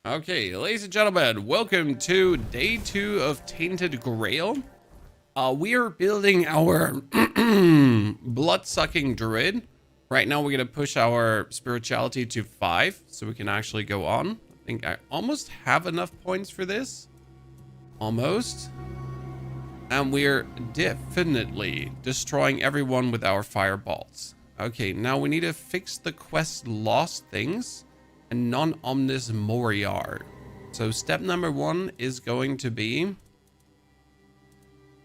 Okay, ladies and gentlemen, welcome to day 2 of Tainted Grail. We are building our blood-sucking druid. Right now we're going to push our spirituality to 5 so we can actually go on. I think I almost have enough points for this. Almost. And we're definitely destroying everyone with our fireballs. Okay, now we need to fix the quest lost things. And non-omnis moriar. So step number 1 is going to be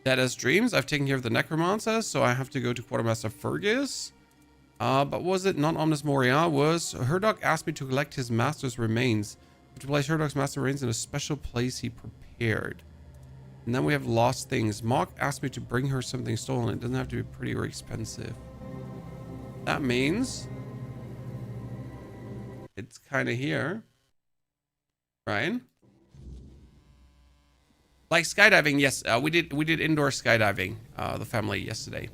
Dead as Dreams. I've taken care of the necromancer, so I have to go to Quartermaster Fergus. But was it non-omnis moriar? Was Herdok asked me to collect his master's remains, to place Herdok's master remains in a special place he prepared. And then we have lost things. Mock asked me to bring her something stolen. It doesn't have to be pretty or expensive. That means it's kind of here, right? Like skydiving, yes. We did indoor skydiving, the family yesterday.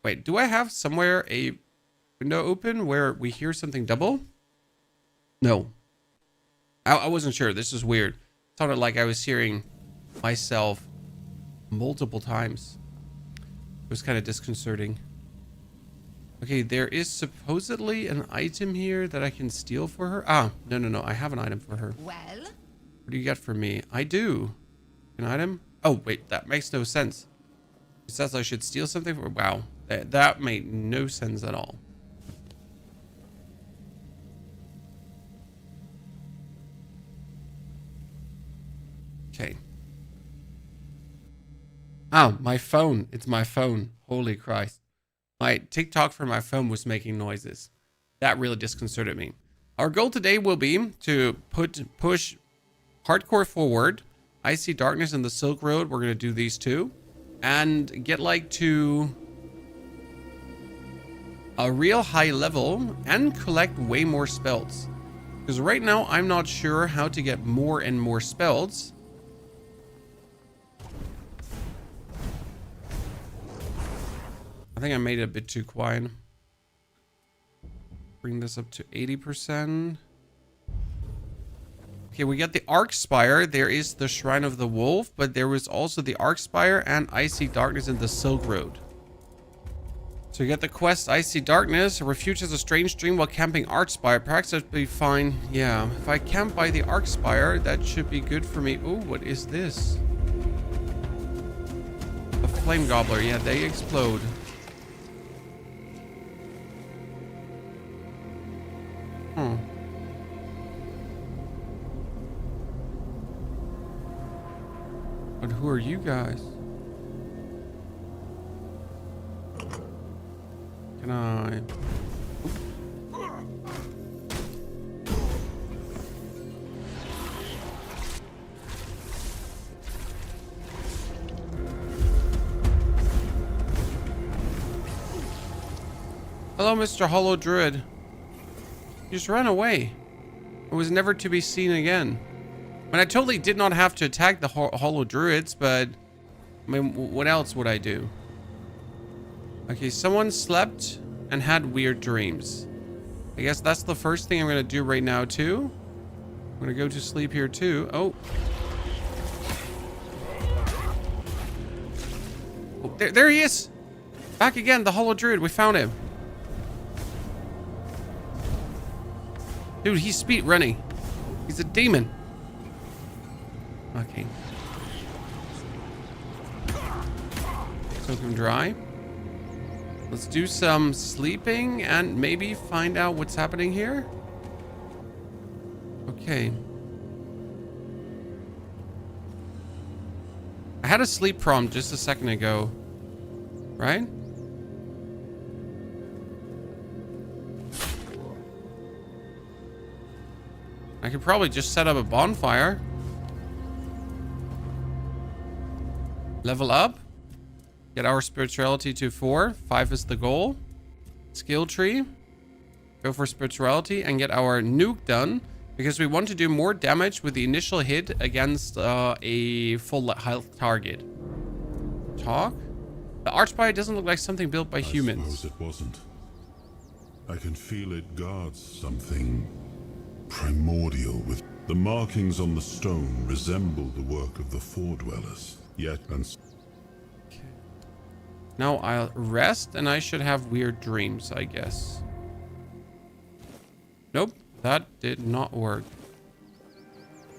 Wait, do I have somewhere a window open where we hear something double? No. I wasn't sure. This is weird. It sounded like I was hearing myself multiple times. It was kind of disconcerting. Okay, there is supposedly an item here that I can steal for her. Ah, no. I have an item for her. Well? What do you got for me? I do. An item? Oh, wait, that makes no sense. It says I should steal something for... Wow, that made no sense at all. Okay. Oh, my phone. It's my phone. Holy Christ. My TikTok for my phone was making noises. That really disconcerted me. Our goal today will be to push hardcore forward. I see darkness in the Silk Road. We're going to do these two. And get like to a real high level and collect way more spells. Because right now I'm not sure how to get more and more spells. I think I made it a bit too quiet. Bring this up to 80%. Okay, we got the Arc Spire. There is the Shrine of the Wolf, but there was also the Arc Spire and Icy Darkness in the Silk Road. So you get the quest Icy Darkness. Refuges a strange dream while camping Arc Spire. Perhaps that'd be fine. Yeah, if I camp by the Arc Spire, that should be good for me. Oh, what is this? A Flame Gobbler. Yeah, they explode. But who are you guys? Can I... Hello, Mr. Hollow Druid. You just ran away. It was never to be seen again. I mean, I totally did not have to attack the Hollow Druids, but... I mean, what else would I do? Okay, someone slept and had weird dreams. I guess that's the first thing I'm going to do right now, too. I'm going to go to sleep here, too. Oh. Oh, there he is! Back again, the Hollow Druid. We found him. Dude, he's speed running. He's a demon. Okay. Soak him dry. Let's do some sleeping and maybe find out what's happening here. Okay. I had a sleep prompt just a second ago. Right? I could probably just set up a bonfire. Level up. Get our spirituality to 4. 5 is the goal. Skill tree. Go for spirituality and get our nuke done. Because we want to do more damage with the initial hit against a full health target. Talk? The Archspire doesn't look like something built by humans. I suppose it wasn't. I can feel it guards something primal. primordial with the markings on the stone resemble the work of the Four-Dwellers, yet Now I'll rest and I should have weird dreams, I guess. Nope, that did not work.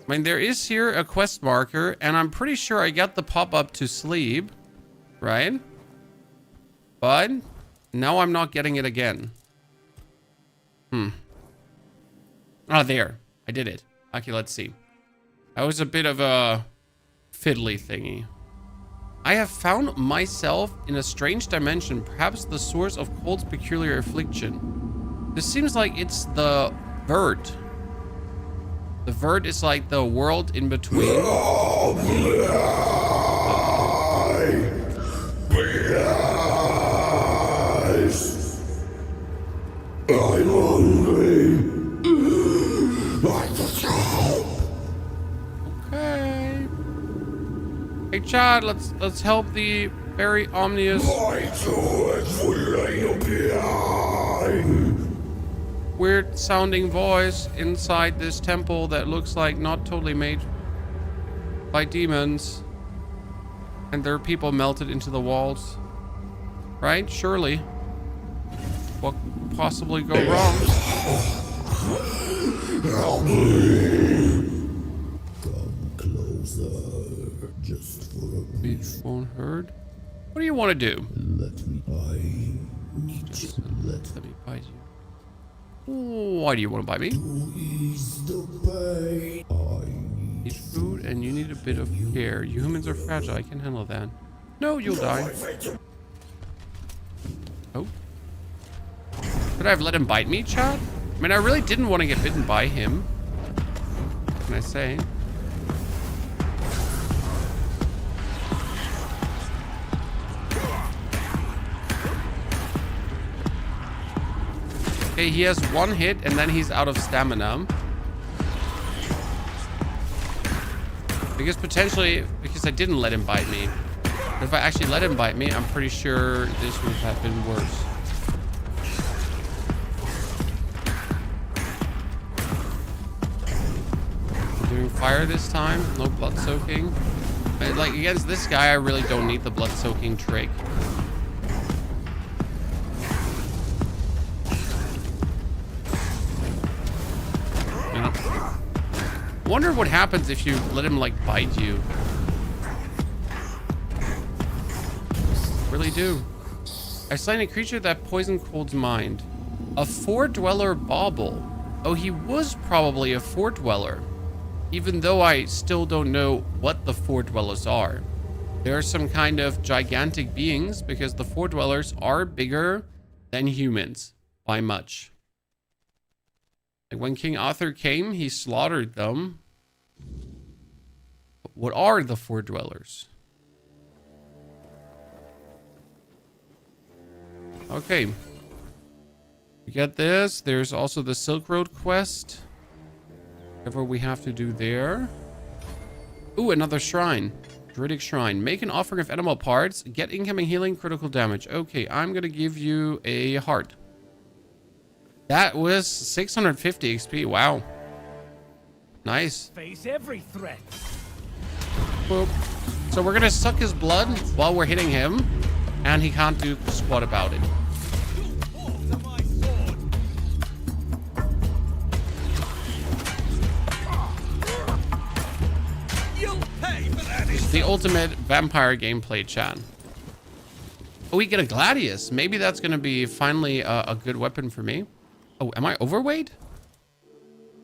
I mean, there is here a quest marker, and I'm pretty sure I got the pop-up to sleep, right? But now I'm not getting it again. Ah, there. I did it. Okay, let's see. That was a bit of a fiddly thingy. I have found myself in a strange dimension, perhaps the source of Cold's peculiar affliction. This seems like it's the Wyrd. The Wyrd is like the world in between. I'm hungry. I just help. Okay. Hey Chad, let's help the very ominous weird sounding voice inside this temple that looks like not totally made by demons. And there are people melted into the walls. Right? Surely. What could possibly go wrong? Help me. Come closer, just for a We won't hurt. What do you want to do? let me Let me bite you. Why do you want to bite me? ease the pain. I You need food and you need a bit of care. You humans are fragile. I can handle that. No, you'll die. Oh. Could I have let him bite me, Chad? I mean, I really didn't want to get bitten by him. What can I say? Okay, he has one hit and then he's out of stamina. Because I didn't let him bite me. But if I actually let him bite me, I'm pretty sure this would have been worse. I'm doing fire this time, no blood soaking. But like against this guy, I really don't need the blood soaking trick. Wonder what happens if you let him like bite you. Really do. I slain a creature that poisoned Cold's mind. A Four-Dweller bauble. Oh, he was probably a Four-Dweller. Even though I still don't know what the Four-Dwellers are. They're some kind of gigantic beings because the Four-Dwellers are bigger than humans by much. Like when King Arthur came, he slaughtered them. But what are the Four-Dwellers? Okay. We get this. There's also the Silk Road quest. Whatever we have to do there. Ooh, another shrine. Druidic shrine. Make an offering of animal parts. Get incoming healing, critical damage. Okay, I'm gonna give you a heart. That was 650 XP. Wow. Nice. Face every threat. Boop. So we're gonna suck his blood while we're hitting him, and he can't do squat about it. It's the ultimate vampire gameplay, chat. Oh, we get a Gladius. Maybe that's gonna be finally a good weapon for me. Oh, am I overweight?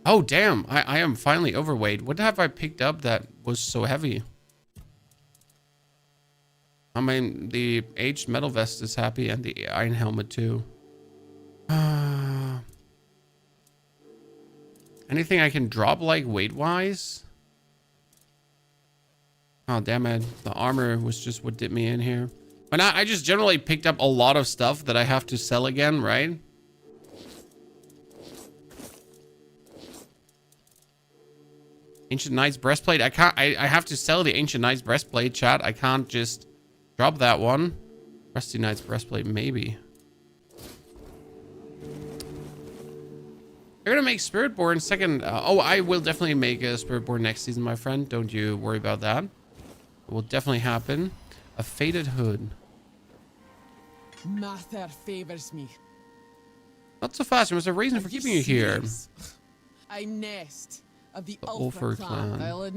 Oh, damn. I am finally overweight. What have I picked up that was so heavy? I mean, the aged metal vest is happy and the iron helmet too. Anything I can drop like weight-wise? Oh, damn it. The armor was just what did me in here. But I just generally picked up a lot of stuff that I have to sell again, right? Ancient Knight's breastplate. I have to sell the Ancient Knight's breastplate, chat. I can't just drop that one. Rusty Knight's breastplate, maybe. You're gonna make Spiritborn second. Oh, I will definitely make a Spiritborn next season, my friend. Don't you worry about that. It will definitely happen. A faded hood. Mather favors me. Not so fast. There's a reason for keeping you here. I nest of the Ulfr clan. I'll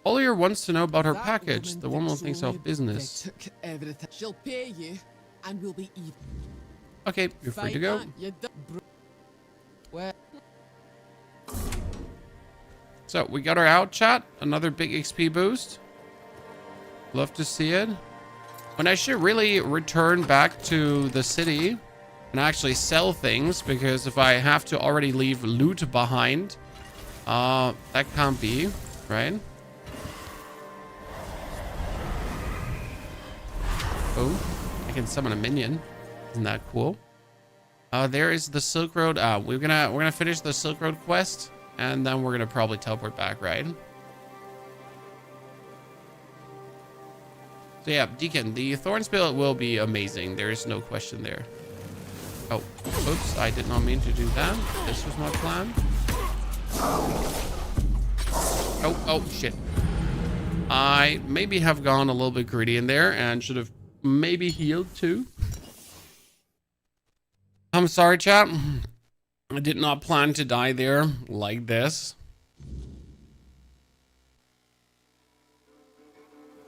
Ollier wants to know about her That package. woman The woman thinks thinks only of business. they took everything. She'll pay you, and we'll be even. Okay, you're free to go. Fight that, you well, So we got her out, chat. Another big XP boost. Love to see it. When I should really return back to the city and actually sell things, because if I have to already leave loot behind, that can't be, right? Oh, I can summon a minion. Isn't that cool? There is the Silk Road. We're gonna finish the Silk Road quest, and then we're gonna probably teleport back, right? So yeah, Deacon, the Thorn Spill will be amazing. There is no question there. Oh, oops, I did not mean to do that. This was my plan. Oh, shit. I maybe have gone a little bit greedy in there and should have maybe healed too. I'm sorry, chat. I did not plan to die there like this.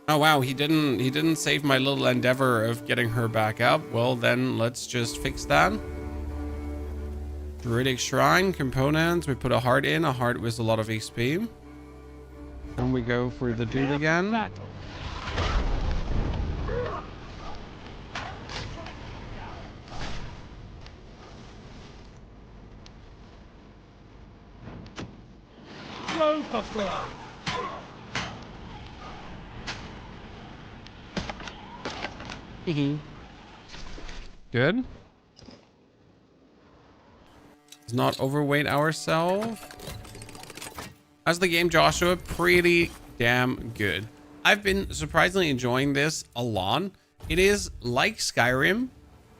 Oh wow, he didn't save my little endeavor of getting her back up. Well, then let's just fix that. Druidic Shrine components. We put a heart in. A heart with a lot of XP. And we go for the dude again. Good. Let's not overweight ourselves. How's the game, Joshua? Pretty damn good. I've been surprisingly enjoying this a lot. It is like Skyrim,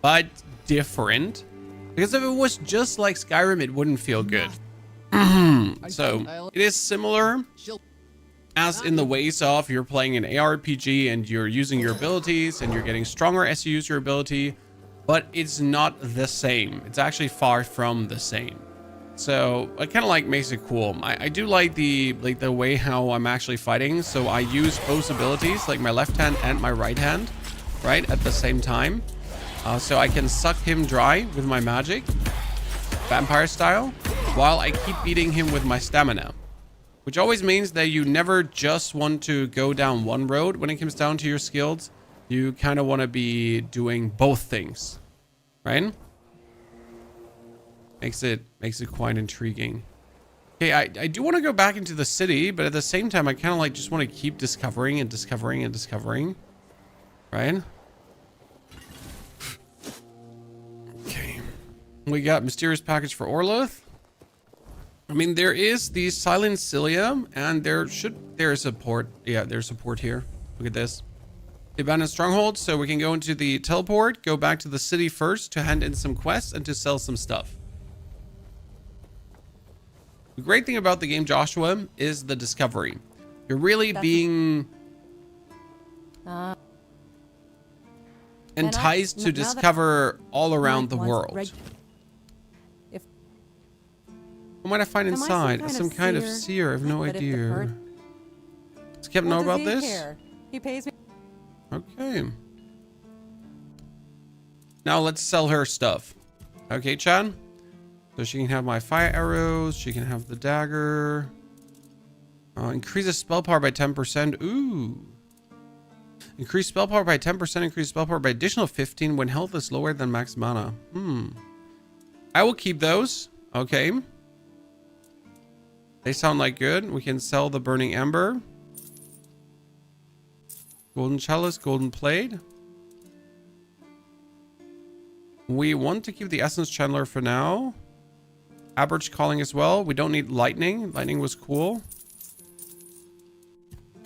but different. Because if it was just like Skyrim, it wouldn't feel good. So it is similar as in the ways of you're playing an ARPG and you're using your abilities and you're getting stronger as you use your ability, but it's not the same. It's actually far from the same. So it kind of like makes it cool. I do like the way how I'm actually fighting. So I use both abilities, like my left hand and my right hand, right at the same time. So I can suck him dry with my magic, vampire style, while I keep beating him with my stamina. Which always means that you never just want to go down one road when it comes down to your skills. You kind of want to be doing both things, right? Makes it quite intriguing. Okay, I do want to go back into the city, but at the same time, I kind of like just want to keep discovering and discovering and discovering, right? Okay, we got mysterious package for Orloth. I mean, there is the Silencia, and there's a port. Yeah, there's a port here. Look at this. The abandoned stronghold, so we can go into the teleport, go back to the city first to hand in some quests and to sell some stuff. The great thing about the game, Joshua, is the discovery. You're really being enticed to discover all around the world. What might I find inside? Some kind of seer. I have no idea. Does Kevin know about this? He pays me. Okay. Now let's sell her stuff. Okay, Chad? So she can have my fire arrows. She can have the dagger. Increases spell power by 10%. Ooh. Increase spell power by 10%. Increase spell power by additional 15 when health is lower than max mana. I will keep those. Okay. They sound like good. We can sell the burning ember. Golden chalice, golden plate. We want to keep the essence chandler for now. Abhartach calling as well. We don't need lightning. Lightning was cool.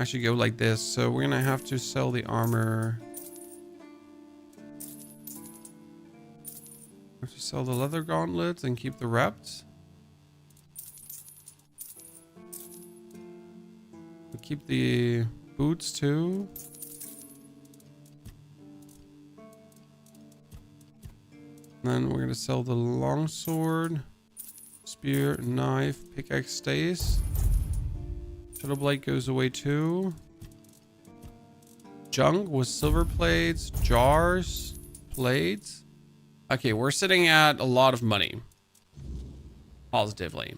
I should go like this. So we're gonna have to sell the armor. Let's just sell the leather gauntlets and keep the reps. We'll keep the boots too. Then we're gonna sell the longsword, spear, knife, pickaxe stays. Shadow blade goes away too. Junk with silver plates, jars, plates. Okay, we're sitting at a lot of money. Positively.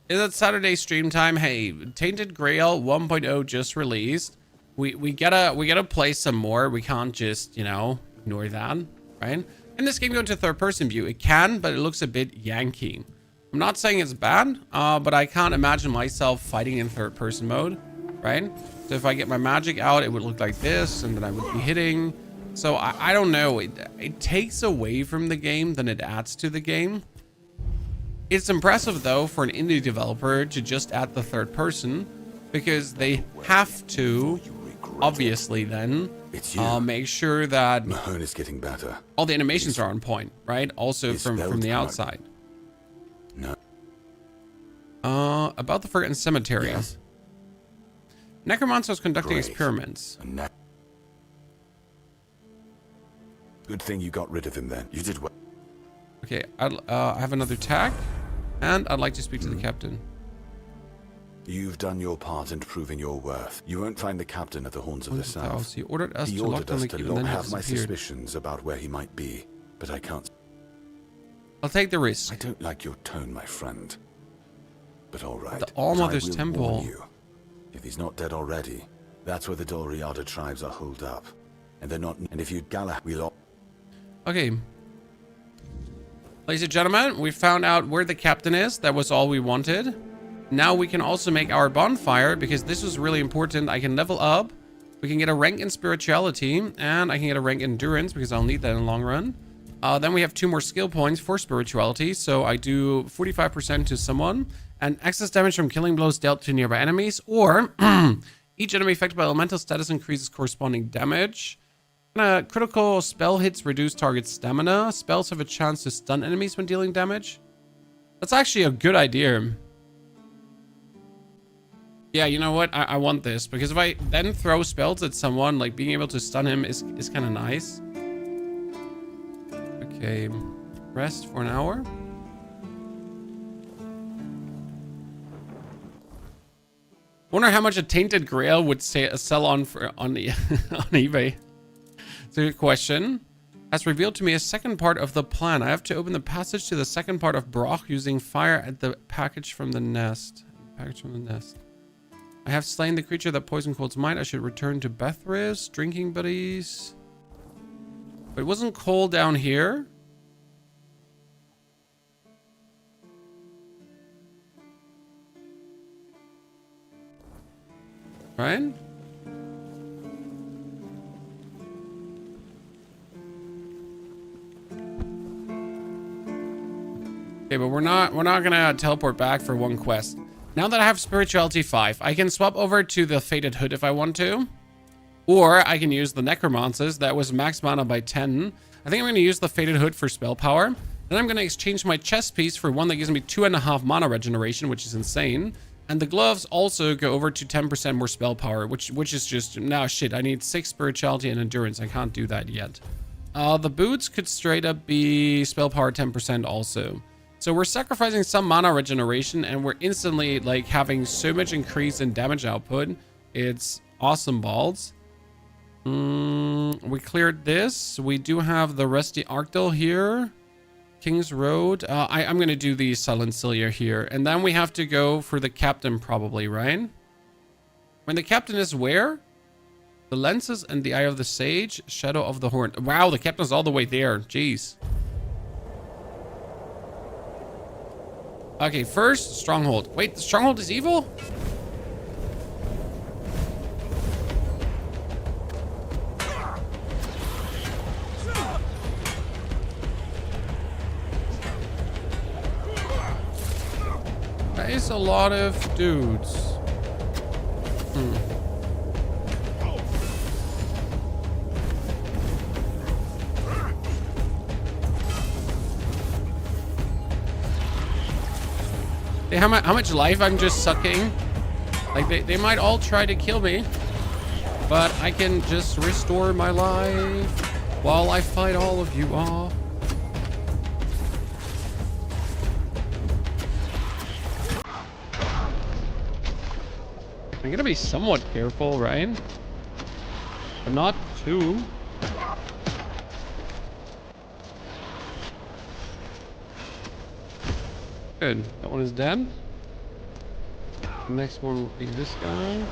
Is it Saturday stream time? Hey, Tainted Grail 1.0 just released. We gotta play some more. We can't just, you know, ignore that, right? Can this game go into third person view? It can, but it looks a bit Yankee. I'm not saying it's bad, but I can't imagine myself fighting in third person mode, right? So if I get my magic out, it would look like this, and then I would be hitting. So I don't know. It takes away from the game than it adds to the game. It's impressive though for an indie developer to just add the third person, because they have to, obviously, then make sure that Mahone is getting better. All the animations are on point, right? Also from the outside. No. About the Forgotten Cemetery. Yes. Necromancer is conducting Great. experiments. Good thing you got rid of him then. You did well. Okay, I have another tag, and I'd like to speak to the captain. You've done your part in proving your worth. You won't find the captain at the Horns of the South. He ordered us He to lock ordered down us the to keep, and then he have my disappeared. suspicions about where he might be, but I can't. I'll take the risk. I don't like your tone, my friend. But all right. The All-Mother's I will Temple. warn you. If he's not dead already, that's where the Doriada tribes are holed up, and they're not. And if you Galahad, we'll. Okay. Ladies and gentlemen, we found out where the captain is. That was all we wanted. Now we can also make our bonfire, because this was really important. I can level up. We can get a rank in spirituality, and I can get a rank in endurance, because I'll need that in the long run. Then we have 2 more skill points for spirituality. So I do 45% to someone, and excess damage from killing blows dealt to nearby enemies, or each enemy affected by elemental status increases corresponding damage. Critical spell hits reduce target stamina. Spells have a chance to stun enemies when dealing damage. That's actually a good idea. Yeah, you know what? I want this, because if I then throw spells at someone, like being able to stun him is kind of nice. Okay, rest for an hour. Wonder how much a Tainted Grail would sell on eBay. It's a good question. Has revealed to me a second part of the plan. I have to open the passage to the second part of Broch using fire at the package from the nest. I have slain the creature that poisoned Cold's mind. I should return to Bethris. Drinking buddies. But it wasn't cold down here. Right? Okay, but we're not gonna teleport back for one quest. Now that I have spirituality 5, I can swap over to the Fated Hood if I want to. Or I can use the Necromancers. That was max mana by 10. I think I'm gonna use the Fated Hood for spell power. Then I'm gonna exchange my chest piece for one that gives me 2.5 mana regeneration, which is insane. And the gloves also go over to 10% more spell power, which is just, now shit, I need 6 spirituality and endurance. I can't do that yet. The boots could straight up be spell power 10% also. So we're sacrificing some mana regeneration, and we're instantly like having so much increase in damage output. It's awesome balls. We cleared this. We do have the Rusty Archdale here. King's Road. I'm going to do the Silencia here. And then we have to go for the captain probably, right? When the captain is where? The Lenses and the Eye of the Sage. Shadow of the Horn. Wow, the captain's all the way there. Jeez. Okay, first, Stronghold. Wait, the Stronghold is evil? That is a lot of dudes. See how much life I'm just sucking? Like, they might all try to kill me, but I can just restore my life while I fight all of you off. I'm gonna be somewhat careful, right? But not too. Good. That one is dead. The next one will be this guy.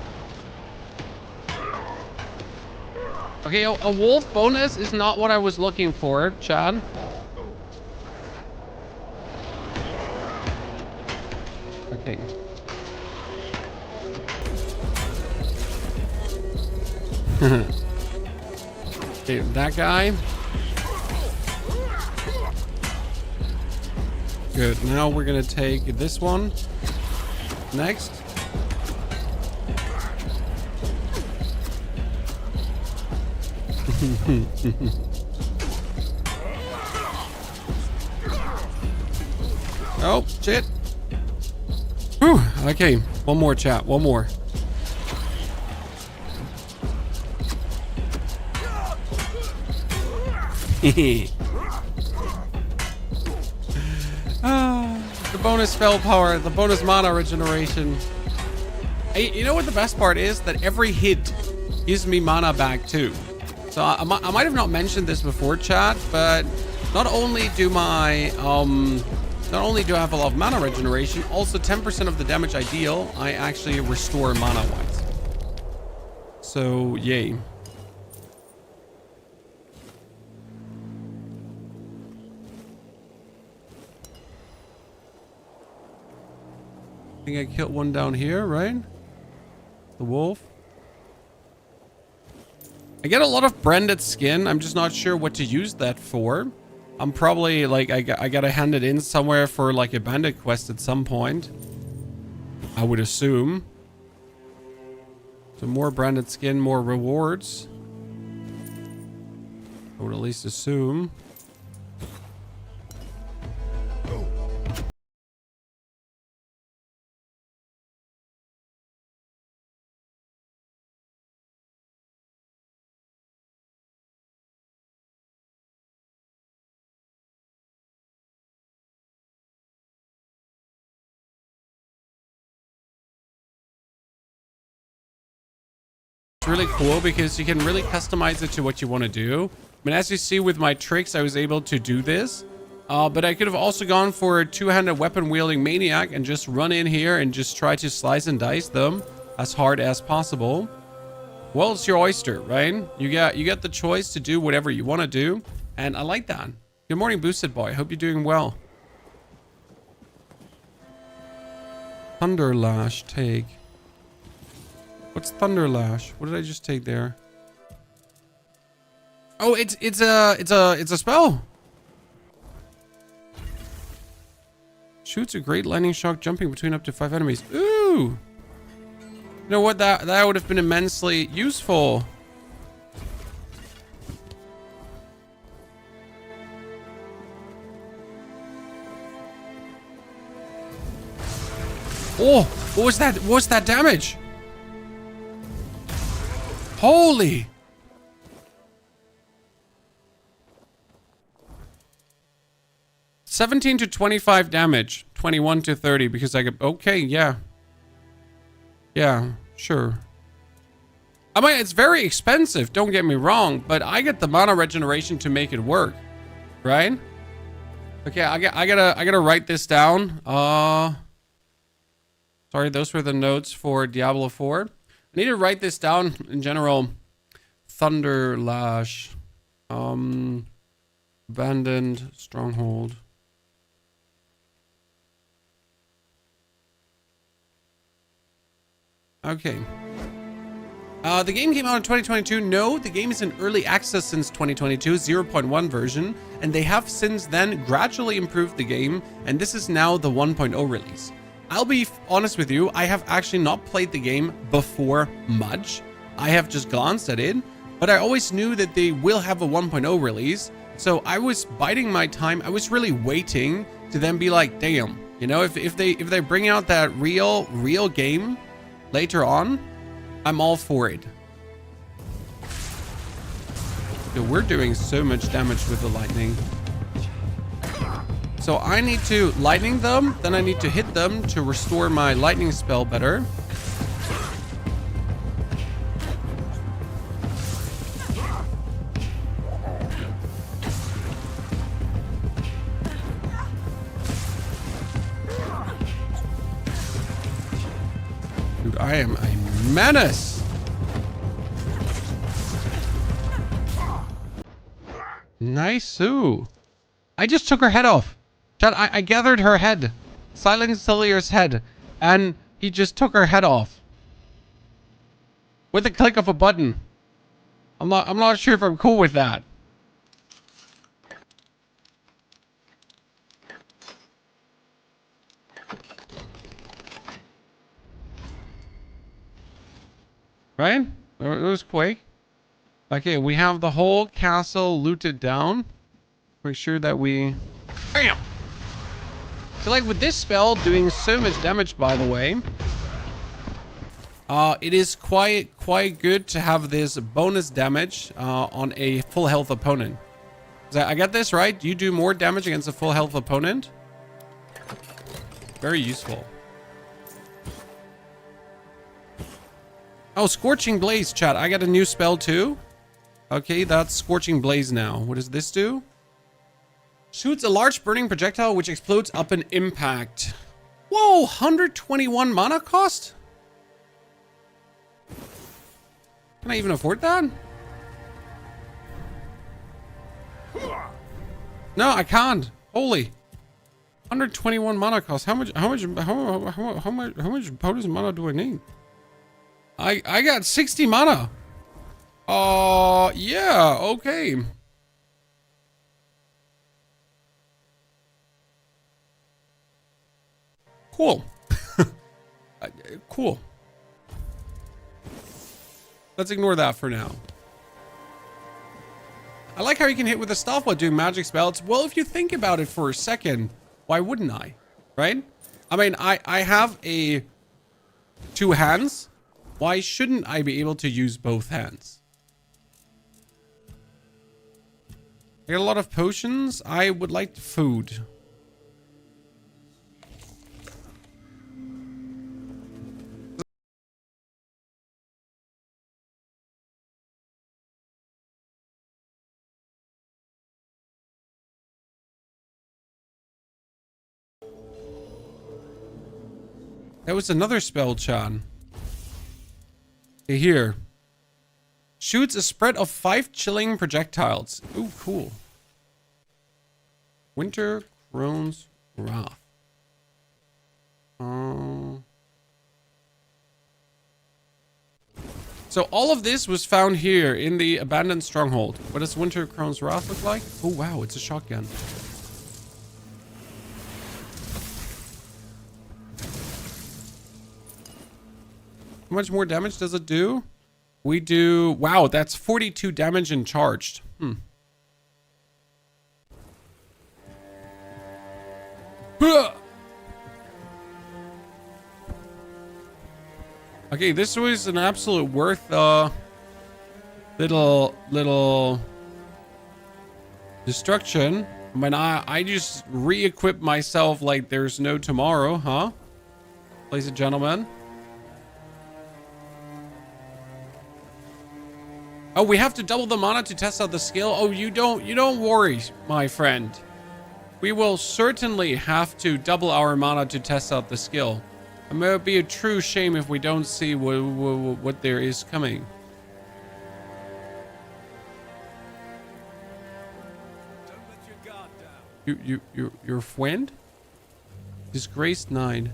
Okay, a wolf bonus is not what I was looking for, Chad. Okay. Okay, that guy. Good. Now we're gonna take this one. Next. Oh, shit. Whew. Okay, one more, chat. One more. The bonus spell power, the bonus mana regeneration. Hey, you know what the best part is? That every hit gives me mana back too. So I might have not mentioned this before, chat, but not only do I have a lot of mana regeneration, also 10% of the damage I deal, I actually restore mana wise. So yay. I think I killed one down here, right? The wolf. I get a lot of branded skin. I'm just not sure what to use that for. I'm probably like, I gotta hand it in somewhere for like a bandit quest at some point. I would assume. So more branded skin, more rewards. I would at least assume. It's really cool because you can really customize it to what you want to do. I mean, as you see with my tricks, I was able to do this. But I could have also gone for a two-handed weapon-wielding maniac and just run in here and just try to slice and dice them as hard as possible. Well, it's your oyster, right? You get the choice to do whatever you want to do, and I like that. Good morning, Boosted Boy. Hope you're doing well. Thunderlash take. What's Thunderlash? What did I just take there? Oh, it's a spell. Shoots a great lightning shock, jumping between up to 5 enemies. Ooh. You know what? That would have been immensely useful. Oh, what was that? What's that damage? Holy. $17 to $25 damage. 21 to 30 because I could... Okay, yeah. Yeah, sure. I mean, it's very expensive, don't get me wrong, but I get the mana regeneration to make it work. Right? Okay, I gotta write this down. Sorry, those were the notes for Diablo 4. I need to write this down in general. Thunderlash. Abandoned Stronghold. Okay. The game came out in 2022. No, the game is in early access since 2022, 0.1 version, and they have since then gradually improved the game, and this is now the 1.0 release. I'll be honest with you, I have actually not played the game before much. I have just glanced at it, but I always knew that they will have a 1.0 release, so I was biding my time. I was really waiting to then be like, damn, You know, if they bring out that real game later on, I'm all for it. Dude, we're doing so much damage with the lightning. So I need to lightning them, then I need to hit them to restore my lightning spell better. Dude, I am a menace. Nice-oo. I just took her head off. Chat, I gathered her head. Silencia's head. And he just took her head off. With the click of a button. I'm not sure if I'm cool with that. Right? It was quick. Okay, we have the whole castle looted down. Make sure that we... Bam! So like with this spell doing so much damage, by the way, it is quite good to have this bonus damage on a full health opponent. So I get this right? You do more damage against a full health opponent. Very useful. Oh, Scorching Blaze, chat. I got a new spell too. Okay, that's Scorching Blaze now. What does this do? Shoots a large burning projectile which explodes up an impact. Whoa, 121 mana cost? Can I even afford that? No, I can't. Holy. 121 mana cost. How much bonus mana do I need? I got 60 mana. Yeah, okay. Cool. Cool. Let's ignore that for now. I like how you can hit with a staff while doing magic spells. Well, if you think about it for a second, why wouldn't I? Right? I mean, I have a 2 hands. Why shouldn't I be able to use both hands? I got a lot of potions. I would like food. That was another spell, Chan. Okay, here. Shoots a spread of 5 chilling projectiles. Ooh, cool. Winter Crone's Wrath. So all of this was found here in the abandoned stronghold. What does Winter Crone's Wrath look like? Oh, wow, it's a shotgun. How much more damage does it do? We do... Wow, that's 42 damage and charged. Okay, this was an absolute worth little destruction. I mean, I just re-equip myself like there's no tomorrow, huh? Ladies and gentlemen. Oh, we have to double the mana to test out the skill. Oh, you don't worry, my friend. We will certainly have to double our mana to test out the skill. It may be a true shame if we don't see what there is coming. Don't let your guard down. Your friend? Disgraced 9.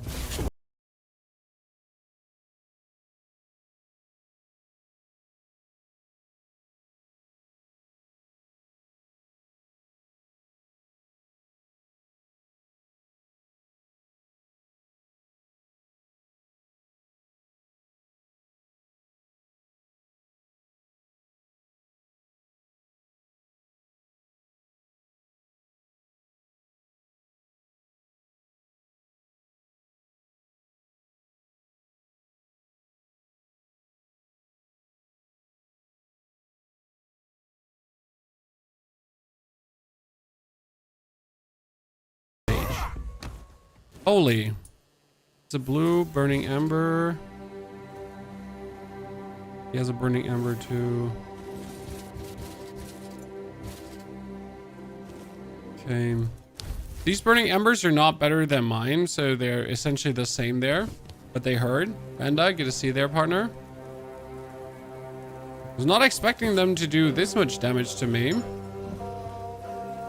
Holy. It's a blue burning ember. He has a burning ember too. Okay. These burning embers are not better than mine, so they're essentially the same there. But they heard. Brenda, good to see you there, partner. Was not expecting them to do this much damage to me.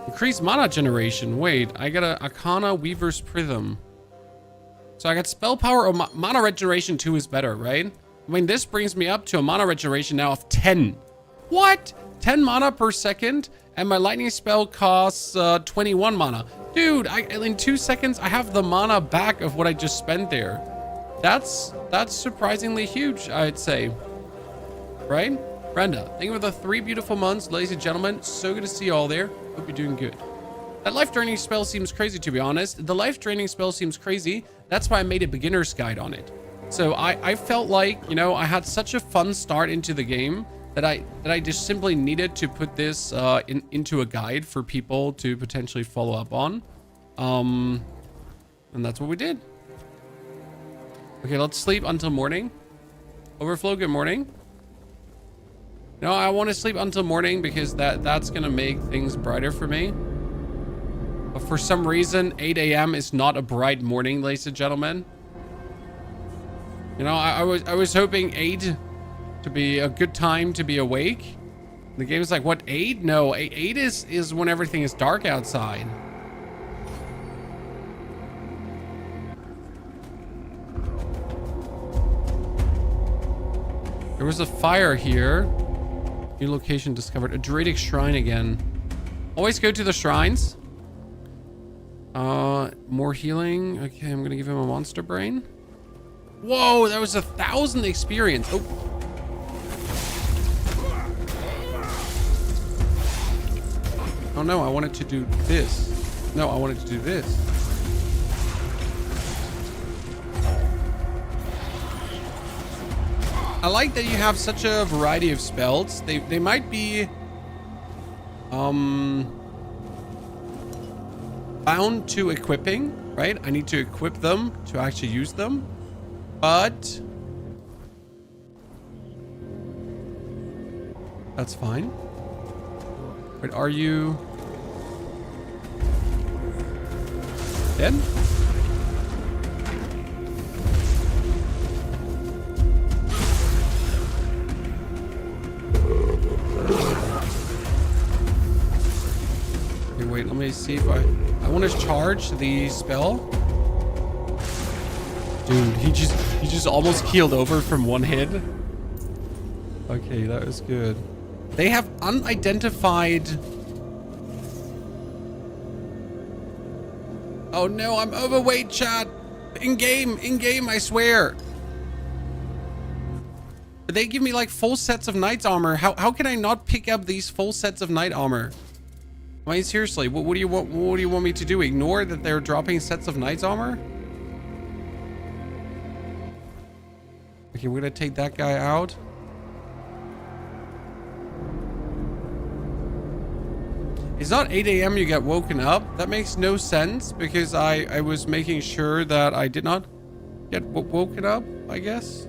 Increased mana generation. Wait, I got a Arcana Weaver's Prism. So I got spell power or mana regeneration 2 is better, right? I mean, this brings me up to a mana regeneration now of 10. What? 10 mana per second? And my lightning spell costs 21 mana. Dude, in 2 seconds, I have the mana back of what I just spent there. That's surprisingly huge, I'd say. Right? Brenda, thank you for the 3 beautiful months, ladies and gentlemen. So good to see you all there. Hope you're doing good. That life draining spell seems crazy, to be honest. The life draining spell seems crazy. That's why I made a beginner's guide on it. So I felt like, you know, I had such a fun start into the game that I just simply needed to put this into a guide for people to potentially follow up on. And that's what we did. Okay, let's sleep until morning. Overflow, good morning. No, I want to sleep until morning because that's going to make things brighter for me. But for some reason, 8 a.m. is not a bright morning, ladies and gentlemen. You know, I was hoping 8 to be a good time to be awake. The game is like, what, 8? No, 8 is when everything is dark outside. There was a fire here. New location discovered. A Druidic shrine again. Always go to the shrines. More healing. Okay, I'm gonna give him a monster brain. Whoa, that was 1,000 experience. Oh. Oh no, I wanted to do this. No, I wanted to do this. I like that you have such a variety of spells. They might be bound to equipping, right? I need to equip them to actually use them. But that's fine. Wait, are you dead? Okay, wait, let me see if I want to charge the spell. Dude, he just almost keeled over from one hit. Okay, that was good. They have unidentified. Oh no, I'm overweight, chat. In game, I swear. They give me like full sets of knight armor. How can I not pick up these full sets of knight armor? I mean, seriously, what do you want me to do? Ignore that they're dropping sets of knight armor? Okay, we're gonna take that guy out. It's not 8 a.m. you get woken up. That makes no sense because I was making sure that I did not get woken up, I guess.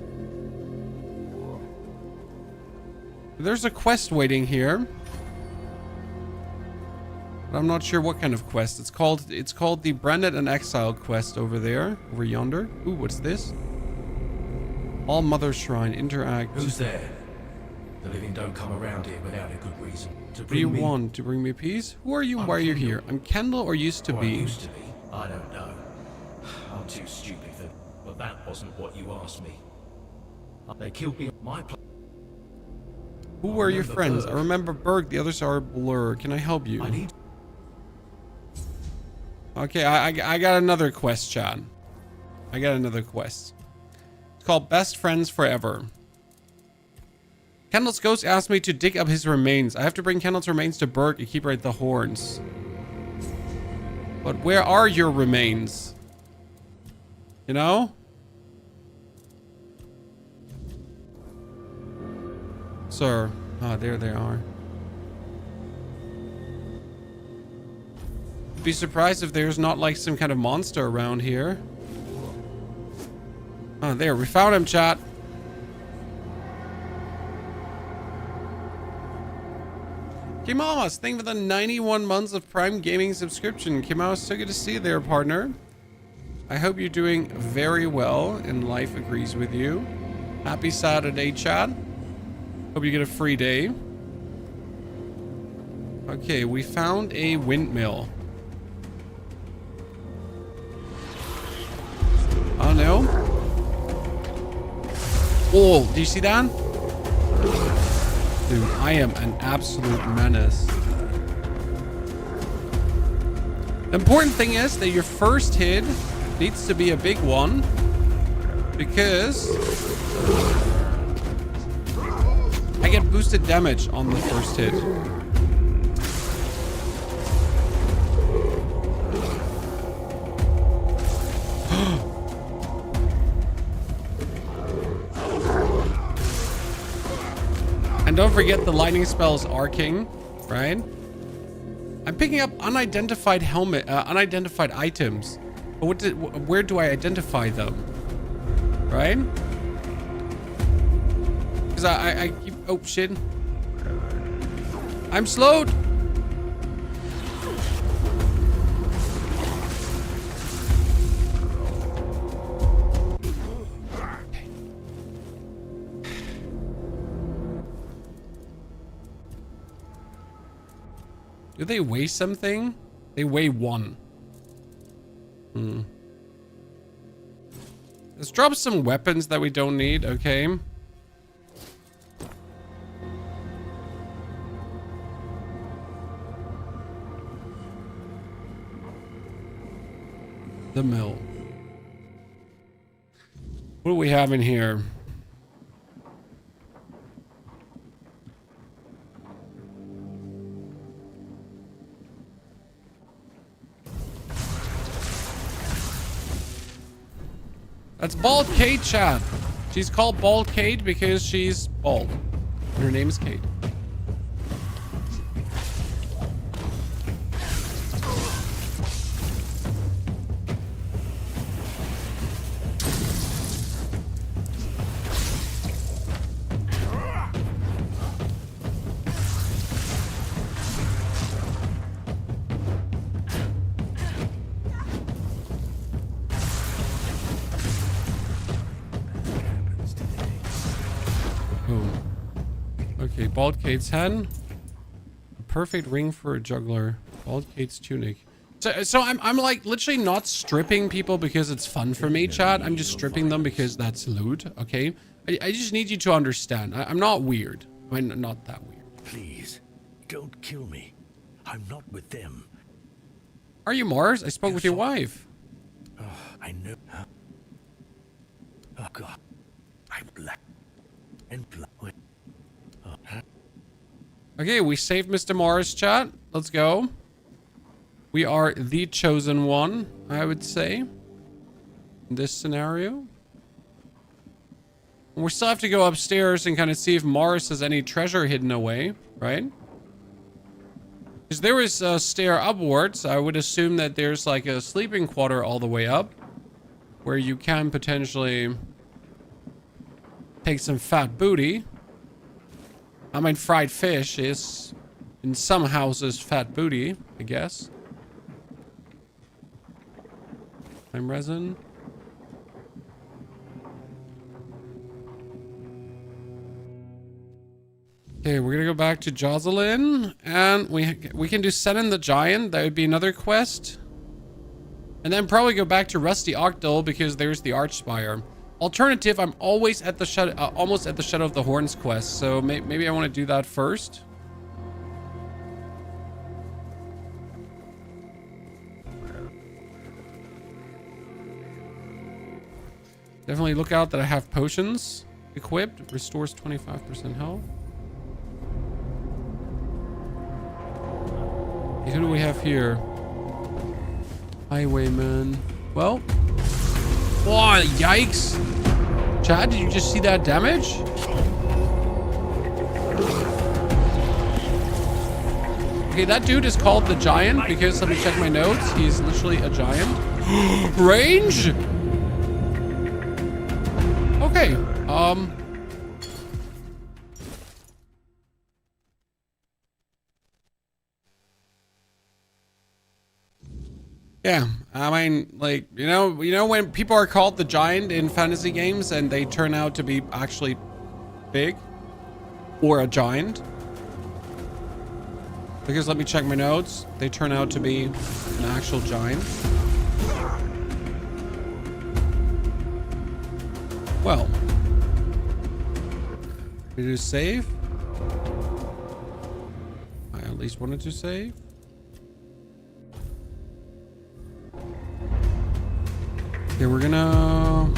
There's a quest waiting here. But I'm not sure what kind of quest. It's called the Bandit and Exile quest over there, over yonder. Ooh, what's this? All Mother Shrine, interact. Who's there? The living don't come around here without a good reason. What do you want? To bring me peace? Who are you and why are you here? I'm Kendall or used to be? Used to be? I don't know. I'm too stupid for... But that wasn't what you asked me. They killed me on my place. Who were your friends? I remember Berg. The others are a blur. Can I help you? I need... Okay, I got another quest, Chad. I got another quest. It's called Best Friends Forever. Kendall's ghost asked me to dig up his remains. I have to bring Kendall's remains to Berg and keep her at the horns. But where are your remains? You know? Sir. Ah, there they are. It'd be surprised if there's not like some kind of monster around here. Oh, there, we found him, chat. Kimawas, thank you for the 91 months of Prime Gaming subscription. Kimawas, so good to see you there, partner. I hope you're doing very well and life agrees with you. Happy Saturday, chat. Hope you get a free day. Okay, we found a windmill. Oh no. Oh, do you see that? Dude, I am an absolute menace. The important thing is that your first hit needs to be a big one, because I get boosted damage on the first hit. And don't forget the lightning spells arcing, right? I'm picking up unidentified unidentified items. But where do I identify them? Right? Because I keep, oh shit. I'm slowed. Do they weigh something? They weigh 1. Let's drop some weapons that we don't need, okay? The mill. What do we have in here? That's Bald Kate, chat. She's called Bald Kate because she's bald. And her name is Kate. Bald Kate's head. A perfect ring for a juggler. Bald Kate's tunic. So I'm like literally not stripping people because it's fun for me, chat. I'm just stripping them because that's loot, okay? I just need you to understand. I'm not weird. I'm not that weird. Please, don't kill me. I'm not with them. Are you Mars? I spoke with your wife. Oh, I know. Oh God. I'm black and black. Okay, we saved Mr. Morris, chat. Let's go. We are the chosen one, I would say, in this scenario. And we still have to go upstairs and kind of see if Morris has any treasure hidden away, right? Because there is a stair upwards. I would assume that there's like a sleeping quarter all the way up, where you can potentially take some fat booty. I mean, fried fish is, in some houses, fat booty, I guess. Time resin. Okay, we're gonna go back to Jocelyn, and we can do Senan the Giant. That would be another quest. And then probably go back to Rusty Octal because there's the Archspire. Alternative, I'm always at the shadow, almost at the Shadow of the Horns quest, so maybe I want to do that first. Definitely look out that I have potions equipped. Restores 25% health. Okay, who do we have here? Highwayman. Well. Oh, yikes. Chad, did you just see that damage? Okay, that dude is called the Giant because, let me check my notes, he's literally a giant. Range? Okay, yeah, I mean, like, you know when people are called the Giant in fantasy games and they turn out to be actually big or a giant? Because let me check my notes. They turn out to be an actual giant. Well, did you save? I at least wanted to save. Okay, we're gonna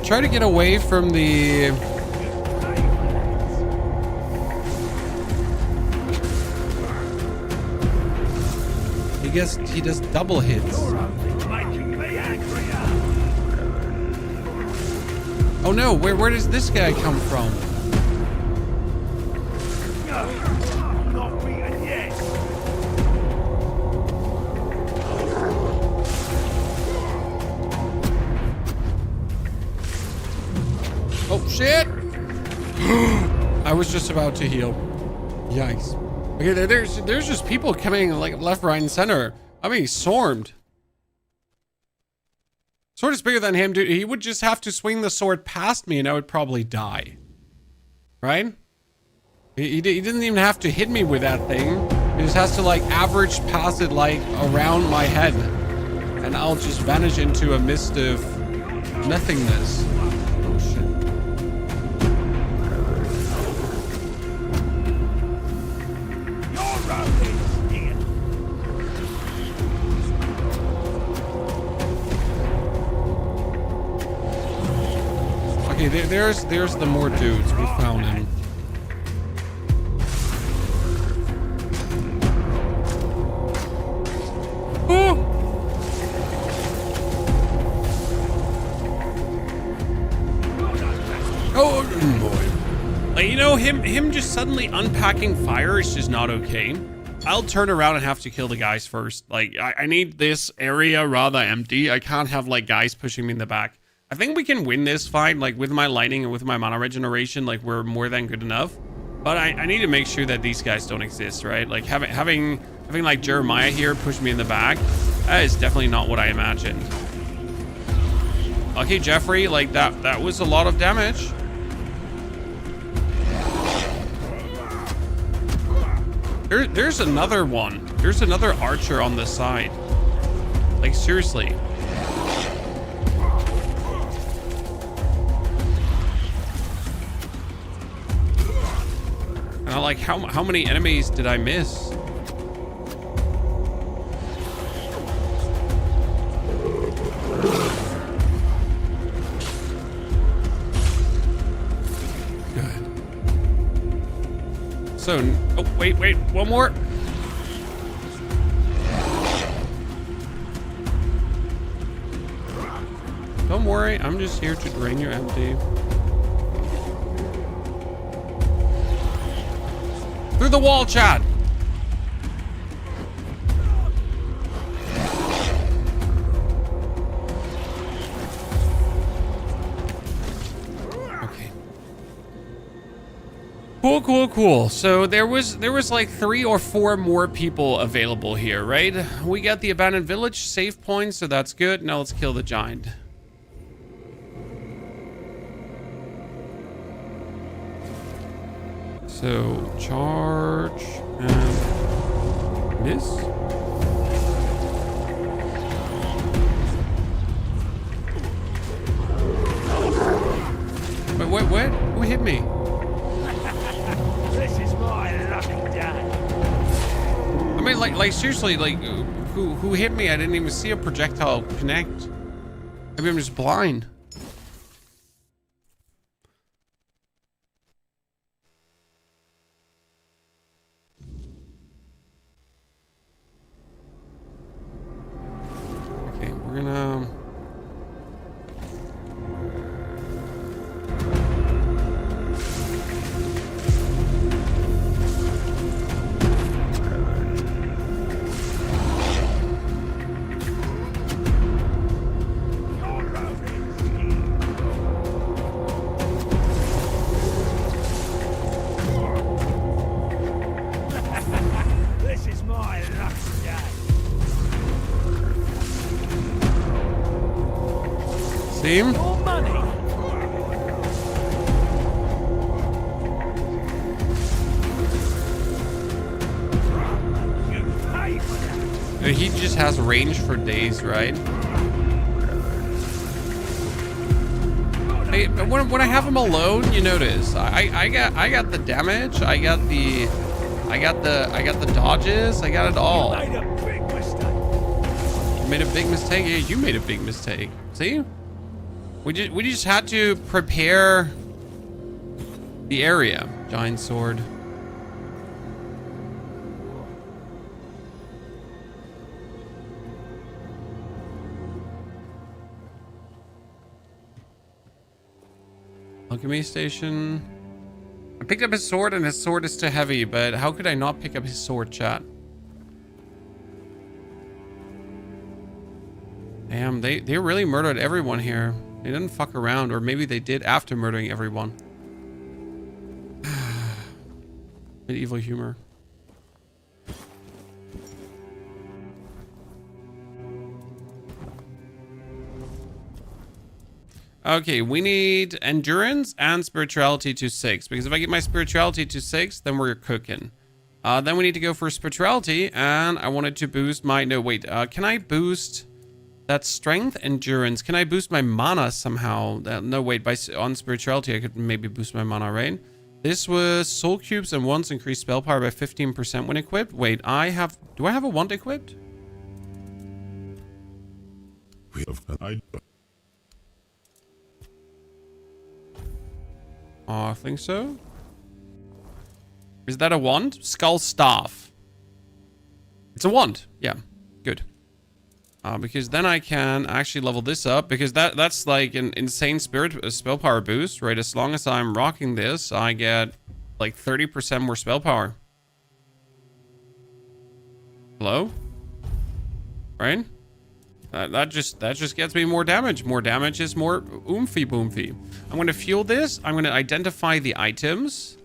try to get away from the I guess he does double hits. Oh no, where does this guy come from? Oh shit! I was just about to heal. Yikes. Okay, there's just people coming like left, right, and center. I mean, he's swarmed. Sword is bigger than him, dude. He would just have to swing the sword past me and I would probably die. Right? He didn't even have to hit me with that thing. He just has to like average pass it like around my head. And I'll just vanish into a mist of nothingness. Oh shit. Okay, there's the more dudes. We found him. Oh! Oh boy. Like, you know, him just suddenly unpacking fire is just not okay. I'll turn around and have to kill the guys first. Like, I need this area rather empty. I can't have like guys pushing me in the back. I think we can win this fight, like with my lightning and with my mana regeneration, like we're more than good enough. But I need to make sure that these guys don't exist, right? Like having like Jeremiah here push me in the back, that is definitely not what I imagined. Okay, Jeffrey, like that was a lot of damage. There's another one. There's another archer on the side. Like seriously. Like how many enemies did I miss? Good. So, oh wait, one more. Don't worry, I'm just here to drain your empty. Through the wall, Chad. Okay. Cool. So there was like 3 or 4 more people available here, right? We got the abandoned village save points, so that's good. Now let's kill the giant. So, charge and miss. Wait, what? Who hit me? This is my lucky day. I mean, like seriously, like, who hit me? I didn't even see a projectile connect. Maybe I'm just blind. We're gonna See? Your money. You pay for that. He just has range for days, right? Hey, but when I have him alone, you notice I got the damage, I got the dodges, I got it all. Made a big mistake. You made a big mistake. Yeah, you made a big mistake. See? We just had to prepare the area. Giant sword. Alchemy station. I picked up his sword and his sword is too heavy, but how could I not pick up his sword, chat? Damn, they really murdered everyone here. They didn't fuck around, or maybe they did after murdering everyone. Medieval humor. Okay, we need endurance and spirituality to 6, because if I get my spirituality to 6, then we're cooking. Then we need to go for spirituality, and I wanted to boost my... No, wait. Can I boost that strength, endurance? Can I boost my mana somehow? No, wait. On spirituality, I could maybe boost my mana, right? This was soul cubes and wands increase spell power by 15% when equipped. Wait, do I have a wand equipped? I think so. Is that a wand? Skull staff. It's a wand. Yeah, good. Because then I can actually level this up, because that's like an insane spell power boost, right? As long as I'm rocking this, I get like 30% more spell power. Hello? Right? That just gets me more damage. More damage is more oomphy boomfy. I'm going to fuel this. I'm going to identify the items.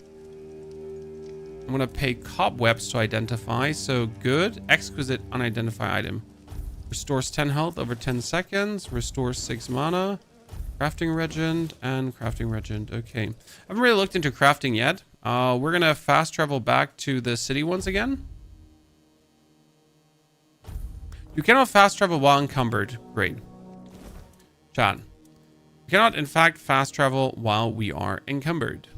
I'm going to pay cobwebs to identify. So good. Exquisite unidentified item. Restores 10 health over 10 seconds. Restores 6 mana. Crafting regent and crafting regent. Okay. I haven't really looked into crafting yet. We're going to fast travel back to the city once again. You cannot fast travel while encumbered. Great. Chat. You cannot, in fact, fast travel while we are encumbered.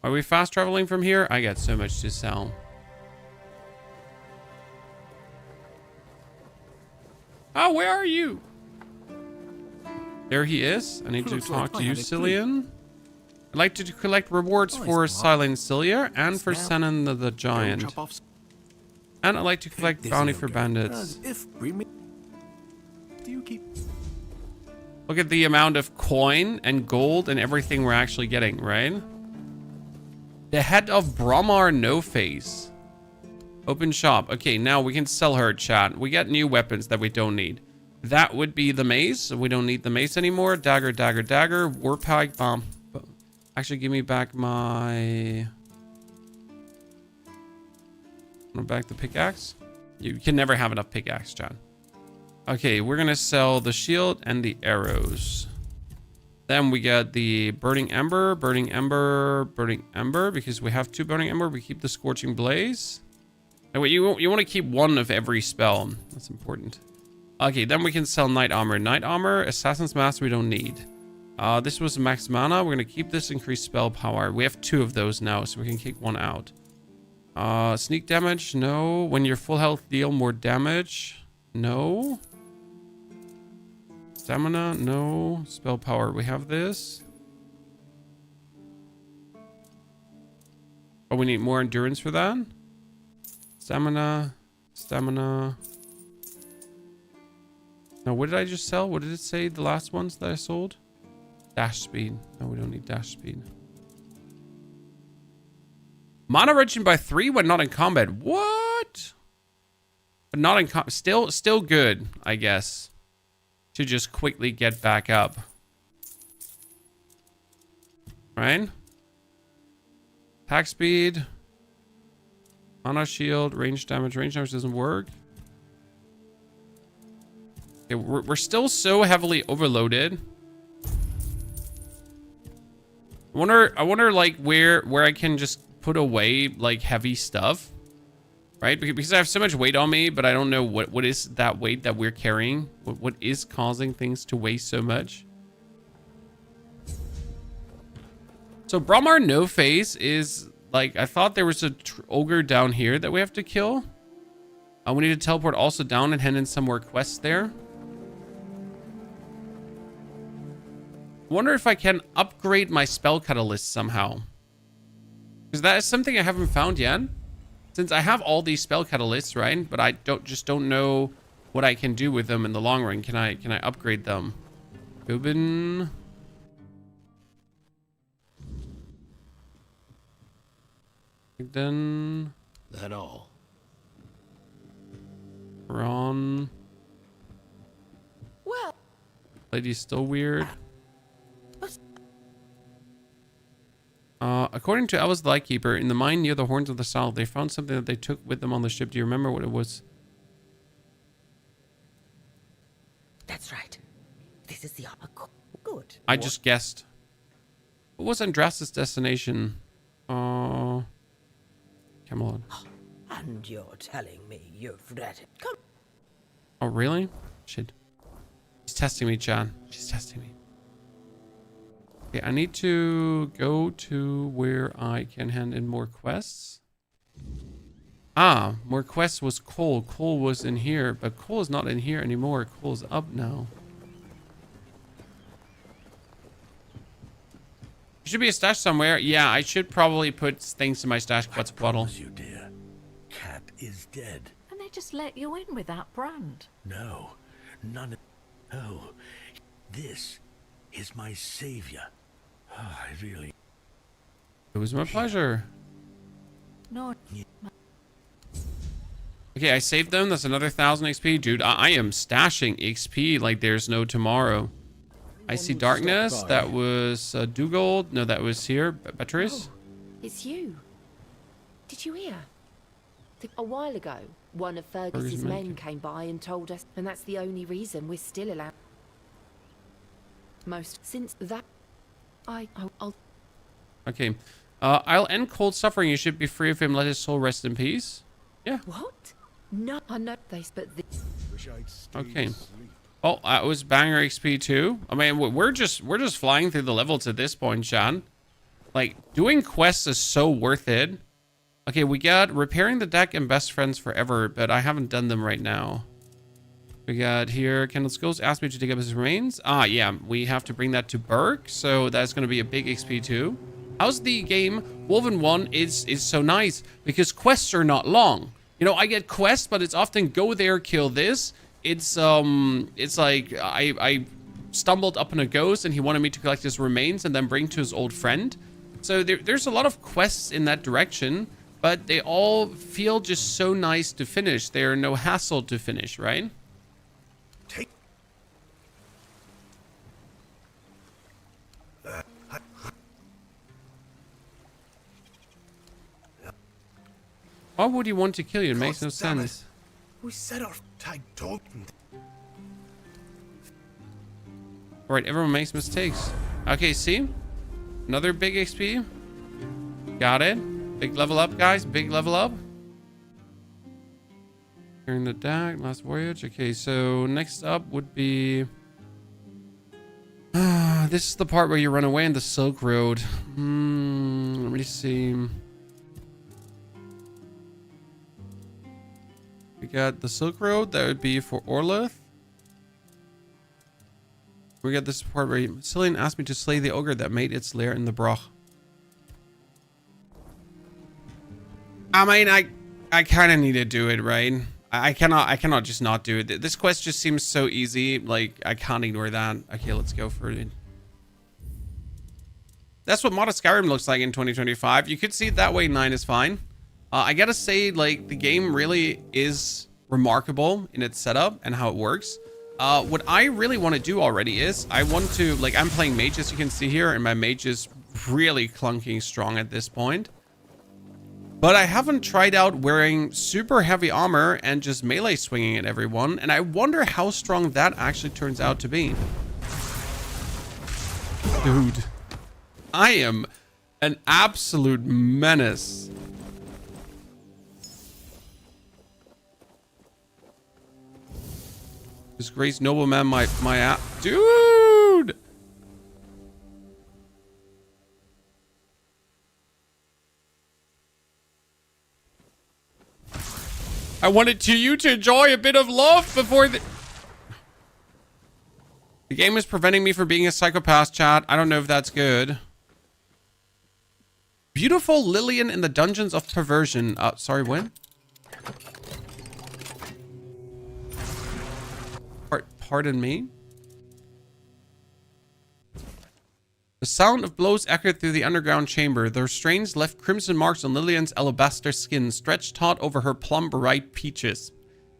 Are we fast traveling from here? I got so much to sell. Oh, where are you? There he is. I need to talk to you, Cillian. I'd like to collect rewards for Silencia and for Senan the Giant. And I'd like to collect bounty for bandits. Look at the amount of coin and gold and everything we're actually getting, right? The head of Brahmar No Face. Open shop. Okay, now we can sell her, chat. We got new weapons that we don't need. That would be the mace. We don't need the mace anymore. Dagger, dagger, dagger. Warpike bomb. Actually, give me back my... Back the pickaxe. You can never have enough pickaxe, John. Okay, we're gonna sell the shield and the arrows. Then we get the burning ember, burning ember, burning ember. Because we have 2 burning ember, we keep the scorching blaze. And wait, you want to keep 1 of every spell. That's important. Okay, then we can sell knight armor. Knight armor, assassin's mask we don't need. This was max mana. We're going to keep this increased spell power. We have 2 of those now, so we can kick 1 out. Sneak damage, no. When you're full health, deal more damage. No. Stamina, no. Spell power, we have this. Oh, we need more endurance for that. Stamina, stamina. Now, what did I just sell? What did it say, the last ones that I sold? Dash speed. No, we don't need dash speed. Mana regen by 3 when not in combat. What? But not in combat. Still good, I guess. To just quickly get back up. Right? Attack speed. Mana shield, range damage. Range damage doesn't work. Okay, we're still so heavily overloaded. I wonder like where I can just put away like heavy stuff, right? Because I have so much weight on me, but I don't know what is that weight that we're carrying. What is causing things to weigh so much? So Brahmar No Face is like, I thought there was a ogre down here that we have to kill. We need to teleport also down and hand in some more quests there. Wonder if I can upgrade my spell catalyst somehow, because that is something I haven't found yet. Since I have all these spell catalysts, right? But I don't know what I can do with them in the long run. Can I upgrade them? Gubin. Then. That all. Ron. Well, Lady's still weird. According to Elvis the Lightkeeper, in the mine near the Horns of the South, they found something that they took with them on the ship. Do you remember what it was? That's right. This is the upper good. I just guessed. What was Andras's destination? Camelot. And you're telling me you've read it. Come. Oh, really? Shit. She's testing me, John. She's testing me. Okay, I need to go to where I can hand in more quests. Ah, more quests was coal. Coal was in here, but coal is not in here anymore. Coal is up now. Should be a stash somewhere. Yeah, I should probably put things in my stash bottle. Promise you, dear. Cat is dead. And they just let you in with that brand. No, none of... Oh, this is my savior. Oh, I really... It was my pleasure. No. Okay, I saved them. That's another 1,000 XP. Dude, I am stashing XP like there's no tomorrow. I see darkness. That was Dougal. No, that was here. Beatrice. Oh, it's you. Did you hear? A while ago, one of Fergus's men came by and told us, and that's the only reason we're still allowed. Most since that, I'll. Okay, I'll end cold suffering. You should be free of him. Let his soul rest in peace. Yeah. What? No, I know this, but this. Okay. Oh, it was banger XP too. I mean, we're just flying through the levels at this point, Sean. Like, doing quests is so worth it. Okay, we got repairing the deck and best friends forever, but I haven't done them right now. We got here, Kendall's Ghost asked me to dig up his remains. Ah, yeah, we have to bring that to Burke, so that's going to be a big XP too. How's the game? Woven 1 is so nice because quests are not long. You know, I get quests, but it's often go there, kill this. It's like I stumbled upon a ghost and he wanted me to collect his remains and then bring to his old friend. So there's a lot of quests in that direction, but they all feel just so nice to finish. They're no hassle to finish, right? Why would he want to kill you? It makes no sense. We set our tag dog. Alright, everyone makes mistakes. Okay, see? Another big XP. Got it. Big level up, guys. Big level up. Clearing the deck. Last voyage. Okay, so next up would be... this is the part where you run away in the Silk Road. Let me see. We got the Silk Road. That would be for Orleth. We got this part where Cillian asked me to slay the ogre that made its lair in the Broch. I mean, I kind of need to do it, right? I cannot just not do it. This quest just seems so easy. Like, I can't ignore that. Okay, let's go for it. That's what modded Skyrim looks like in 2025. You could see it that way. 9 is fine. I gotta say, like, the game really is remarkable in its setup and how it works. What I really want to do already is I want to, like, I'm playing mage, as you can see here, and my mage is really clunking strong at this point. But I haven't tried out wearing super heavy armor and just melee swinging at everyone. And I wonder how strong that actually turns out to be. Dude, I am an absolute menace. Disgraced nobleman, my app. Dude! I wanted you to enjoy a bit of love before the game is preventing me from being a psychopath, chat. I don't know if that's good. Beautiful Lillian in the Dungeons of Perversion. Sorry, when? Pardon me? The sound of blows echoed through the underground chamber. Their strains left crimson marks on Lillian's alabaster skin, stretched taut over her plum-bright peaches.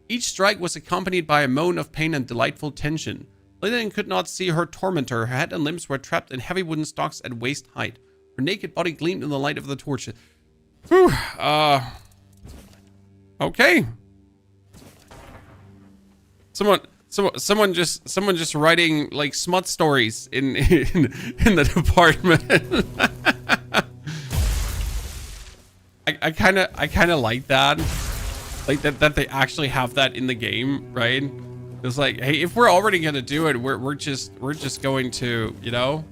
Each strike was accompanied by a moan of pain and delightful tension. Lillian could not see her tormentor. Her head and limbs were trapped in heavy wooden stocks at waist height. Her naked body gleamed in the light of the torches. Whew. Okay. Someone just writing like smut stories in the department. I kind of like that. Like that they actually have that in the game, right? It's like, hey, if we're already gonna do it, we're just going to, you know.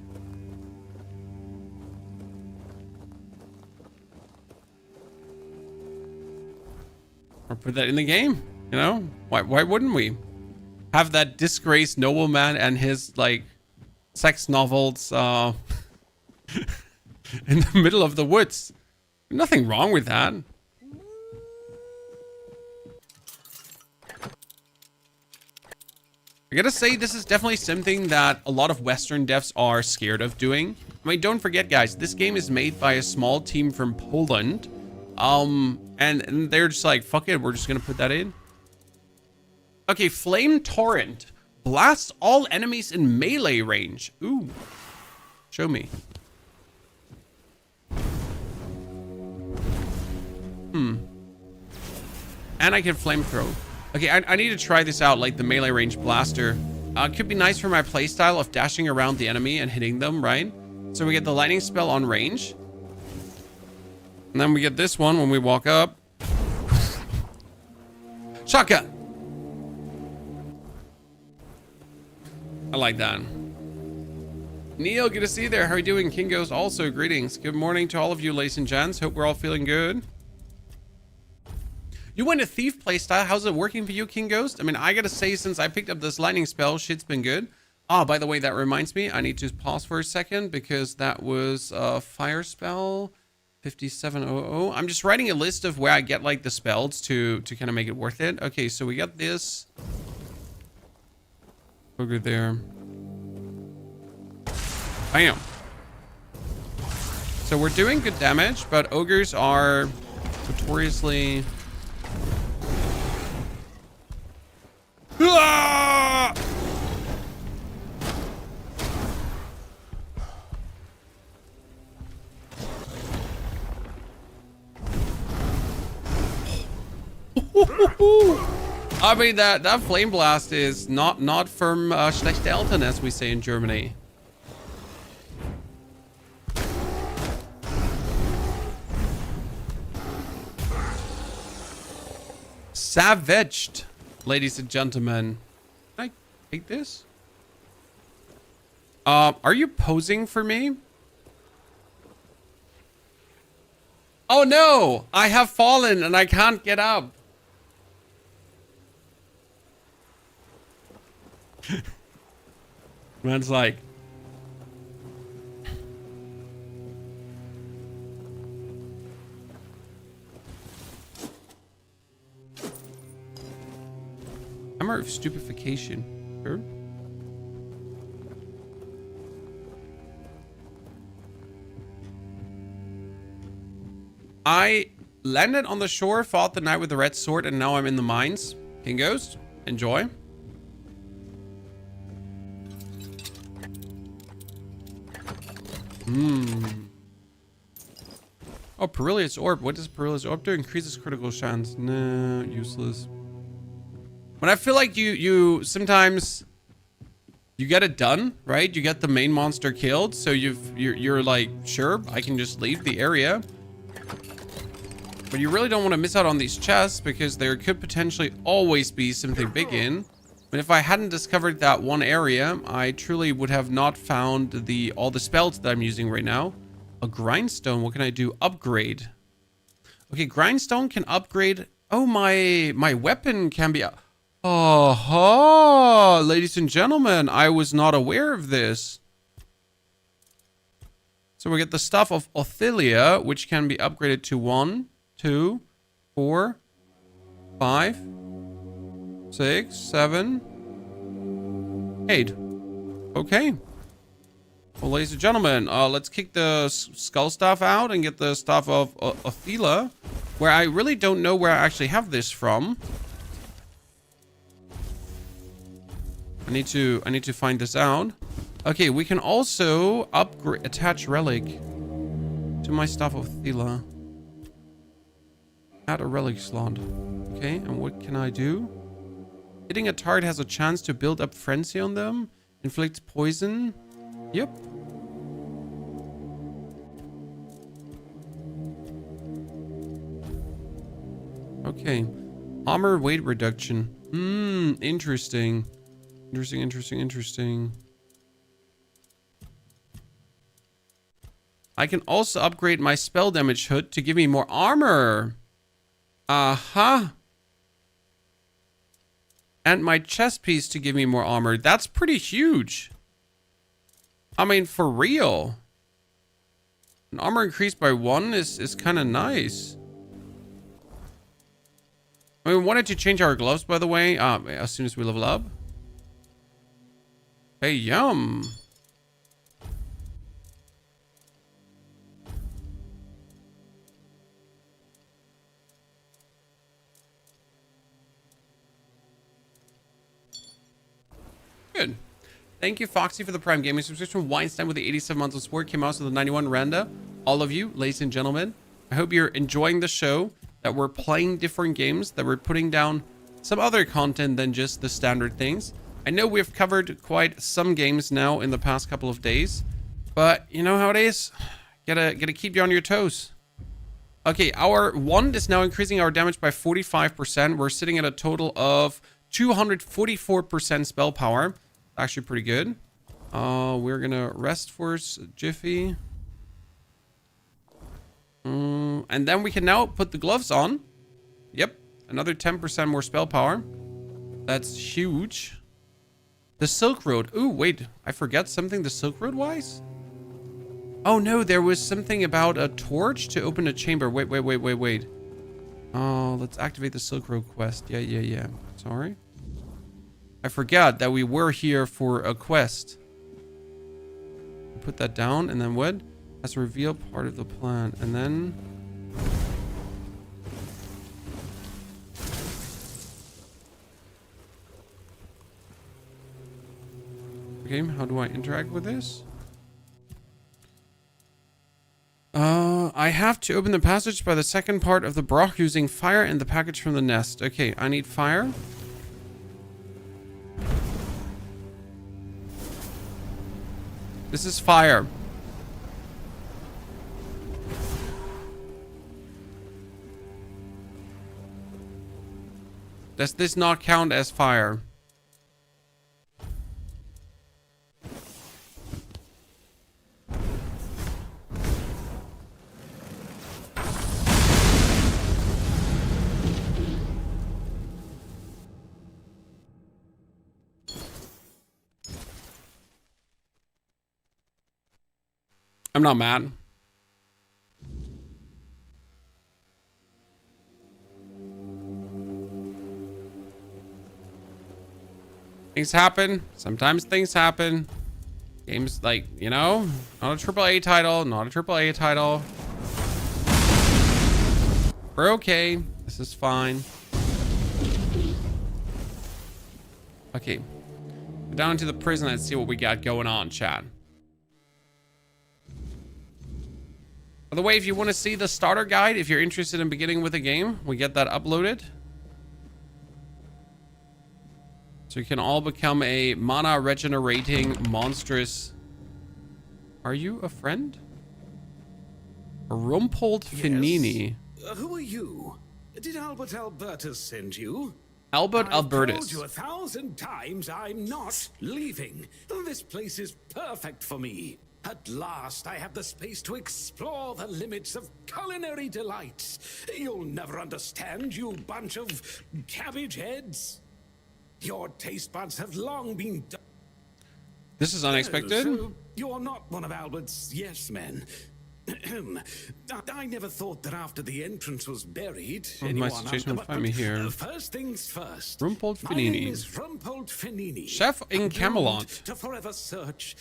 Or put that in the game, you know? Why wouldn't we? Have that disgraced nobleman and his, like, sex novels, in the middle of the woods. Nothing wrong with that. I gotta say, this is definitely something that a lot of Western devs are scared of doing. I mean, don't forget, guys, this game is made by a small team from Poland. And they're just like, fuck it, we're just gonna put that in. Okay, Flame Torrent. Blasts all enemies in melee range. Ooh. Show me. And I can flamethrow. Okay, I need to try this out, like the melee range blaster. Could be nice for my playstyle of dashing around the enemy and hitting them, right? So we get the lightning spell on range. And then we get this one when we walk up. Shotgun! I like that. Neil, good to see you there. How are you doing? Kingos also, greetings. Good morning to all of you, ladies and gents. Hope we're all feeling good. You went a thief playstyle. How's it working for you, King Ghost? I mean, I gotta say, since I picked up this lightning spell, shit's been good. Ah, by the way, that reminds me, I need to pause for a second because that was a fire spell 5700. I'm just writing a list of where I get like the spells to kind of make it worth it. Okay, so we got this. Ogre there. Bam. So we're doing good damage, but ogres are notoriously... Ah! I mean, that flame blast is not from schlechte Eltern, as we say in Germany. Savaged, ladies and gentlemen. Can I take this? Are you posing for me? Oh no! I have fallen and I can't get up. Man's like, Hammer of Stupefaction. Sure. I landed on the shore, fought the knight with the red sword, and now I'm in the mines. King Ghost, enjoy. Oh, Perilous Orb. What does Perilous Orb do? Increases critical chance. No, useless. When I feel like you sometimes you get it done, right? You get the main monster killed, so you're like, sure, I can just leave the area. But you really don't want to miss out on these chests because there could potentially always be something big in. But if I hadn't discovered that one area, I truly would have not found all the spells that I'm using right now. A grindstone, what can I do? Upgrade. Okay, grindstone can upgrade. Oh, my weapon can be... Oh, ladies and gentlemen, I was not aware of this. So we get the stuff of Ophelia, which can be upgraded to 1, 2, 4, 5, 6, 7, 8. Okay. Well, ladies and gentlemen, let's kick the skull stuff out and get the stuff of Ophelia, where I really don't know where I actually have this from. I need to find this out. Okay, we can also attach relic to my stuff of Ophelia. Add a relic slot. Okay, and what can I do? Hitting a target has a chance to build up frenzy on them. Inflicts poison. Yep. Okay. Armor weight reduction. Interesting. Interesting. I can also upgrade my spell damage hood to give me more armor. Aha. And my chest piece to give me more armor. That's pretty huge. I mean, for real. An armor increased by 1 is kind of nice. I mean, we wanted to change our gloves, by the way, as soon as we level up. Hey, yum. Good. Thank you, Foxy, for the Prime Gaming subscription. Weinstein with the 87 months of support. Came out with the 91 Randa. All of you, ladies and gentlemen, I hope you're enjoying the show, that we're playing different games, that we're putting down some other content than just the standard things. I know we've covered quite some games now in the past couple of days, but you know how it is. Gotta keep you on your toes. Okay, our wand is now increasing our damage by 45%. We're sitting at a total of 244% spell power. Actually pretty good. We're gonna rest for a jiffy. And then we can now put the gloves on. Yep, another 10% more spell power. That's huge. The Silk Road. Ooh, wait, I forgot something the Silk Road wise? Oh no, there was something about a torch to open a chamber. Wait. Oh, let's activate the Silk Road quest. Yeah. Sorry. I forgot that we were here for a quest. Put that down, and then what? Has to reveal part of the plan, and then... Okay, how do I interact with this? I have to open the passage by the second part of the Broch using fire and the package from the nest. Okay, I need fire. This is fire. Does this not count as fire? I'm not mad. Things happen. Sometimes things happen. Games like, you know, not a AAA title, not a AAA title. We're okay. This is fine. Okay. Go down to the prison and see what we got going on, chat. By the way, if you want to see the starter guide, if you're interested in beginning with the game, we get that uploaded. So you can all become a mana regenerating monstrous. Are you a friend? Rumpold Finini. Who are you? Did Albert Albertus send you? Albert I've Albertus. told you 1,000 times I'm not leaving. This place is perfect for me. At last, I have the space to explore the limits of culinary delights. You'll never understand, you bunch of cabbage heads. Your taste buds have long been... This is unexpected. So you're not one of Albert's yes men. I never thought that after the entrance was buried... My situation will find me here. First things first. Rumpold My name Finini. is Rumpold Finini. Chef in Camelot. To forever search...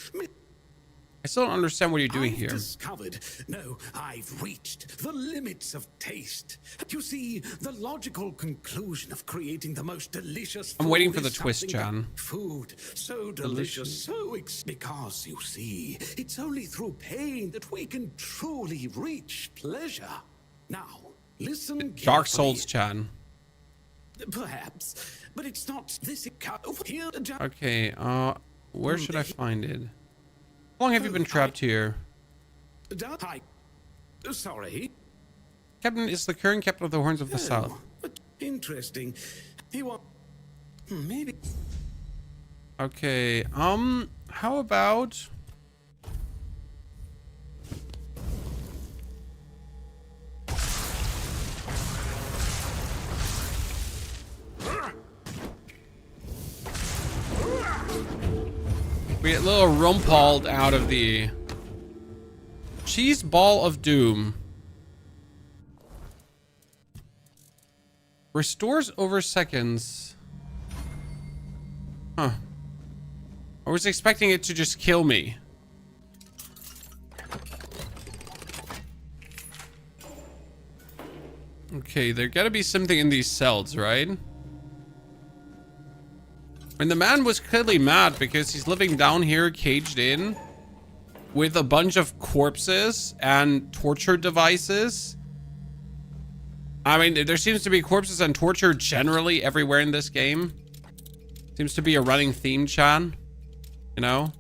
I still don't understand what you're doing here. I've reached the limits of taste. You see, the logical conclusion of creating the most delicious I'm food waiting for the is twist, something Jan. that Food so delicious, because you see, it's only through pain that we can truly reach pleasure. Now, listen. Dark Souls, Chan. Perhaps, but it's not this. Here, Okay, where should I find it? How long have you been trapped here? Sorry. Captain is the current captain of the Horns of the South. Interesting. He was maybe. Okay, how about... we get a little rumpalled out of the cheese ball of doom. Restores over seconds. Huh. I was expecting it to just kill me. Okay, there gotta be something in these cells, right? And the man was clearly mad because he's living down here caged in with a bunch of corpses and torture devices. I mean, there seems to be corpses and torture generally everywhere in this game. Seems to be a running theme, Chan. You know?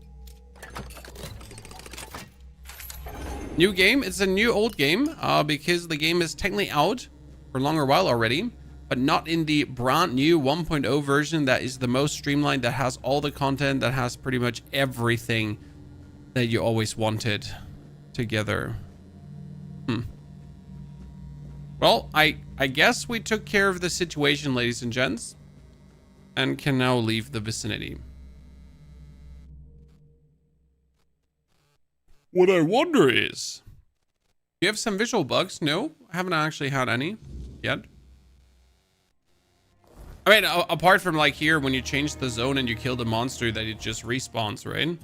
New game? It's a new old game because the game is technically out for a longer while already, but not in the brand new 1.0 version that is the most streamlined, that has all the content, that has pretty much everything that you always wanted together. Well, I guess we took care of the situation, ladies and gents, and can now leave the vicinity. What I wonder is, do you have some visual bugs? No, I haven't actually had any yet. I mean, apart from like here, when you change the zone and you kill the monster, that it just respawns, right?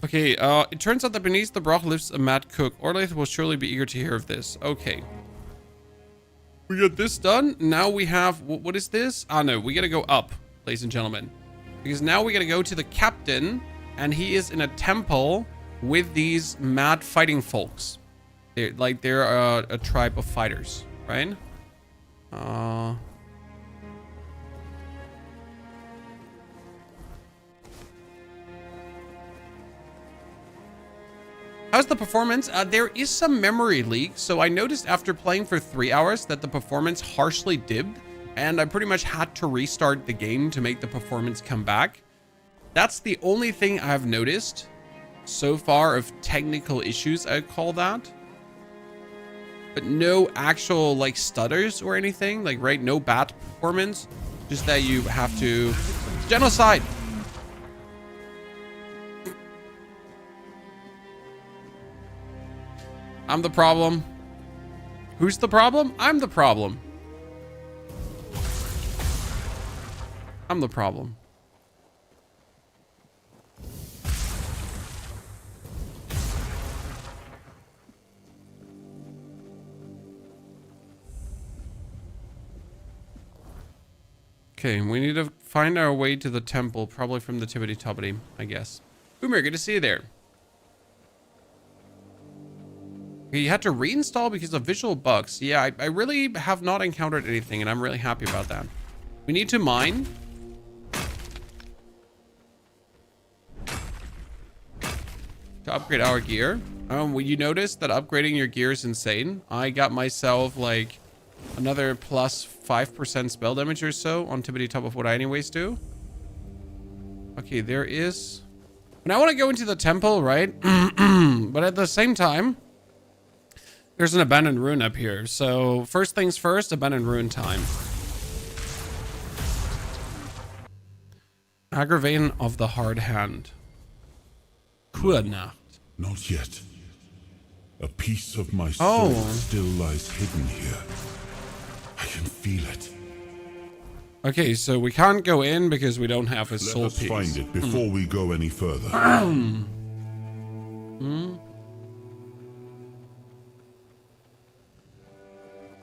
Okay, it turns out that beneath the broth lives a mad cook. Orlaith will surely be eager to hear of this. Okay. We got this done. Now we have, what is this? Ah, no, we gotta go up, ladies and gentlemen. Because now we gotta go to the captain, and he is in a temple with these mad fighting folks. They're a tribe of fighters, right? How's the performance? There is some memory leak. So I noticed after playing for 3 hours that the performance harshly dipped, and I pretty much had to restart the game to make the performance come back. That's the only thing I've noticed so far of technical issues, I'd call that. But no actual like stutters or anything, like, right? No bad performance, just that you have to genocide. I'm the problem. Who's the problem? I'm the problem. I'm the problem. Okay, we need to find our way to the temple, probably from the Tibbity Tobbity, I guess. Boomer, good to see you there. Okay, you had to reinstall because of visual bugs. Yeah, I really have not encountered anything, and I'm really happy about that. We need to mine. To upgrade our gear. Well, you noticed that upgrading your gear is insane. I got myself like another plus 5% spell damage or so on tippity top of what I anyways do. Okay, there is... And I want to go into the temple, right? But at the same time, there's an abandoned ruin up here. So first things first, abandoned ruin time. Aggravating of the hard hand. Nacht. Not yet. A piece of my soul Oh. still lies hidden here. I can feel it. Okay, so we can't go in because we don't have a Let soul us piece. find it before we go any further.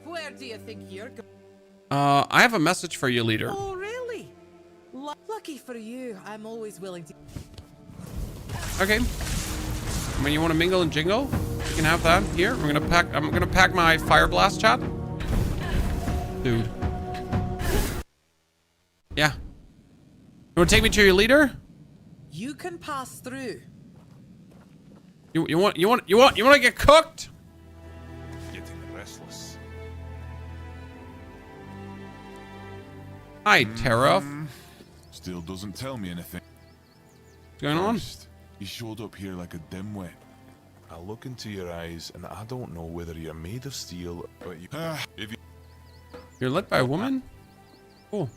Where do you think you're going? I have a message for you, leader. Oh, really? Lucky for you. I'm always willing to. Okay. I mean, you want to mingle and jingle? You can have that here. I'm gonna pack my fire blast, chat. Dude. Yeah. You want to take me to your leader? You can pass through. You want to get cooked? Getting restless. Hi, Tariff. Still doesn't tell me anything. What's going on? First, he showed up here like a dimwit. I look into your eyes, and I don't know whether you're made of steel or you. If you You're led by a woman? Cool.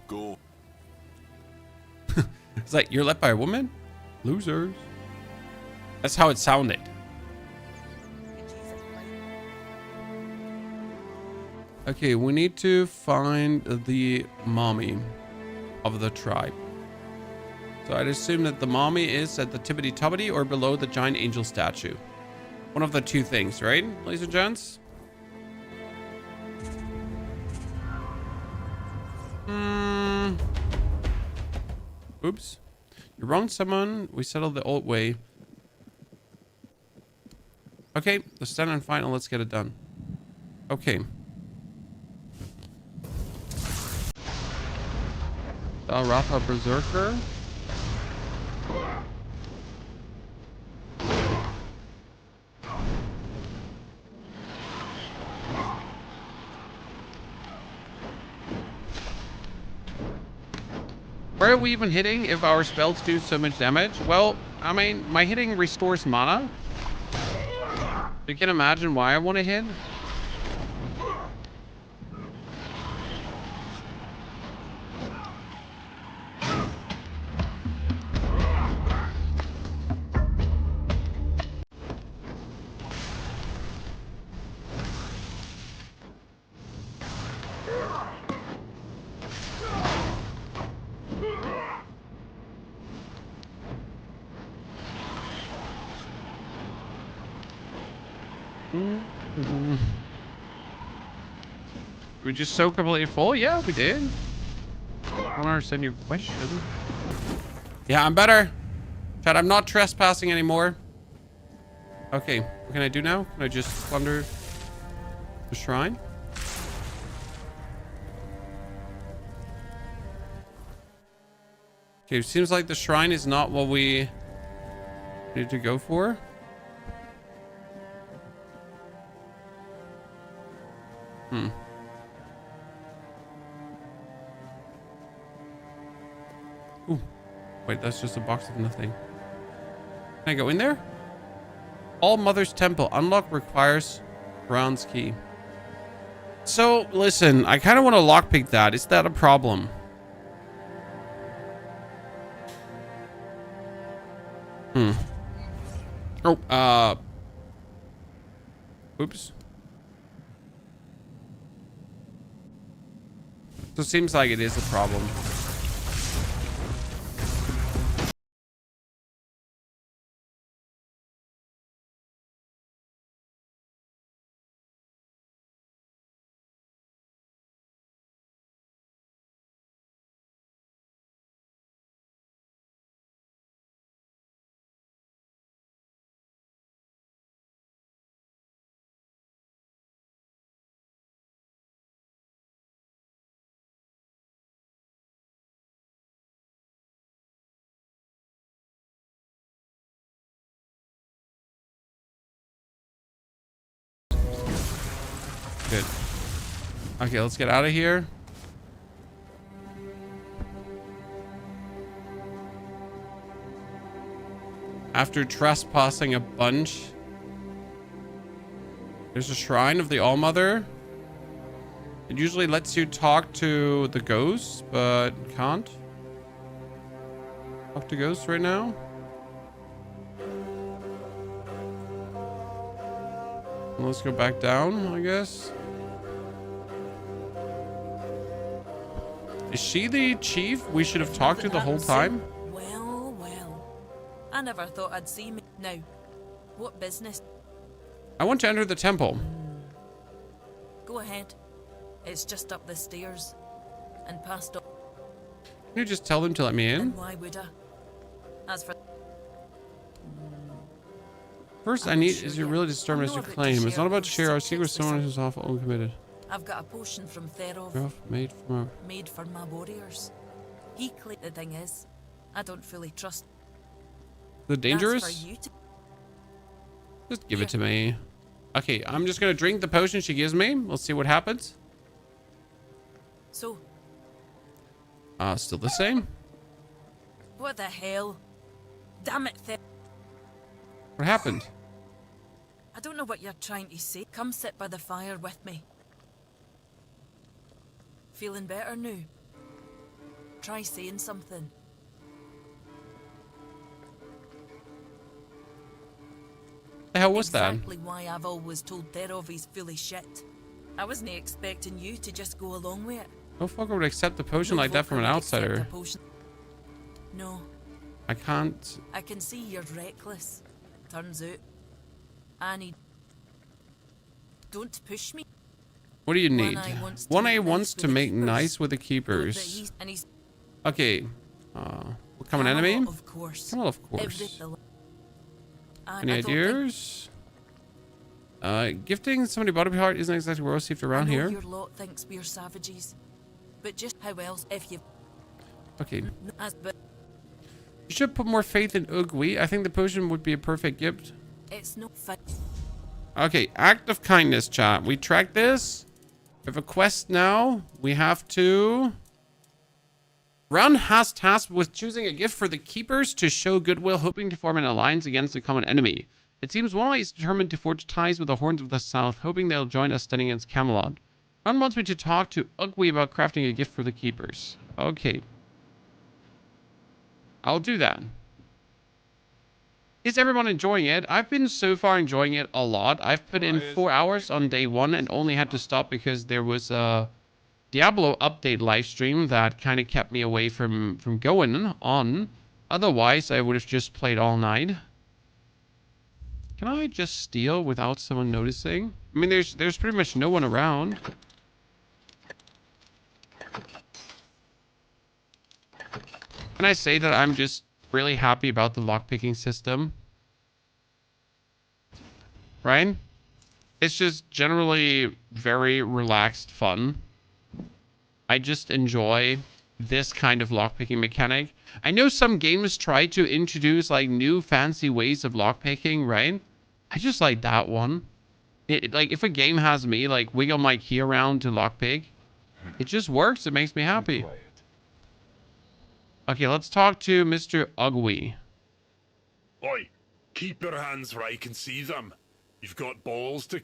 go, It's like, you're led by a woman? Losers. That's how it sounded. Okay, we need to find the mommy of the tribe. So I'd assume that the mommy is at the tippity toppity or below the giant angel statue. One of the two things, right, ladies and gents? Oops. You wronged someone. We settled the old way. Okay, the stand and final. Let's get it done. Okay. Rafa Berserker. Where are we even hitting if our spells do so much damage? Well, I mean, my hitting restores mana. You can imagine why I want to hit. We just so completely full? Yeah, we did. I don't understand your question. Yeah, I'm better. Chad, I'm not trespassing anymore. Okay, what can I do now? Can I just plunder the shrine? Okay, it seems like the shrine is not what we need to go for. Ooh. Wait, that's just a box of nothing. Can I go in there? All Mother's Temple. Unlock requires bronze key. So, listen, I kind of want to lockpick that. Is that a problem? Oh, oops. So it seems like it is a problem. Good. Okay, let's get out of here. After trespassing a bunch. There's a shrine of the Allmother. It usually lets you talk to the ghosts, but can't talk to ghosts right now. Let's go back down, I guess. Is she the chief we should have talked to the whole time? Well, well. I never thought I'd see me. Now, what business? I want to enter the temple. Go ahead. It's just up the stairs and past up. Can you just tell them to let me in? And why would I? As for First, I need is you really determined as you claim. It's not about to share our secret with someone who's awful uncommitted. I've got a potion from Therov Made for my warriors. He claimed the thing is, I don't fully trust. the dangerous? That's for you to Just give it to me. Okay, I'm just gonna drink the potion she gives me. Let's see what happens. So, Still the same. what the hell? Damn it, What happened? I don't know what you're trying to say. Come sit by the fire with me. Feeling better now? Try saying something. The hell was Exactly why I've always told Therov he's full of shit. I wasn't expecting you to just go along with it. that? No fucker would accept a potion No like that from an fucker would accept outsider. a potion. No, I can't. I can see you're reckless. Turns out, I need. Don't push me. What do you need? 1A wants to make keepers. nice with the But keepers. and he's Okay. Become an enemy? Of course. Well, of course. Any I don't think- ideas? Gifting somebody body part isn't exactly well received around I know here. your lot thinks we're savages, but just how else if you? Okay. But You should put more faith in Ogre. I think the potion would be a perfect gift. it's not fit. Okay, act of kindness, chat. We track this. We have a quest now. We have to... Run has tasked with choosing a gift for the keepers to show goodwill, hoping to form an alliance against a common enemy. It seems one is determined to forge ties with the Horns of the South, hoping they'll join us standing against Camelot. Run wants me to talk to Ogre about crafting a gift for the keepers. Okay. I'll do that. Is everyone enjoying it? I've been so far enjoying it a lot. I've put in 4 hours on day 1 and only had to stop because there was a Diablo update live stream that kind of kept me away from going on. Otherwise, I would have just played all night. Can I just steal without someone noticing? I mean, there's pretty much no one around. Can I say that I'm just really happy about the lockpicking system? Right? It's just generally very relaxed fun. I just enjoy this kind of lockpicking mechanic. I know some games try to introduce like new fancy ways of lockpicking, right? I just like that one. Like if a game has me like wiggle my key around to lockpick, it just works. It makes me happy. Okay, let's talk to Mr. Ogre. Oi, keep your hands where I can see them. You've got balls to...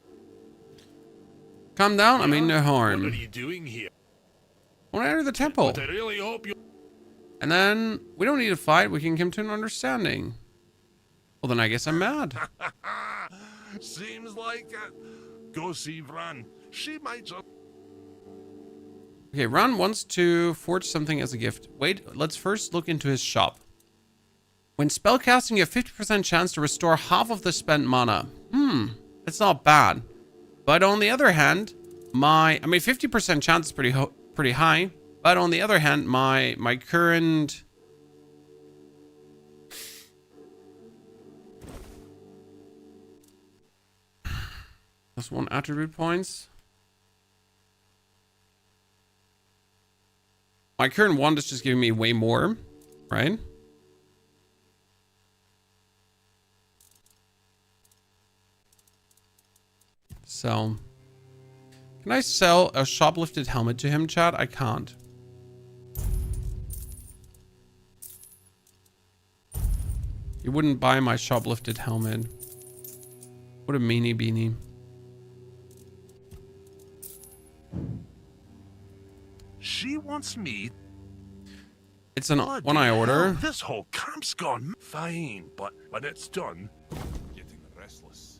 Calm down, I mean no harm. What are you doing here? I want to enter the temple. But I really hope you... And then we don't need to fight. We can come to an understanding. Well, then I guess I'm mad. Seems like it. Go see Vran. She might just... Okay, Ron wants to forge something as a gift. Wait, let's first look into his shop. When spellcasting, you have 50% chance to restore half of the spent mana. That's not bad. But on the other hand, 50% chance is pretty high. But on the other hand, my current... Plus 1 attribute points. My current wand is just giving me way more, right? So, Can I sell a shoplifted helmet to him, chat? I can't. He wouldn't buy my shoplifted helmet. What a meanie beanie. She wants me. It's an one-eye order. This whole camp's gone fine, but when it's done, Getting restless.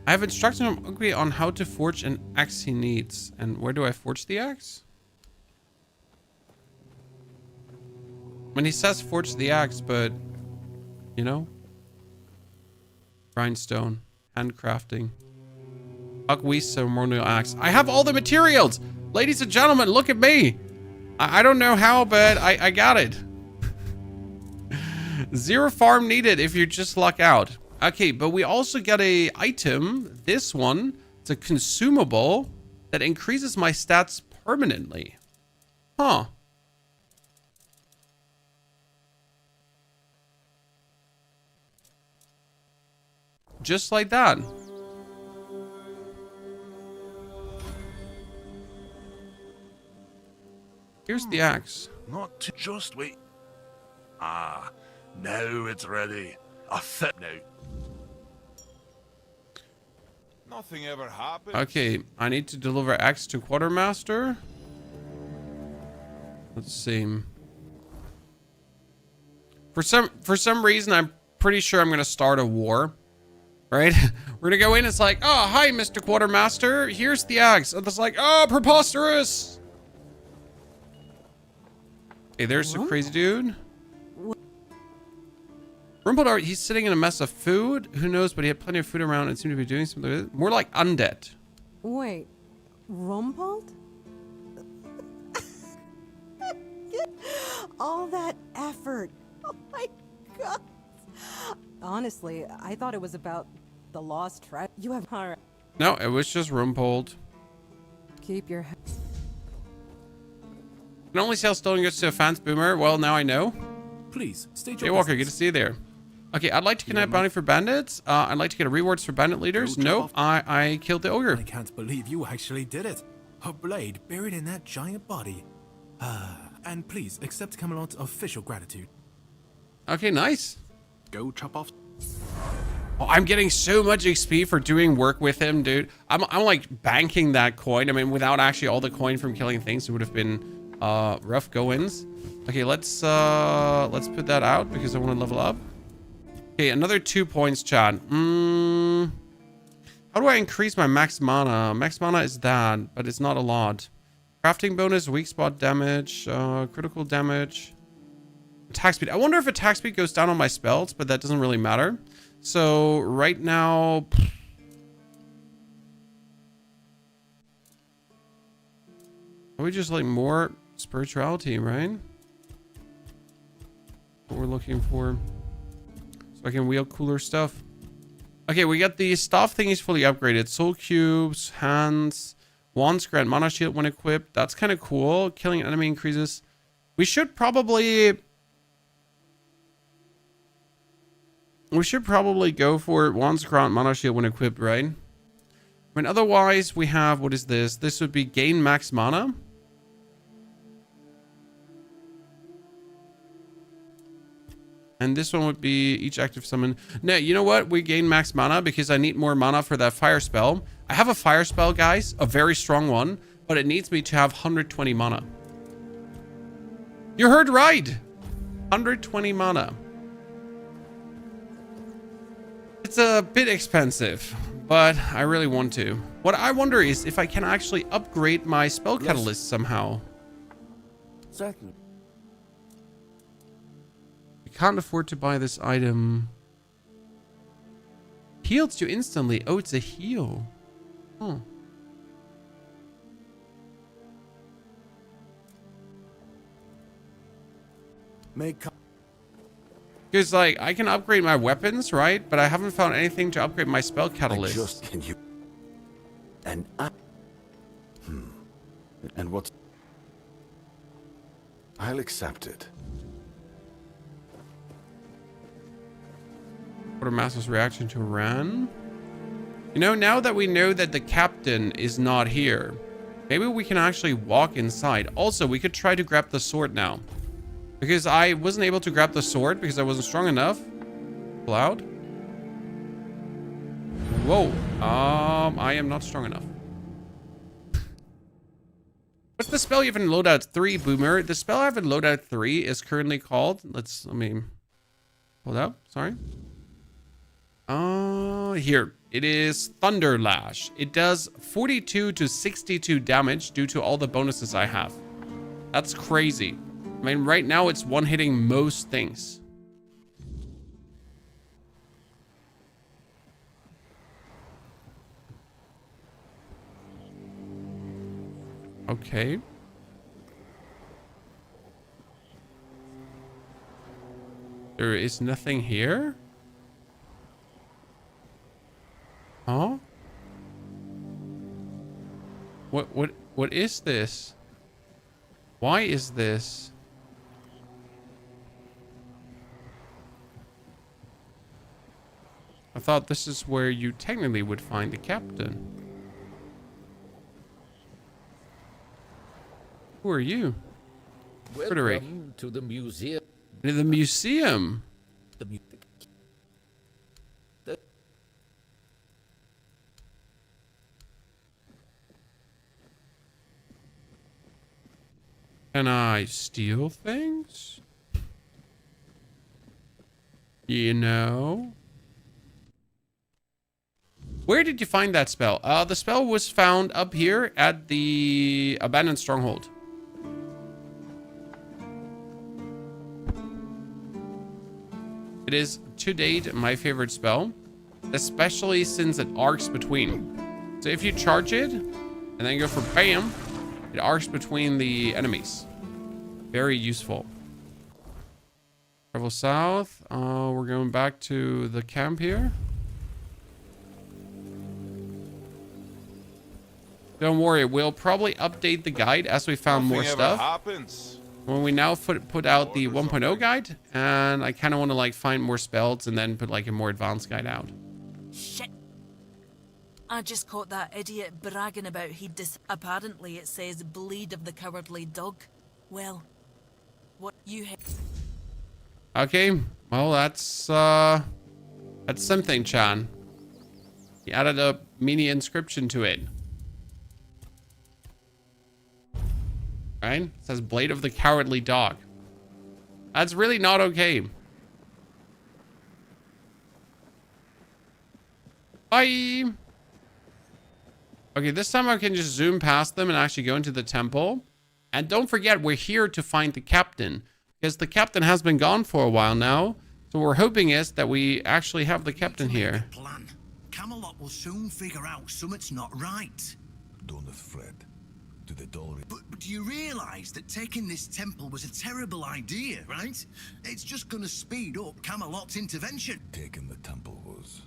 I have instructed him Ogre on how to forge an axe he needs. And where do I forge the axe? When he says forge the axe, but you know, grindstone, handcrafting, buckwheat ceremonial axe. I have all the materials, ladies and gentlemen. Look at me. I don't know how, but I got it. 0 farm needed if you just luck out. Okay, but we also get a item. This one, it's a consumable that increases my stats permanently. Huh. Just like that. Here's the axe. not to just wait. Ah, now it's ready. I fit now. Nothing ever happened. Okay, I need to deliver axe to Quartermaster. Let's see. For some reason, I'm pretty sure I'm gonna start a war. Right? We're gonna go in. It's like, oh, hi, Mr. Quartermaster. Here's the axe. And it's like, oh, preposterous. Hey, there's a crazy dude. Rumpledart, he's sitting in a mess of food. Who knows, but he had plenty of food around and seemed to be doing something with it. More like undead. Wait, Rumpelt? All that effort. Oh my god. Honestly, I thought it was about the lost treasure. You have heart. No, it was just Rumpelt. Keep your head. Can only sell stolen goods to a fans boomer. Well, now I know. Please, state Hey, your Walker, business. good to see you there. Okay, I'd like to connect bounty for bandits. I'd like to get rewards for bandit leaders. Nope, I killed the ogre. I can't believe you actually did it. Her blade buried in that giant body. And please accept Camelot's official gratitude. Okay, nice. Go chop off. Oh, I'm getting so much XP for doing work with him, dude. I'm like banking that coin. I mean, without actually all the coin from killing things, it would have been rough go-ins. Okay, let's put that out because I want to level up. Okay, another 2 points, chat. How do I increase my max mana? Max mana is that, but it's not a lot. Crafting bonus, weak spot damage, critical damage, attack speed. I wonder if attack speed goes down on my spells, but that doesn't really matter. So right now, are we just like more spirituality, right? What we're looking for. So I can wield cooler stuff. Okay, we got the staff thingies fully upgraded. Soul cubes, hands, wands grant mana shield when equipped. That's kind of cool. Killing enemy increases. We should probably go for wands grant mana shield when equipped, right? I mean, otherwise we have, what is this? This would be gain max mana. And this one would be each active summon. No, you know what? We gain max mana because I need more mana for that fire spell. I have a fire spell, guys, a very strong one, but it needs me to have 120 mana. You heard right. 120 mana. It's a bit expensive, but I really want to. What I wonder is if I can actually upgrade my spell catalyst somehow. Certainly. Can't afford to buy this item. Heals you instantly. Oh, it's a heal. Oh. Because like I can upgrade my weapons, right? But I haven't found anything to upgrade my spell catalyst. Just can you? And and what? I'll accept it. Quartermaster's reaction to Ran. You You know, now that we know that the captain is not here, maybe we can actually walk inside. Also, we could try to grab the sword now. Because I wasn't able to grab the sword because I wasn't strong enough. Cloud. Whoa. I am not strong enough. What's the spell you have in loadout 3, Boomer? The spell I have in loadout 3 is currently called... Let me... Hold up. Sorry. Here. It is Thunder Lash. It does 42 to 62 damage due to all the bonuses I have. That's crazy. I mean, right now it's one-hitting most things. Okay. There is nothing here? Huh? What is this? Why is this? I thought this is where you technically would find the captain. Who are you? Frederick. Welcome to the museum. The museum. Can I steal things? You know? Where did you find that spell? The spell was found up here at the abandoned stronghold. It is, to date, my favorite spell, especially since it arcs between. So if you charge it, and then go for bam, it arcs between the enemies. Very useful. Travel south. We're going back to the camp here. Don't worry, we'll probably update the guide as we found more stuff. When we now put out the 1.0 guide, and I kind of want to like find more spells and then put like a more advanced guide out. Shit. I just caught that idiot bragging about apparently it says bleed of the cowardly dog. Well, what you Okay, well that's something, Chan. He added a mini inscription to it. Right? It says blade of the cowardly dog. That's really not okay. Bye. Okay, this time I can just zoom past them and actually go into the temple. And don't forget, we're here to find the captain, because the captain has been gone for a while now. So we're hoping is that we actually have the captain here. Plan. Camelot will soon figure out something's not right. Don't fret. To the door. But do you realize that taking this temple was a terrible idea, right? It's just gonna speed up Camelot's intervention. Taking the temple was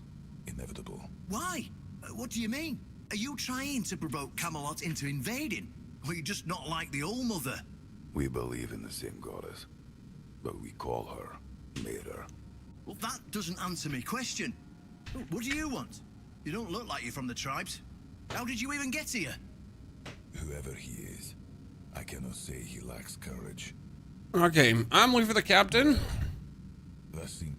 inevitable. Why? What do you mean? Are you trying to provoke Camelot into invading? Or you just not like the Old Mother? We believe in the same goddess, but we call her Mother. Well, that doesn't answer my question. What do you want? You don't look like you're from the tribes. How did you even get here? Whoever he is, I cannot say he lacks courage. Okay, I'm looking for the captain.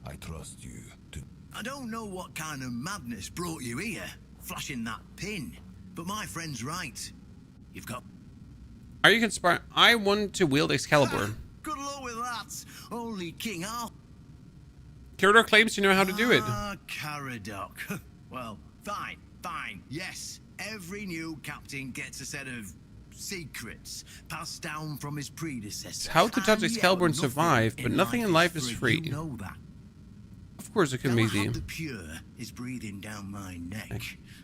I trust you to... I don't know what kind of madness brought you here, flashing that pin, but my friend's right. You've got... Are you conspiring? I want to wield Excalibur. Good luck with that. Only King Al... Curator claims you know how to do it. Caradoc. Well, fine, yes. Every new captain gets a set of secrets passed down from his predecessors. How to touch Excalibur and survive, but nothing in life is free. You know that. Of course it can be easy. The pure is breathing down my neck,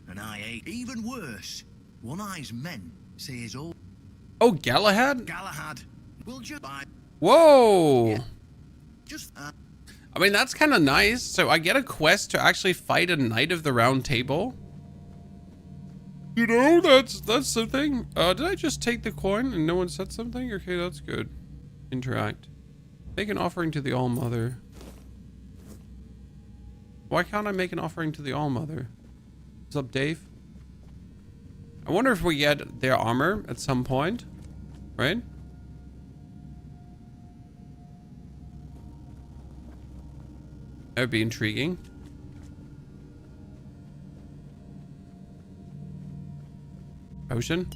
and I hate. Even worse, One Eye's men say his old... Oh, Galahad? Galahad. Will just buy... Whoa! Yeah. Just... I mean, that's kind of nice. So I get a quest to actually fight a Knight of the Round Table. You know, that's the thing. Did I just take the coin and no one said something? Okay, that's good. Interact. Make an offering to the All-Mother. Why can't I make an offering to the All-Mother? What's up, Dave? I wonder if we get their armor at some point, right? That would be intriguing. Potion?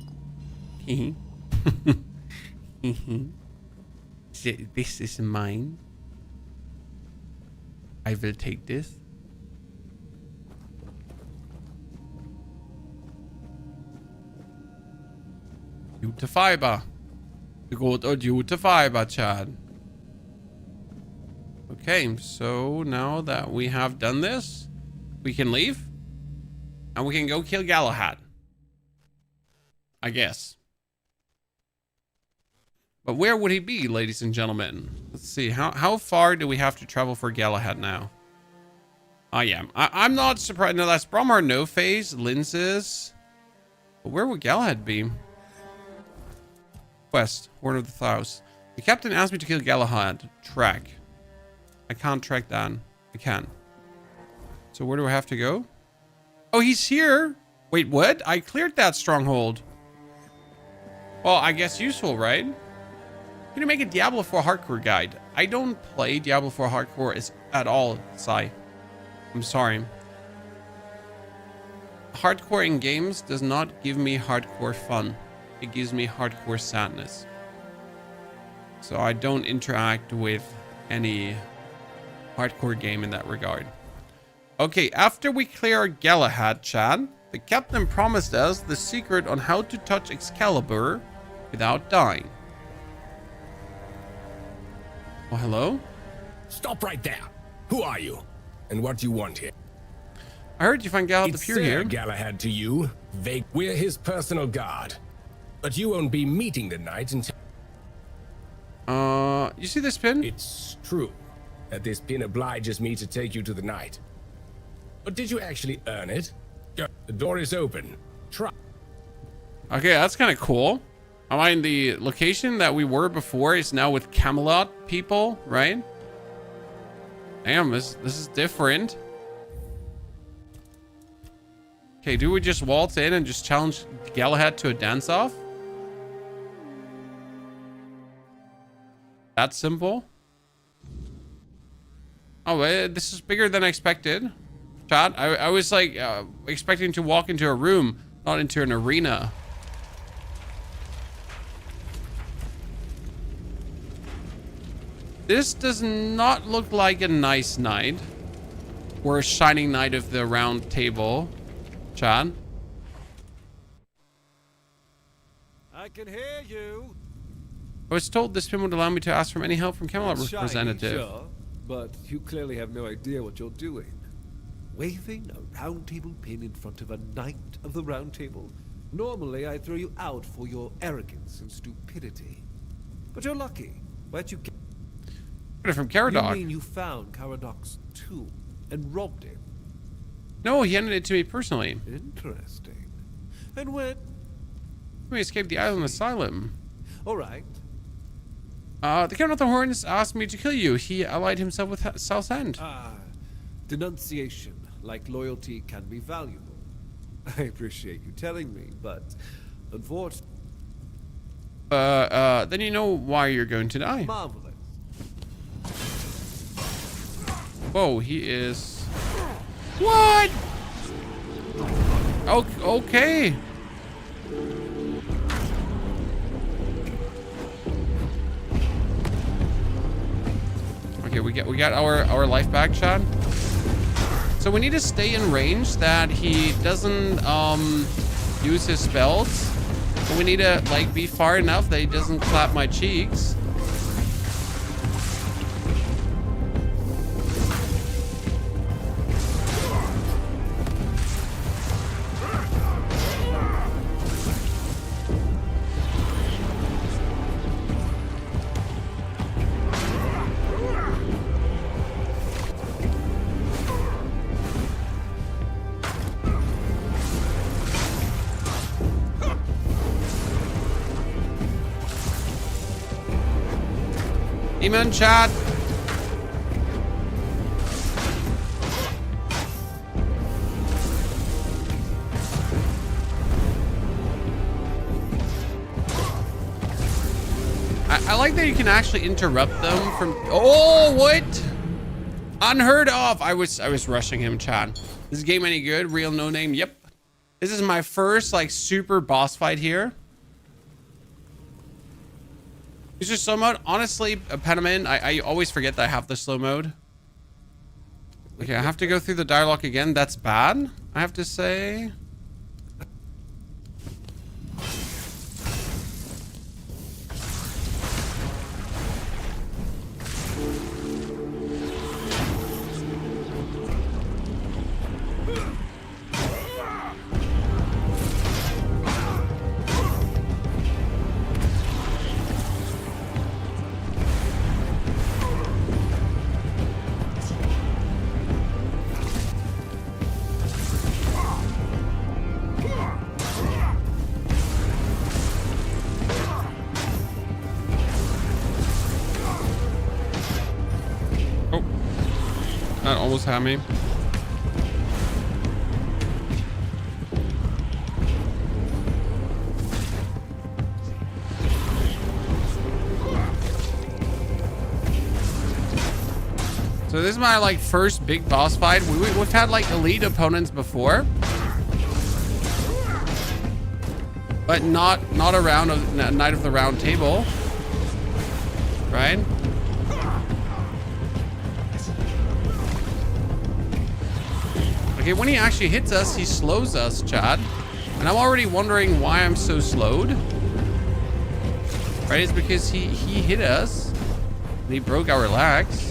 This is mine. I will take this. Jute fiber. The good old jute fiber, Chad. Okay, so now that we have done this, we can leave. And we can go kill Galahad. I guess. But where would he be, ladies and gentlemen? Let's see. How far do we have to travel for Galahad now? Oh, yeah. I'm not surprised. No, that's Bromar No Face, Lenses. But where would Galahad be? Quest, Horn of the Thouse. The captain asked me to kill Galahad. Track. I can't track that. I can. So where do I have to go? Oh, he's here. Wait, what? I cleared that stronghold. Well, I guess useful, right? Can you make a Diablo 4 hardcore guide? I don't play Diablo 4 hardcore at all, Sai. I'm sorry. Hardcore in games does not give me hardcore fun. It gives me hardcore sadness. So I don't interact with any hardcore game in that regard. Okay, after we clear Galahad, Chad, the captain promised us the secret on how to touch Excalibur without dying. Oh, hello? Stop right there. Who are you? And what do you want here? I heard you find Galahad the Pure here. Galahad to you. We're his personal guard. But you won't be meeting the knight until... You see this pin? It's true that this pin obliges me to take you to the knight. But did you actually earn it? The door is open. Try. Okay, that's kind of cool. I mean, the location that we were before is now with Camelot people, right? Damn, this is different. Okay, do we just waltz in and just challenge Galahad to a dance-off? That simple? Oh, this is bigger than I expected. Chad, I was like expecting to walk into a room, not into an arena. This does not look like a nice knight or a shining knight of the round table, Chad. I can hear you. I was told this pin would allow me to ask for any help from Camelot Shiny, representative. sure, but you clearly have no idea what you're doing. Waving a round table pin in front of a knight of the round table. Normally, I throw you out for your arrogance and stupidity. But you're lucky. Where'd you get it from Caradoc? You mean you found Caradoc's tomb and robbed him? No, he handed it to me personally. Interesting. And when? We escaped the island asylum. All right. The Count of the Horns asked me to kill you. He allied himself with Southend. Denunciation, like loyalty, can be valuable. I appreciate you telling me, but unfortunately... Then you know why you're going to die. Marvelous. Whoa, he is... What? Okay. Okay, we got our life back, Chad. So we need to stay in range that he doesn't use his spells. But we need to like be far enough that he doesn't clap my cheeks. Demon chat. I like that you can actually interrupt them from... Oh, what? Unheard of. I was rushing him, Chad. Is this game any good? Real no name? Yep. This is my first like super boss fight here. Is there slow mode? Honestly, Pentamin, I always forget that I have the slow mode. Okay, I have to go through the dialogue again. That's bad, I have to say. That almost had me. So this is my like first big boss fight. We've had like elite opponents before, but not around a Night of the Round Table, right? Okay, when he actually hits us, he slows us, Chad. And I'm already wondering why I'm so slowed. Right, it's because he hit us. And he broke our legs.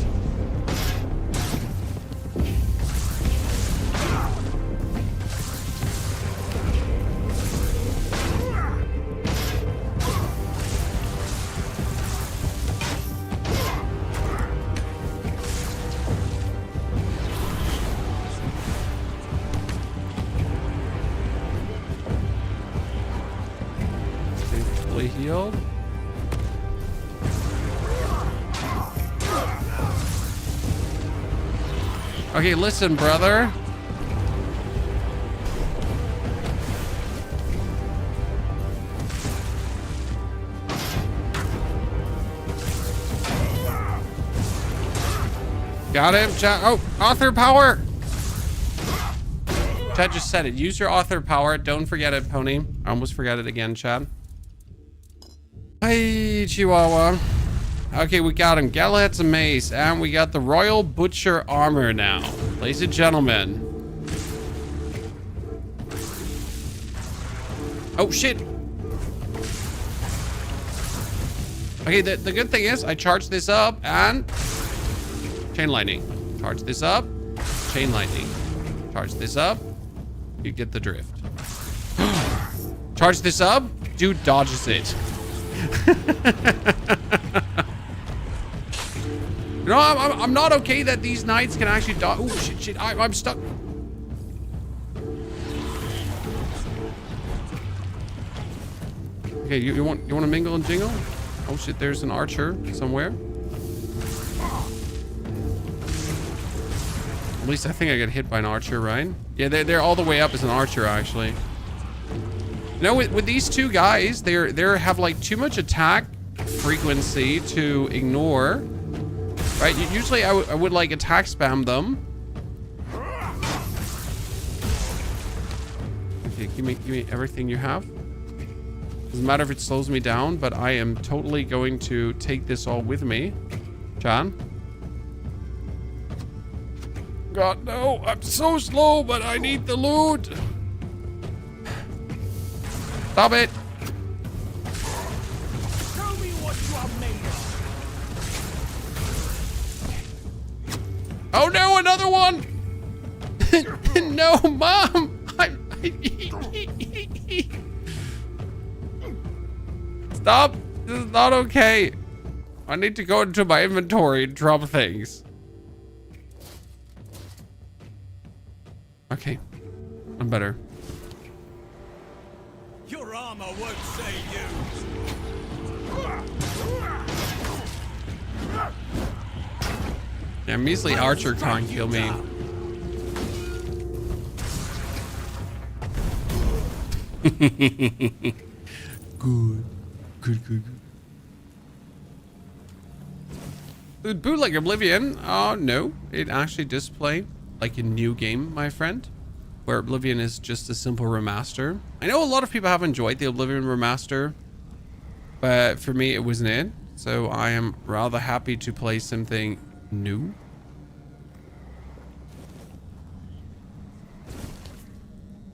Healed. Okay, listen, brother. Got him, chat. Oh, author power. Chad just said it. Use your author power. Don't forget it, Pony. I almost forgot it again, Chad. Hey, Chihuahua. Okay, we got him. Galahad's a mace, and we got the Royal Butcher armor now. Ladies and gentlemen. Oh, shit. Okay, the good thing is I charge this up and... Chain lightning. Charge this up. Chain lightning. Charge this up. You get the drift. Charge this up. Dude dodges it. No, I'm not okay that these knights can actually dodge. Oh, shit. I'm stuck. Okay, you want to mingle and jingle? Oh shit, there's an archer somewhere. At least I think I get hit by an archer, right? Yeah, they're all the way up as an archer, actually. You know, with these two guys, they have like too much attack frequency to ignore, right? Usually I would like attack spam them. Okay, give me everything you have. Doesn't matter if it slows me down, but I am totally going to take this all with me. John? God, no, I'm so slow, but I need the loot. Stop it. Show me what you are made of. Oh no, another one. No, Mom. Stop. This is not okay. I need to go into my inventory and drop things. Okay. I'm better. Your armor won't save you. Yeah, measly archer can't kill me. Good. Bootleg Oblivion? No. It actually does play like a new game, my friend. Where Oblivion is just a simple remaster. I know a lot of people have enjoyed the Oblivion remaster. But for me, it wasn't it. So I am rather happy to play something new.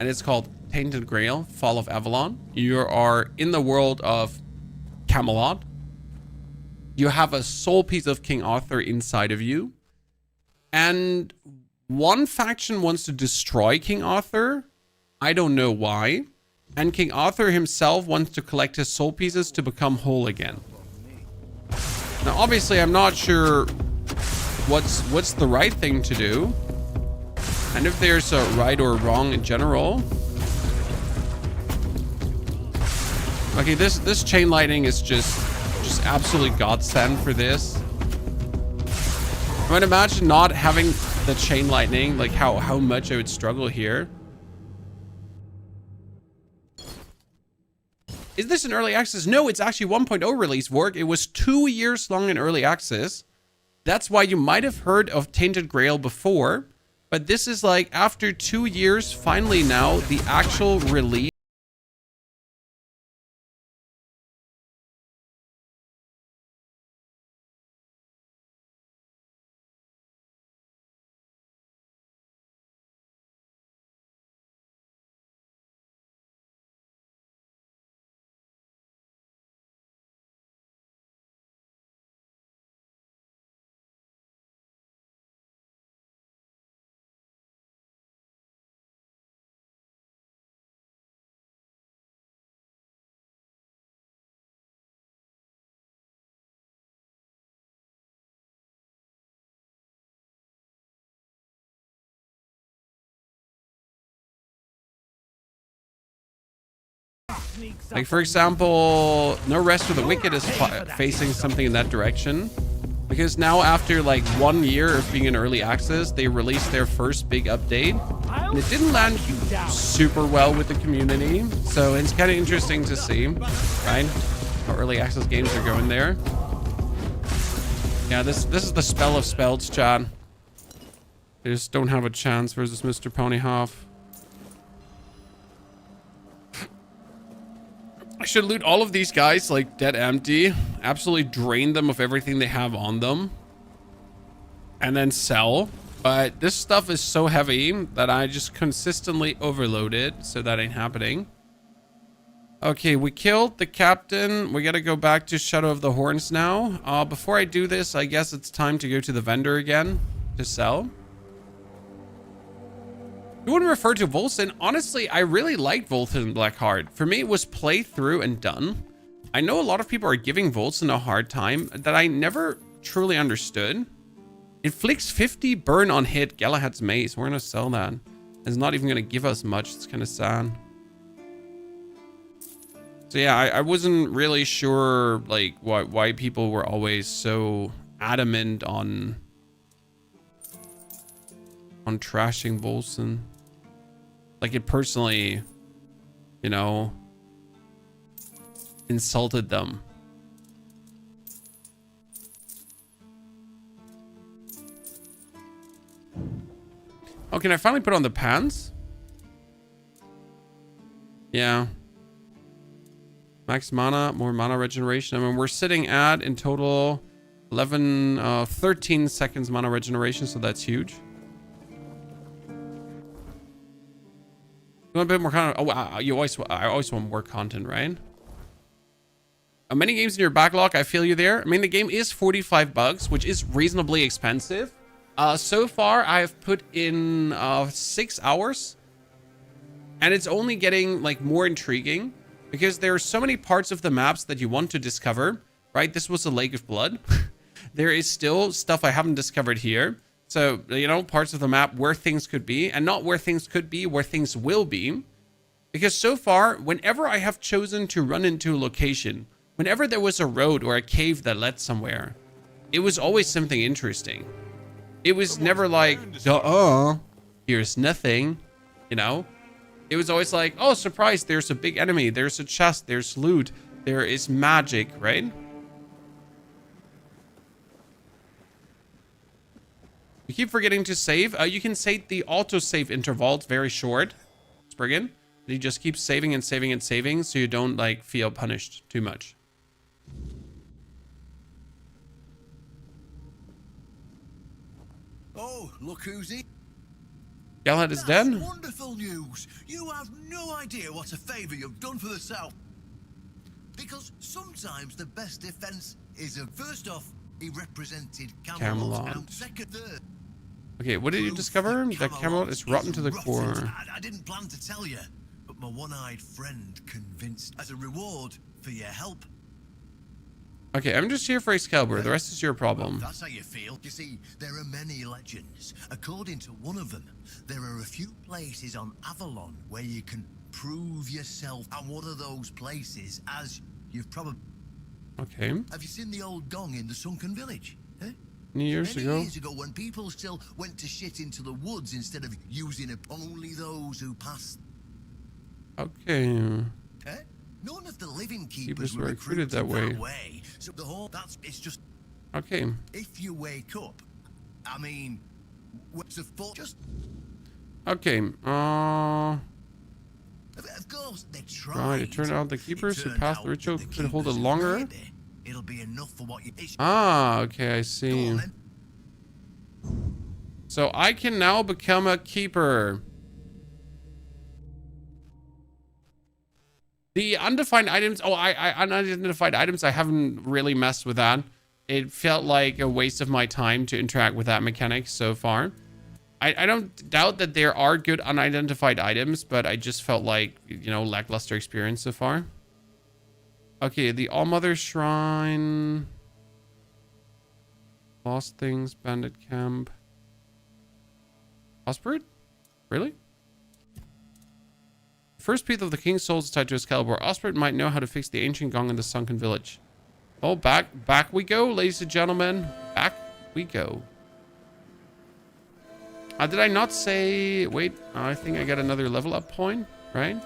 And it's called Tainted Grail, Fall of Avalon. You are in the world of Camelot. You have a soul piece of King Arthur inside of you. And one faction wants to destroy King Arthur. I don't know why. And King Arthur himself wants to collect his soul pieces to become whole again. Now, obviously, I'm not sure what's the right thing to do. And if there's a right or wrong in general. Okay, this chain lightning is just absolutely godsend for this. I mean, imagine not having the chain lightning, like how much I would struggle here. Is this an early access? No, it's actually 1.0 release work. It was 2 years long in early access. That's why you might have heard of Tainted Grail before. But this is like after 2 years, finally now, the actual release. Like, for example, No Rest for the Wicked is facing something in that direction. Because now, after like 1 year of being in early access, they released their first big update. And it didn't land super well with the community. So it's kind of interesting to see, right? How early access games are going there. Yeah, this is the spell of spells, chat. They just don't have a chance versus Mr. Ponyhoff. I should loot all of these guys like dead empty, absolutely drain them of everything they have on them, and then sell. But this stuff is so heavy that I just consistently overload it, so that ain't happening. Okay, we killed the captain. We gotta go back to Shadow of the Horns now. Before I do this, I guess it's time to go to the vendor again to sell. You wouldn't refer to Volson. Honestly, I really liked Volson Blackheart. For me, it was play through and done. I know a lot of people are giving Volson a hard time that I never truly understood. Inflicts 50 burn on hit Galahad's mace. We're gonna sell that. It's not even gonna give us much. It's kind of sad. So yeah, I wasn't really sure like why people were always so adamant on trashing Volson. Like, it personally, you know, insulted them. Oh, can I finally put on the pants? Yeah. Max mana, more mana regeneration. I mean, we're sitting at, in total, 13 seconds mana regeneration, so that's huge. You want a bit more content? Oh, I always want more content, right? Many games in your backlog, I feel you there. I mean, the game is 45 bucks, which is reasonably expensive. So far, I have put in 6 hours. And it's only getting, like, more intriguing. Because there are so many parts of the maps that you want to discover, right? This was a Lake of Blood. There is still stuff I haven't discovered here. So, you know, parts of the map where things could be, and not where things could be, where things will be. Because so far, whenever I have chosen to run into a location, whenever there was a road or a cave that led somewhere, it was always something interesting. It was never like, here's nothing, you know? It was always like, oh, surprise, there's a big enemy, there's a chest, there's loot, there is magic, right? You keep forgetting to save. You can set the auto-save interval. It's very short. Spriggan. You just keep saving and saving and saving so you don't like feel punished too much. Oh, look who's here. Galahad is dead? Wonderful news. You have no idea what a favor you've done for the South. Because sometimes the best defense is first off, he represented Camelot. And second, third. Okay, what did you discover? That Camelot is rotten to the core. I didn't plan to tell you, but my one-eyed friend convinced as a reward for your help. Okay, I'm just here for Excalibur. The rest is your problem. That's how you feel. You see, there are many legends. According to one of them, there are a few places on Avalon where you can prove yourself. And one of those places, as you've probably... Okay. Have you seen the old gong in the Sunken Village? Eh? Many years ago, when people still went to shit into the woods instead of using it, only those who passed. Okay. Eh? None of the living keepers were recruited that way. So the whole it's just okay. If you wake up, I mean, what's a full just okay. Of course they tried. Right. It turned out the keepers who passed the ritual could hold it longer. It'll be enough for what you. Ah, okay, I see. So I can now become a keeper. The undefined items, unidentified items, I haven't really messed with that. It felt like a waste of my time to interact with that mechanic so far. I don't doubt that there are good unidentified items, but I just felt like, you know, lackluster experience so far. Okay, the Allmother Shrine. Lost Things, Bandit Camp. Osprey? Really? First piece of the King's Souls is tied to Excalibur. Osprey might know how to fix the ancient gong in the Sunken Village. Oh, back we go, ladies and gentlemen. Back we go. Did I not say... Wait, I think I got another level up point, right?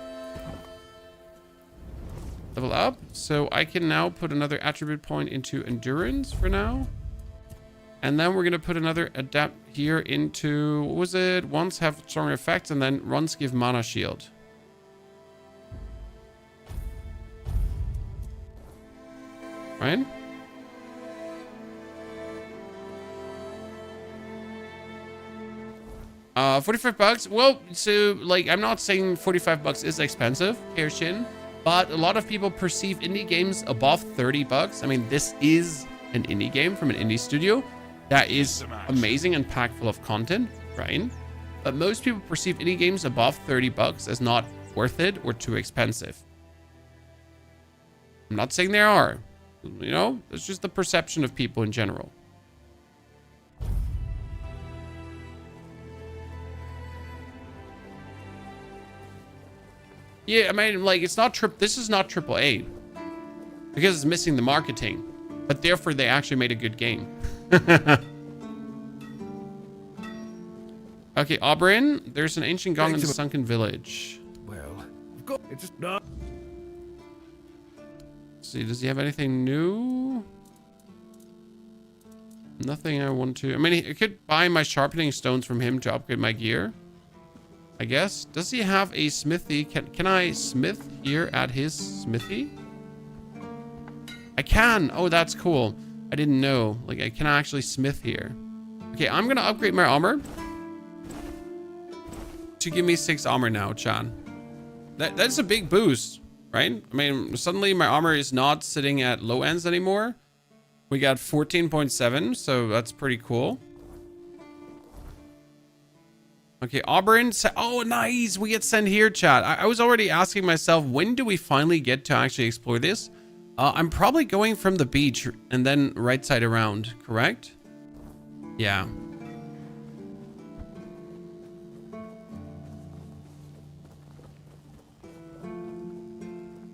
Level up. So I can now put another attribute point into endurance for now. And then we're going to put another adapt here into... What was it? Once have stronger effects and then runs give mana shield. Right? $45. Well, so like I'm not saying $45 is expensive, Kirshin, but a lot of people perceive indie games above $30. I mean, this is an indie game from an indie studio that is amazing and packed full of content, right? But most people perceive indie games above $30 as not worth it or too expensive. I'm not saying there are. You know, it's just the perception of people in general. Yeah, I mean, like, it's not this is not AAA because it's missing the marketing, but therefore they actually made a good game. Okay, Auburn, there's an ancient gong in the Sunken Village. Well, of course, it's just not. See, does he have anything new? Nothing I want to... I mean, I could buy my sharpening stones from him to upgrade my gear, I guess. Does he have a smithy? Can I smith here at his smithy? I can. Oh, that's cool. I didn't know. Like, I can actually smith here. Okay, I'm gonna upgrade my armor to give me 6 armor now, Chan. That's a big boost. Right? I mean, suddenly my armor is not sitting at low ends anymore. We got 14.7, so that's pretty cool. Okay, Auburn. Oh, nice. We get sent here, chat. I was already asking myself, when do we finally get to actually explore this? I'm probably going from the beach and then right side around, correct? Yeah.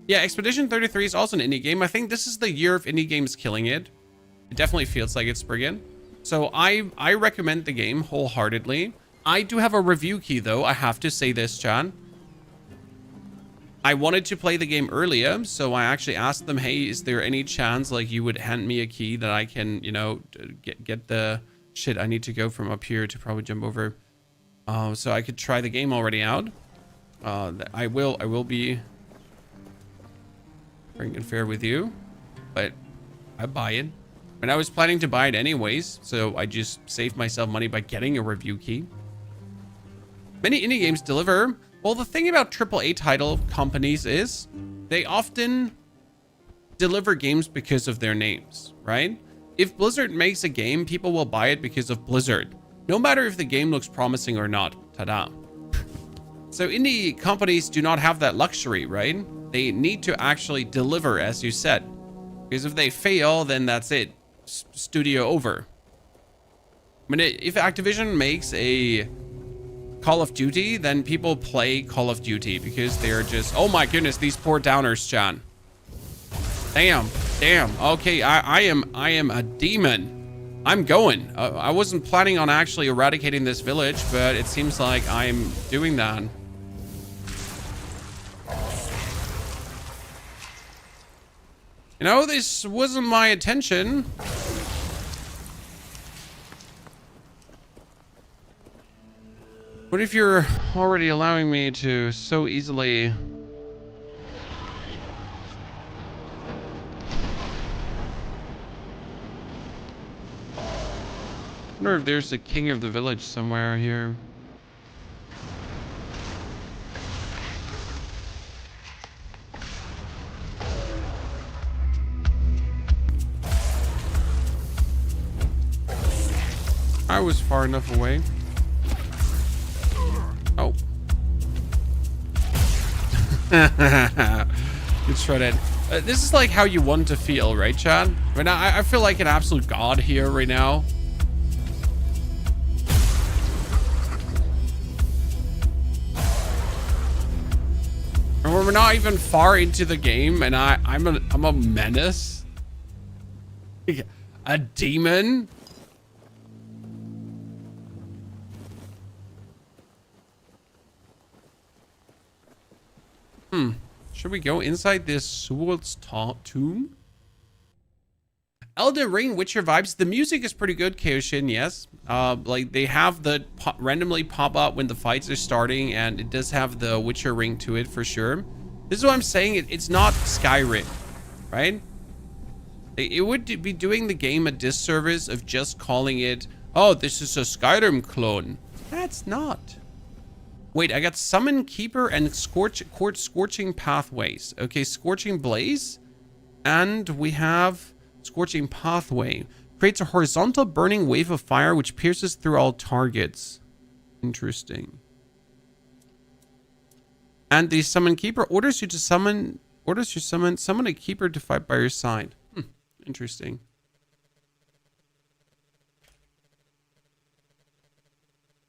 Yeah, Expedition 33 is also an indie game. I think this is the year of indie games killing it. It definitely feels like it's Spriggan. So I recommend the game wholeheartedly. I do have a review key though. I have to say this, Chan. I wanted to play the game earlier, so I actually asked them, hey, is there any chance like you would hand me a key that I can, you know, get the Shit, I need to go from up here to probably jump over. So I could try the game already out. I will be frank and fair with you, but I buy it. And I was planning to buy it anyways, so I just saved myself money by getting a review key. Many indie games deliver. Well, the thing about AAA title companies is they often deliver games because of their names, right? If Blizzard makes a game, people will buy it because of Blizzard, no matter if the game looks promising or not. Ta-da. So indie companies do not have that luxury, right? They need to actually deliver, as you said. Because if they fail, then that's it. Studio over. I mean, if Activision makes a Call of Duty, then people play Call of Duty because they're just, oh my goodness, these poor downers, John. Damn. Okay, I am a demon. I'm going. I wasn't planning on actually eradicating this village, but it seems like I'm doing that. You know, this wasn't my intention. What if you're already allowing me to so easily... I wonder if there's a king of the village somewhere here. I was far enough away. Oh. Let's try that. This is like how you want to feel, right, Chad? I mean, I feel like an absolute god here right now. And we're not even far into the game, and I'm a menace. A demon. Should we go inside this Sewell's tomb? Elden Ring, Witcher vibes. The music is pretty good, Kaioshin, yes. Like they have the randomly pop up when the fights are starting, and it does have the Witcher ring to it for sure. This is what I'm saying. It's not Skyrim, right? It would be doing the game a disservice of just calling it, oh, this is a Skyrim clone. That's not. Wait, I got Summon Keeper and Scorching Pathways. Okay, Scorching Blaze. And we have Scorching Pathway. Creates a horizontal burning wave of fire which pierces through all targets. Interesting. And the Summon Keeper orders you to summon a keeper to fight by your side. Interesting.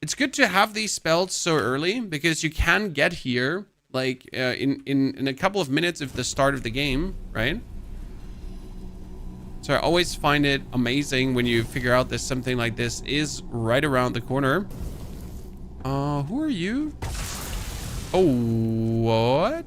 It's good to have these spells so early because you can get here like in a couple of minutes of the start of the game, right? So I always find it amazing when you figure out that something like this is right around the corner. Who are you? Oh, what?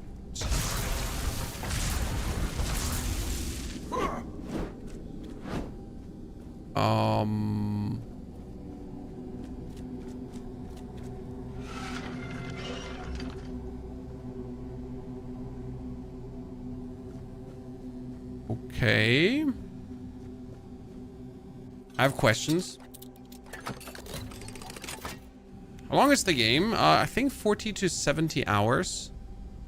Okay. I have questions. How long is the game? I think 40 to 70 hours.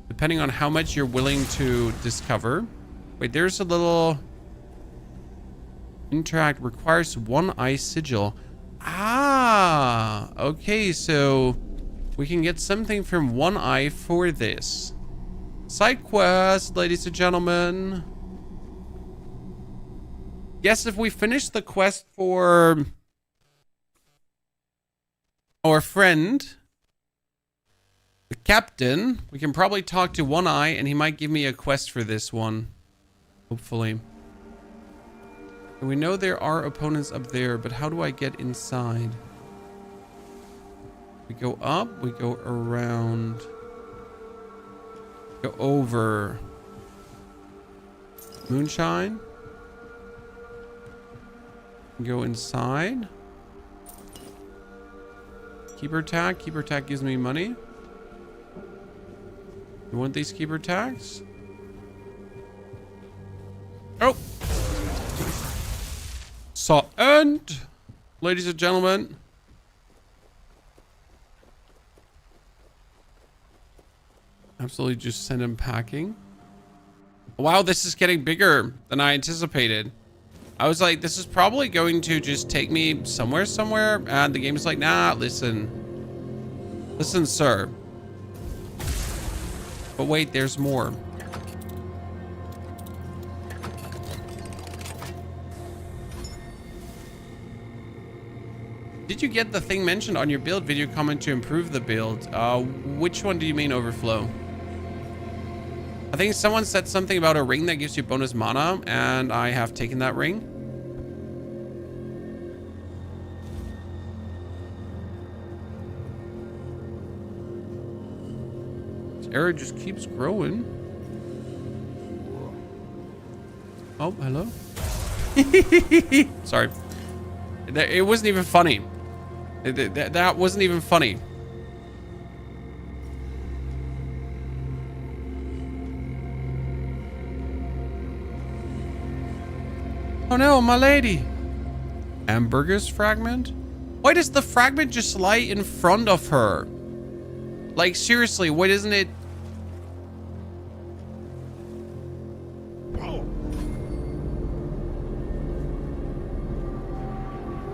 Depending on how much you're willing to discover. Wait, there's a little... Interact requires one eye sigil. Ah! Okay, so... we can get something from one eye for this. Side quest, ladies and gentlemen. Yes, if we finish the quest for our friend, the captain, we can probably talk to One Eye and he might give me a quest for this one. Hopefully. And we know there are opponents up there, but how do I get inside? We go up, we go around, go over. Moonshine. Go inside. Keeper tag. Keeper tag gives me money. You want these keeper tags? Oh. So, and ladies and gentlemen, absolutely just send him packing. Wow, this is getting bigger than I anticipated. I was like, this is probably going to just take me somewhere, and the game is like, nah, listen, sir. But wait, there's more. Did you get the thing mentioned on your build video comment to improve the build? Which one do you mean, Overflow? I think someone said something about a ring that gives you bonus mana, and I have taken that ring. This area just keeps growing. Oh, hello. Sorry. It wasn't even funny. That wasn't even funny. Oh no, my lady. Hamburger's fragment? Why does the fragment just lie in front of her? Like, seriously, why doesn't it...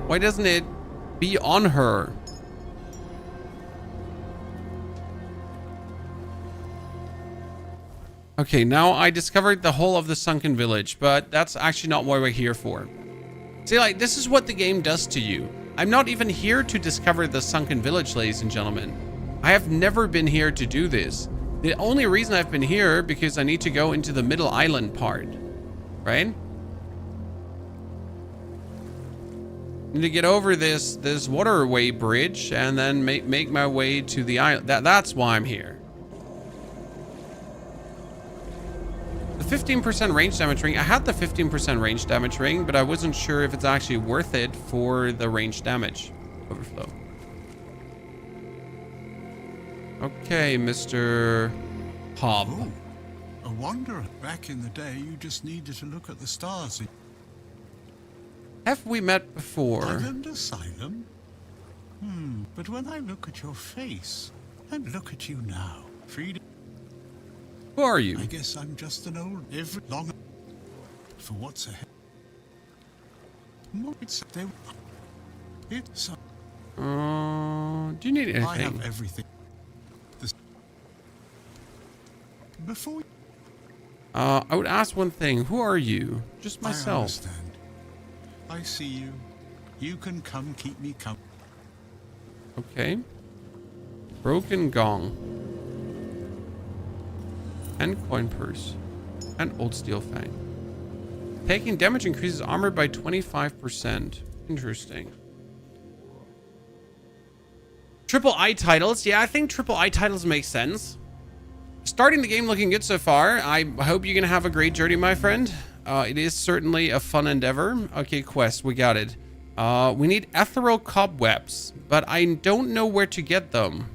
Why doesn't it be on her? Okay, now I discovered the whole of the Sunken Village, but that's actually not what we're here for. See, like, this is what the game does to you. I'm not even here to discover the Sunken Village, ladies and gentlemen. I have never been here to do this. The only reason I've been here because I need to go into the middle island part, right? Need to get over this waterway bridge and then make my way to the island. That's why I'm here. The 15% range damage ring. I had the 15% range damage ring, but I wasn't sure if it's actually worth it for the range damage overflow. Okay, Mr. Hob. Oh, a wanderer. Back in the day, you just needed to look at the stars. Have we met before? Island Asylum? But when I look at your face, and look at you now, freedom. Who are you? I guess I'm just an old long for what's ahead. It's do you need anything? I have everything. Before I would ask one thing. Who are you? Just myself. I understand. I see you. You can come keep me company. Okay. Broken gong. And coin purse. And old steel fang. Taking damage increases armor by 25%. Interesting. Triple I titles. Yeah, I think triple I titles make sense. Starting the game looking good so far. I hope you're going to have a great journey, my friend. It is certainly a fun endeavor. Okay, quest. We got it. We need ethereal cobwebs, but I don't know where to get them.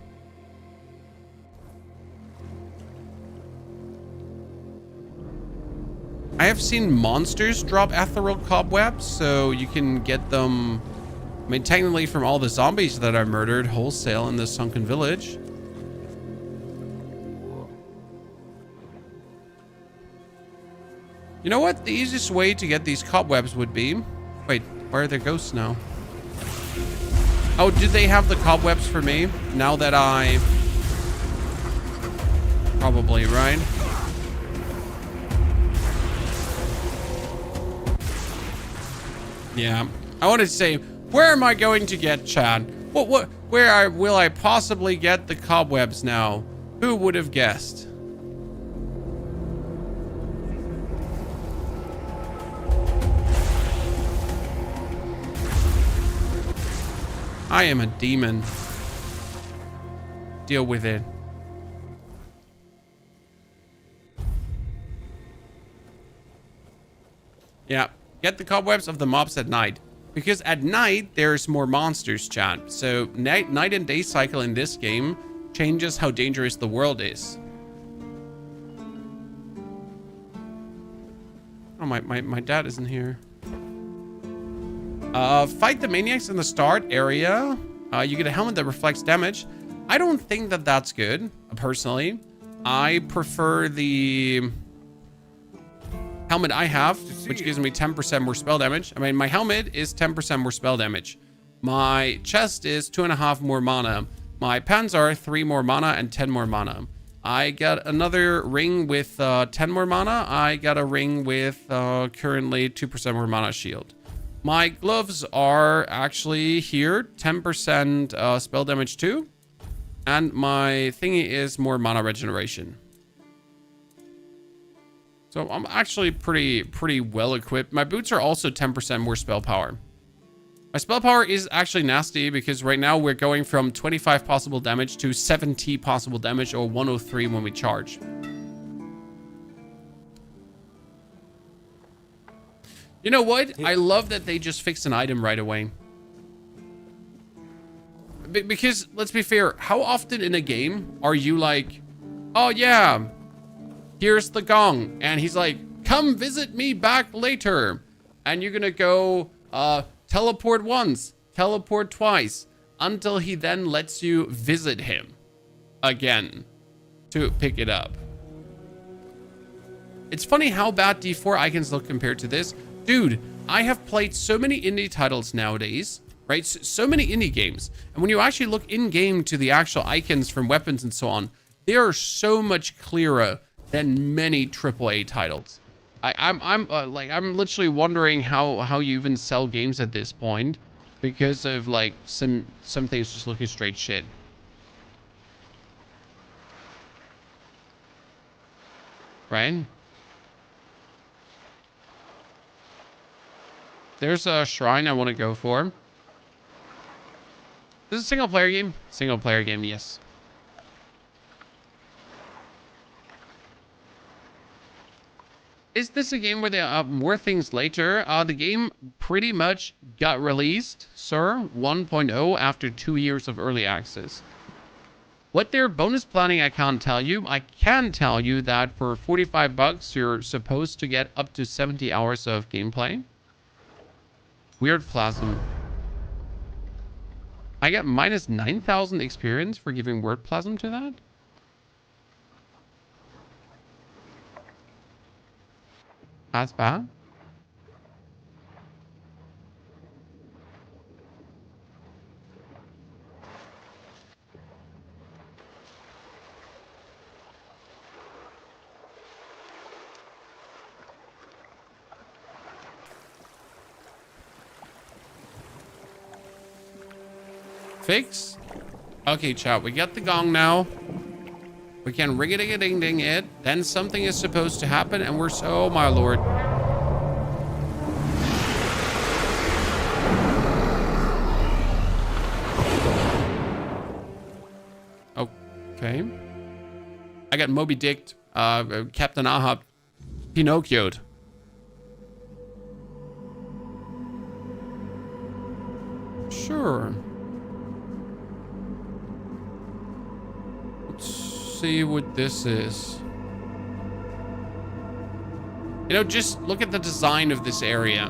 I have seen monsters drop ethereal cobwebs, so you can get them, I mean, technically from all the zombies that I murdered wholesale in the Sunken Village. You know what? The easiest way to get these cobwebs would be... Wait, where are their ghosts now? Oh, do they have the cobwebs for me? Now that I... Probably, right? Yeah. I wanted to say, where am I going to get, Chad? Where will I possibly get the cobwebs now? Who would have guessed? I am a demon. Deal with it. Yeah. Get the cobwebs of the mobs at night. Because at night, there's more monsters, chat. So night and day cycle in this game changes how dangerous the world is. Oh, my dad isn't here. Fight the maniacs in the start area. You get a helmet that reflects damage. I don't think that that's good, personally. I prefer the helmet I have, which gives me 10% more spell damage. I mean, my helmet is 10% more spell damage. My chest is 2.5 more mana. My pants are 3 more mana and 10 more mana. I got another ring with 10 more mana. I got a ring with currently 2% more mana shield. My gloves are actually here, 10% spell damage too. And my thingy is more mana regeneration. So I'm actually pretty well equipped. My boots are also 10% more spell power. My spell power is actually nasty because right now we're going from 25 possible damage to 70 possible damage, or 103 when we charge. You know what? I love that they just fixed an item right away. Because let's be fair, how often in a game are you like, oh yeah, here's the gong, and he's like, come visit me back later, and you're gonna go teleport once, teleport twice, until he then lets you visit him again to pick it up. It's funny how bad D4 icons look compared to this. Dude, I have played so many indie titles nowadays, right? So many indie games. And when you actually look in-game to the actual icons from weapons and so on, they are so much clearer than many AAA titles. I'm literally wondering how you even sell games at this point, because of like some things just looking straight shit. Right? There's a shrine I want to go for. This is a single player game? Single player game, yes. Is this a game where there are more things later? The game pretty much got released, sir, 1.0 after 2 years of early access. What their bonus planning, I can't tell you. I can tell you that for 45 bucks, you're supposed to get up to 70 hours of gameplay. Wyrd Plasm. I got minus 9,000 experience for giving Wyrd Plasm to that? That's bad. Fix? Okay, chat, we got the gong now. We can ring-a-ding-a-ding-ding it. Then something is supposed to happen, and we're so... Oh, my lord. Okay. I got Moby Dick, Captain Ahab, Pinocchio'd. Sure. Let's see what this is. You know, just look at the design of this area.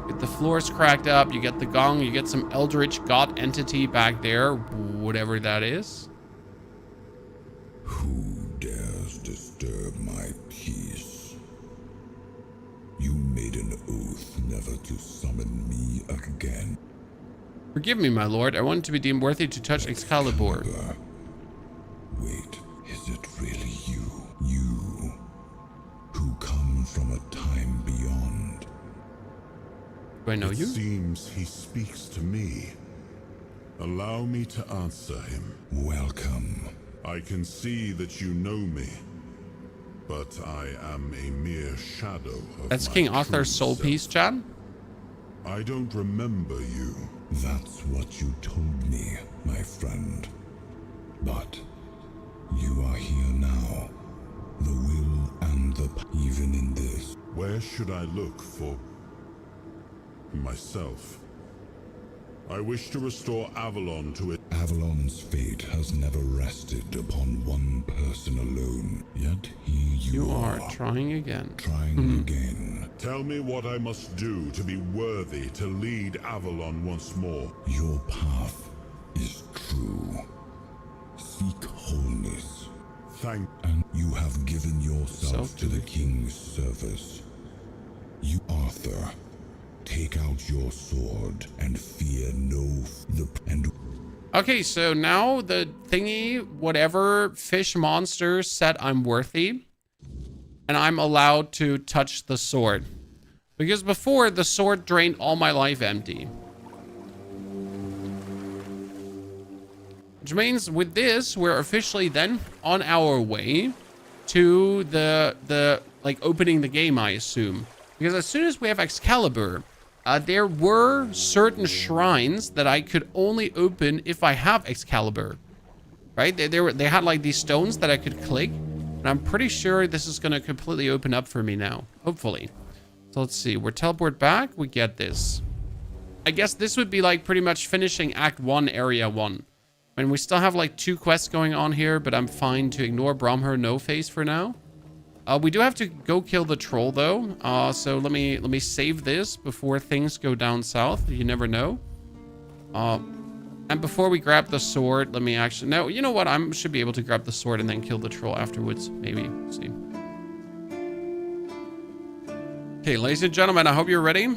Get the floors cracked up, you get the gong, you get some eldritch god entity back there, whatever that is. Who dares disturb my peace? You made an oath never to summon me again. Forgive me, my lord. I want to be deemed worthy to touch Excalibur. Wait, is it really you? You, who come from a time beyond? Do I know you? It seems he speaks to me. Allow me to answer him. Welcome. I can see that you know me, but I am a mere shadow of That's my King true Arthur's soul self. piece, Chad? I don't remember you. That's what you told me, my friend. But you are here now. The will and the even in this. Where should I look for? myself. I wish to restore Avalon to it. Avalon's fate has never rested upon one person alone. Yet you are trying again. Trying again. Tell me what I must do to be worthy to lead Avalon once more. Your path is true. Seek wholeness. And you have given yourself to the king's service. You, Arthur, take out your sword and fear Okay, so now the thingy, whatever fish monster said I'm worthy, and I'm allowed to touch the sword. Because before, the sword drained all my life empty. Which means with this, we're officially then on our way to the like opening the game, I assume. Because as soon as we have Excalibur, there were certain shrines that I could only open if I have Excalibur, right? They had like these stones that I could click, and I'm pretty sure this is gonna completely open up for me now, hopefully. So let's see, we're teleport back, we get this. I guess this would be like pretty much finishing Act 1, Area 1. I mean, we still have like 2 quests going on here, but I'm fine to ignore Bromher No Face for now. We do have to go kill the troll though. So let me save this before things go down south. You never know. And before we grab the sword, let me actually, no, you know what? I should be able to grab the sword and then kill the troll afterwards. Maybe. Let's see. Okay, ladies and gentlemen, I hope you're ready.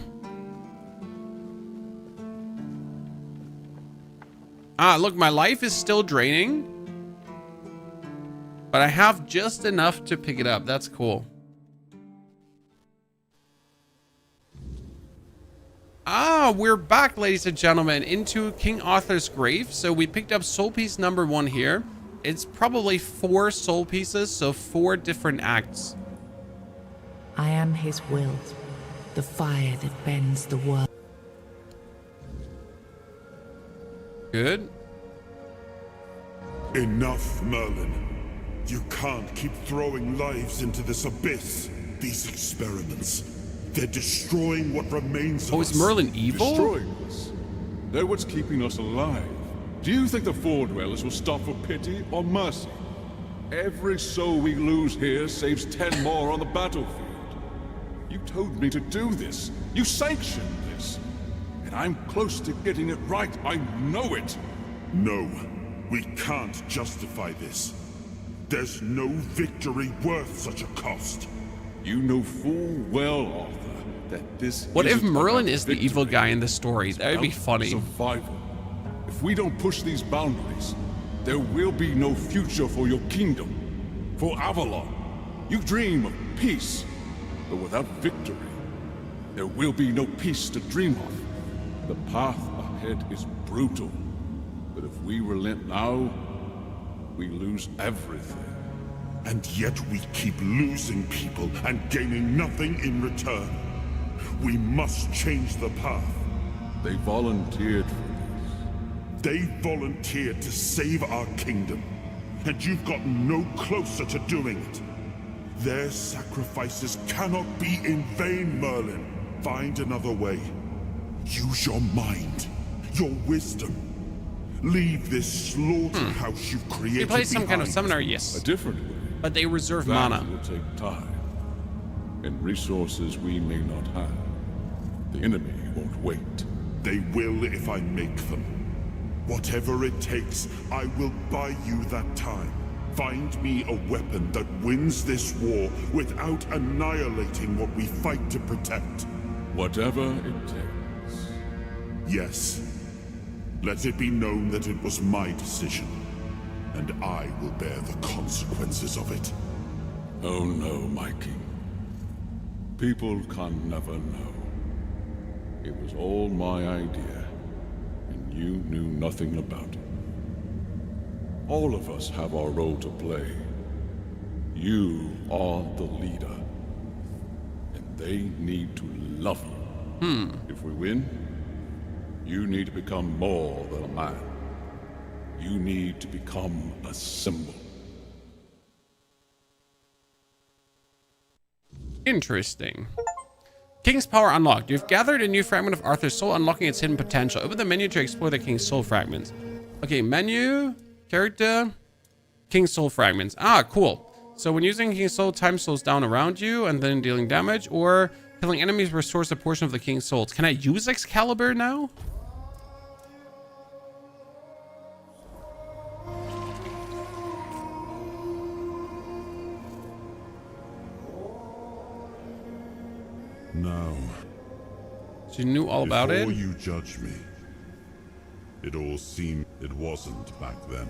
Look, my life is still draining, but I have just enough to pick it up. That's cool. We're back, ladies and gentlemen, into King Arthur's grave. So we picked up soul piece number 1 here. It's probably 4 soul pieces, so 4 different acts. I am his will, the fire that bends the world. Good. Enough, Merlin. You can't keep throwing lives into this abyss. These experiments, they're destroying what remains of us. Oh, is Merlin evil? Destroying us? They're what's keeping us alive. Do you think the Four Dwellers will stop for pity or mercy? Every soul we lose here saves 10 more on the battlefield. You told me to do this. You sanctioned this. And I'm close to getting it right. I know it. No, we can't justify this. There's no victory worth such a cost. You know full well, Arthur, that this What if isn't Merlin about is the victory. evil guy in the story? That would be funny. Survival. If we don't push these boundaries, there will be no future for your kingdom, for Avalon. You dream of peace, but without victory, there will be no peace to dream of. The path ahead is brutal, but if we relent now, we lose everything. And yet we keep losing people and gaining nothing in return. We must change the path. They volunteered for this. They volunteered to save our kingdom, and you've gotten no closer to doing it. Their sacrifices cannot be in vain, Merlin. Find another way. Use your mind, your wisdom. Leave this slaughterhouse you've created. They play some kind of behind. summoner, yes. A different way. But they reserve That mana. will take time, and resources we may not have. The enemy won't wait. They will if I make them. Whatever it takes, I will buy you that time. Find me a weapon that wins this war without annihilating what we fight to protect. Whatever it takes. Yes. Let it be known that it was my decision, and I will bear the consequences of it. Oh no, my king. People can never know. It was all my idea, and you knew nothing about it. All of us have our role to play. You are the leader, and they need to love you. If we win, you need to become more than a man. You need to become a symbol. Interesting. King's power unlocked. You've gathered a new fragment of Arthur's soul, unlocking its hidden potential. Open the menu to explore the King's soul fragments. Okay, menu, character, King's soul fragments. Ah, cool. So when using King's soul, time slows down around you and then dealing damage, or killing enemies restores a portion of the King's souls. Can I use Excalibur now? Now, so you knew all about it? Before you judge me, it all seemed it wasn't back then.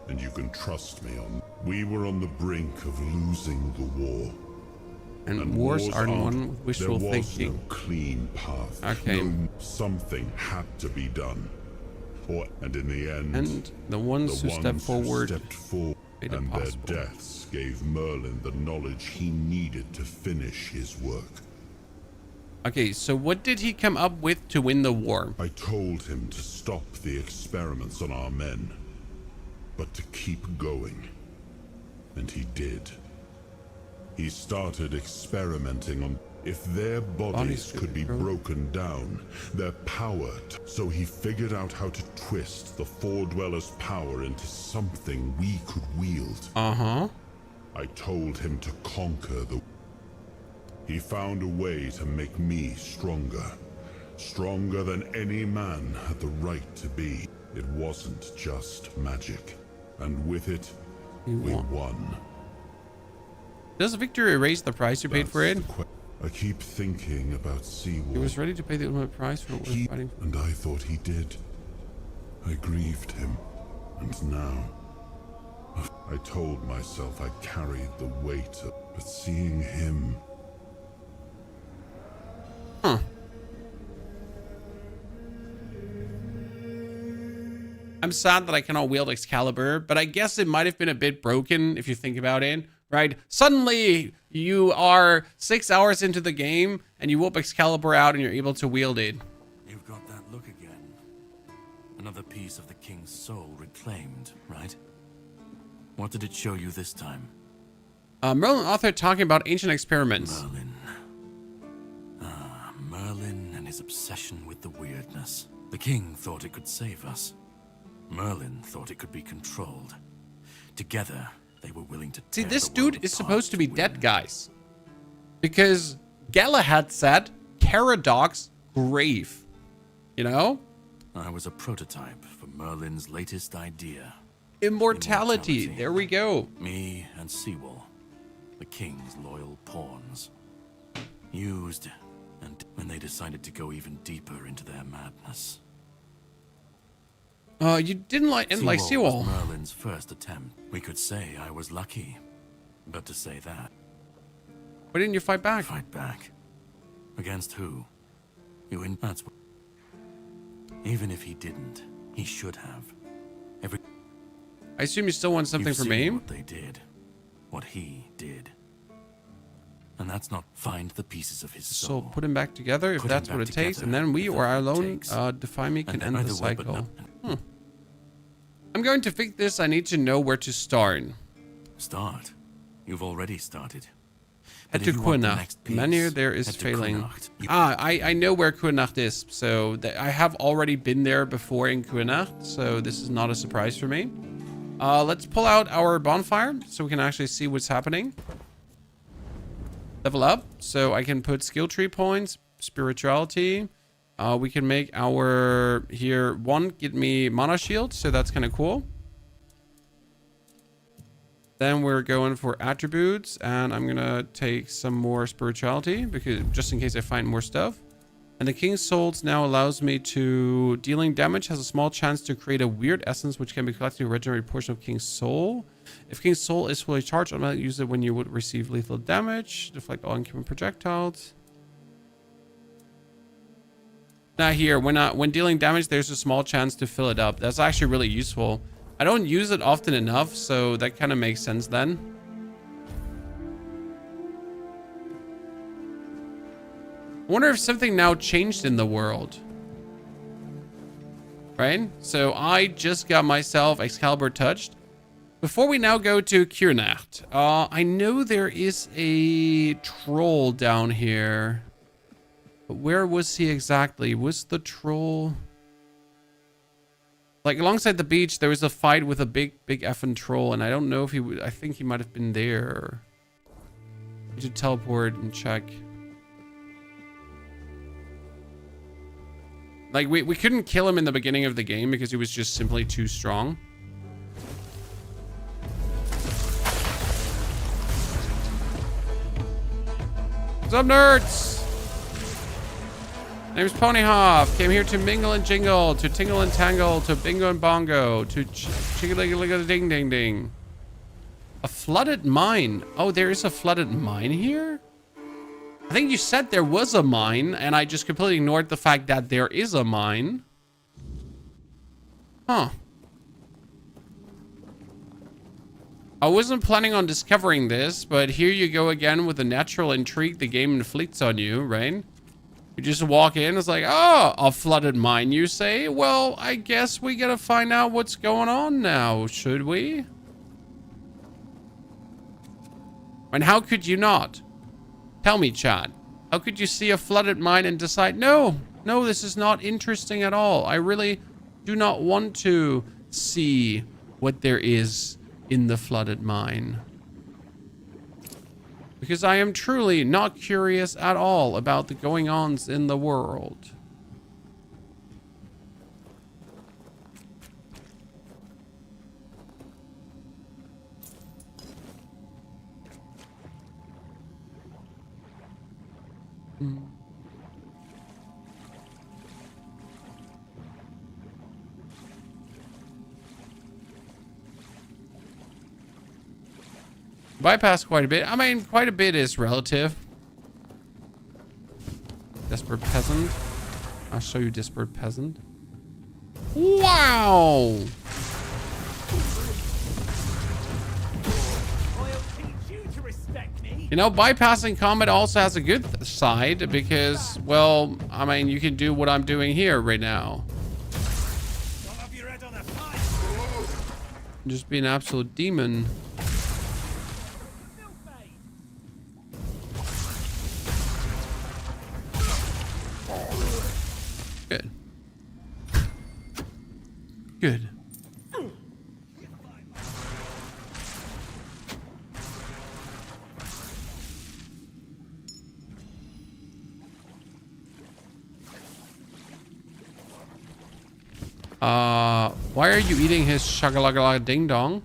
And you can trust me on. We were on the brink of losing the war. And wars aren't one with wishful thinking. There was no clean path. Okay. No, something had to be done. And in the end, and the ones who stepped forward made it and possible. Their deaths gave Merlin the knowledge he needed to finish his work. Okay, so what did he come up with to win the war? I told him to stop the experiments on our men, but to keep going. And he did. He started experimenting on if their bodies could be broken down, their power. So he figured out how to twist the Four Dwellers' power into something we could wield. Uh-huh. I told him to conquer the... He found a way to make me stronger. Stronger than any man had the right to be. It wasn't just magic. And with it, we won. Does victory erase the price you paid for it? I keep thinking about Seawall. He was ready to pay the ultimate price for what we're fighting for. And I thought he did. I grieved him. And now... I told myself I carried the weight of... But seeing him... Huh. I'm sad that I cannot wield Excalibur, but I guess it might have been a bit broken if you think about it, right? Suddenly, you are 6 hours into the game, and you whip Excalibur out and you're able to wield it. You've got that look again. Another piece of the king's soul reclaimed, right? What did it show you this time? Merlin author talking about ancient experiments. Merlin. Ah, Merlin and his obsession with the weirdness. The king thought it could save us. Merlin thought it could be controlled. Together, they were willing to See, this dude is supposed to be dead, guys. Because Galahad said, Caradoc's grave. You know? I was a prototype for Merlin's latest idea. Immortality. There we go. Me and Seawall, the king's loyal pawns. Used, and when they decided to go even deeper into their madness. You didn't like Seawall. Was Merlin's first attempt. We could say I was lucky, but to say that. Why didn't you fight back? Fight back? Against who? You in? That's what. Even if he didn't, he should have. I assume you still want something from me. What they did, what he did, and that's not find the pieces of his soul. So put him back together if that's what it takes, and then we or our alone defy me can end the cycle. I'm going to fix this. I need to know where to start. Start? You've already started. Head to Kunacht. Menu there is failing. I know where Kunacht is, so I have already been there before in Kunacht, so this is not a surprise for me. Let's pull out our bonfire so we can actually see what's happening. Level up, so I can put skill tree points, spirituality. We can make our here one get me mana shield, so that's kind of cool. Then we're going for attributes, and I'm gonna take some more spirituality because just in case I find more stuff. And the King's Souls now allows me to dealing damage has a small chance to create a weird essence which can be collected to regenerate a portion of King's Soul. If King's Soul is fully charged, I'm gonna use it when you would receive lethal damage, deflect all incoming projectiles. Now here, when dealing damage, there's a small chance to fill it up. That's actually really useful. I don't use it often enough, so that kind of makes sense then. I wonder if something now changed in the world. Right? So I just got myself Excalibur touched. Before we now go to Kunacht, I know there is a troll down here. But where was he exactly? Was the troll... Like, alongside the beach, there was a fight with a big effing troll, and I don't know if he would... I think he might have been there. We should teleport and check. Like, we couldn't kill him in the beginning of the game because he was just simply too strong. What's up, nerds? Name's Ponyhoff. Came here to mingle and jingle, to tingle and tangle, to bingo and bongo, to chigga ding ding ding. A flooded mine. Oh, there is a flooded mine here? I think you said there was a mine, and I just completely ignored the fact that there is a mine. Huh. I wasn't planning on discovering this, but here you go again with the natural intrigue the game inflicts on you, right? You just walk in, it's like, oh, a flooded mine, you say? Well, I guess we gotta find out what's going on now, should we? And how could you not? Tell me, Chad. How could you see a flooded mine and decide, no, this is not interesting at all. I really do not want to see what there is in the flooded mine. Because I am truly not curious at all about the going-ons in the world. Bypass quite a bit. I mean, quite a bit is relative. Desperate peasant. I'll show you desperate peasant. Wow! You know, bypassing combat also has a good side because, well, I mean, you can do what I'm doing here right now. Just be an absolute demon. Good. Good. Why are you eating his shagalagala ding dong?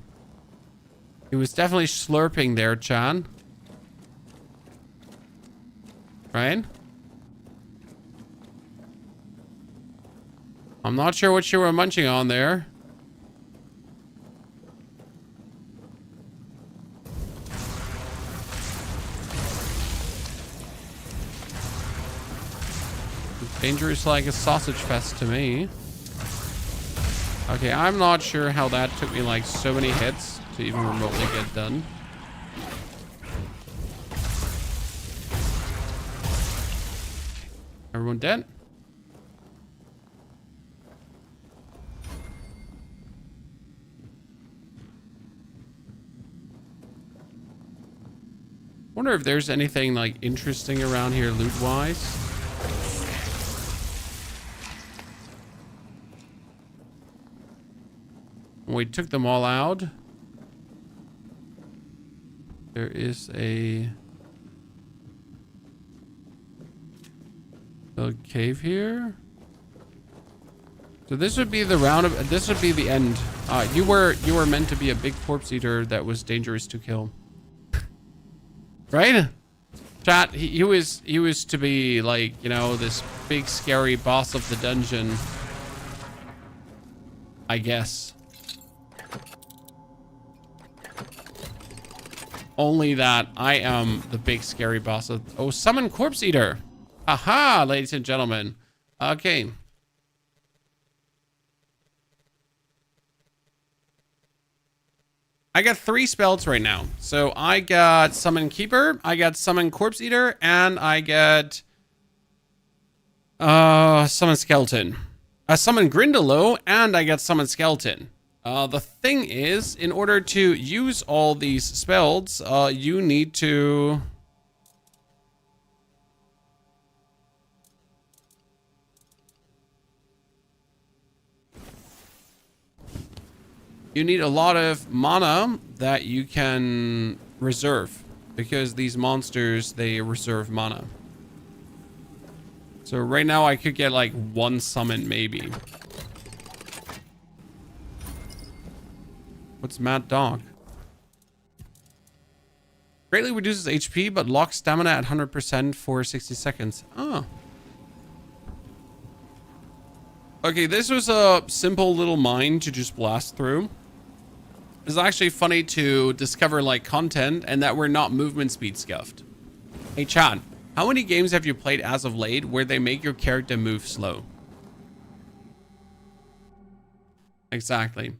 He was definitely slurping there, Chan. Right? I'm not sure what you were munching on there. Dangerous like a sausage fest to me. Okay, I'm not sure how that took me like so many hits to even remotely get done. Everyone dead? Wonder if there's anything like interesting around here loot-wise. We took them all out. There is a cave here. So this would be the round of this would be the end. You were meant to be a big corpse eater that was dangerous to kill. Right? Chat, he was to be like, you know, this big scary boss of the dungeon. I guess. Only that I am the big scary boss of... Oh, summon corpse eater. Aha, ladies and gentlemen. Okay. I got 3 spells right now. So I got Summon Keeper, I got Summon Corpse Eater, and I got Summon Skeleton. I Summon Grindelow, and I got Summon Skeleton. The thing is, in order to use all these spells, you need to... you need a lot of mana that you can reserve, because these monsters, they reserve mana. So right now I could get like 1 summon maybe. What's Mad Dog? Greatly reduces HP, but locks stamina at 100% for 60 seconds. Oh. Okay, this was a simple little mine to just blast through. It's actually funny to discover like content and that we're not movement speed scuffed. Hey Chad, how many games have you played as of late where they make your character move slow? Exactly.